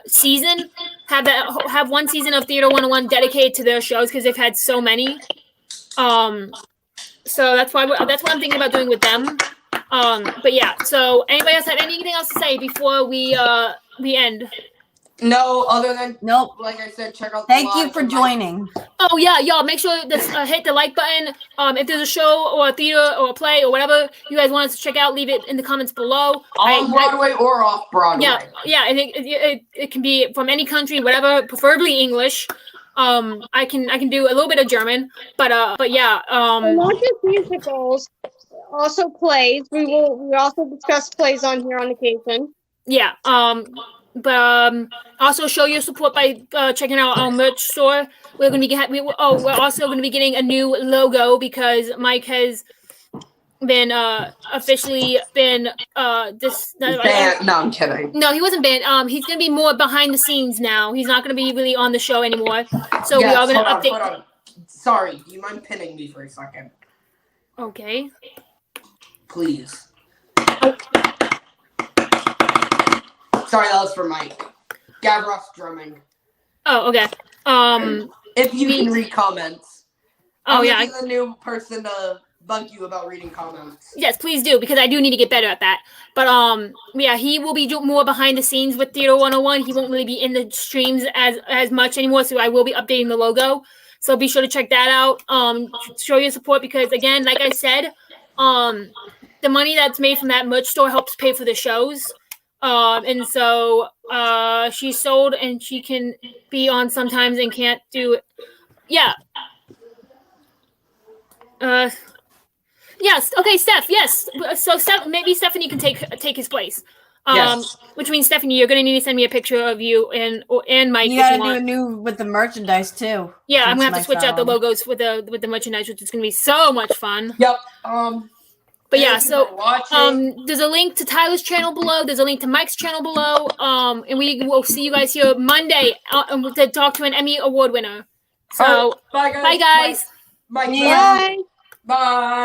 season. Have one season of Theater 101 dedicated to their shows because they've had so many. So that's what I'm thinking about doing with them. But yeah. So anybody else had anything else to say before we end? No, other than nope. Like I said, check out. Thank you for joining. Oh yeah, y'all make sure to hit the like button. If there's a show or a theater or a play or whatever you guys want us to check out, leave it in the comments below. On Broadway or off Broadway. Yeah, and it can be from any country, whatever, preferably English. I can do a little bit of German, but yeah. Not just musicals, also plays. We also discuss plays on here on occasion. Yeah. Also show your support by checking out our merch store. We're also gonna be getting a new logo because Mike has been officially been banned. No, I'm kidding. No, he wasn't banned. He's gonna be more behind the scenes now. He's not gonna be really on the show anymore. So we are gonna update. Hold on. Sorry, do you mind pinning me for a second? Okay. Please. Sorry, that was for Mike. Gavros drumming. Oh, okay. If you can read comments. Oh, yeah. I'm the new person to bug you about reading comments. Yes, please do, because I do need to get better at that. But yeah, he will be more behind the scenes with Theater 101. He won't really be in the streams as much anymore, so I will be updating the logo. So be sure to check that out. Show your support because, again, like I said, the money that's made from that merch store helps pay for the shows. And so she's sold and she can be on sometimes and can't do it. Yeah. Yes. Okay, Steph. Yes. So maybe Stephanie can take his place. Yes. Which means Stephanie, you're gonna need to send me a picture of you and Mike. You gotta do a new with the merchandise too. Yeah, I'm gonna have to switch out the logos with the merchandise, which is gonna be so much fun. Yep. But yeah, so there's a link to Tyler's channel below. There's a link to Mike's channel below. And we will see you guys here Monday to talk to an Emmy Award winner. So bye guys. Bye guys. Bye. Bye. Bye.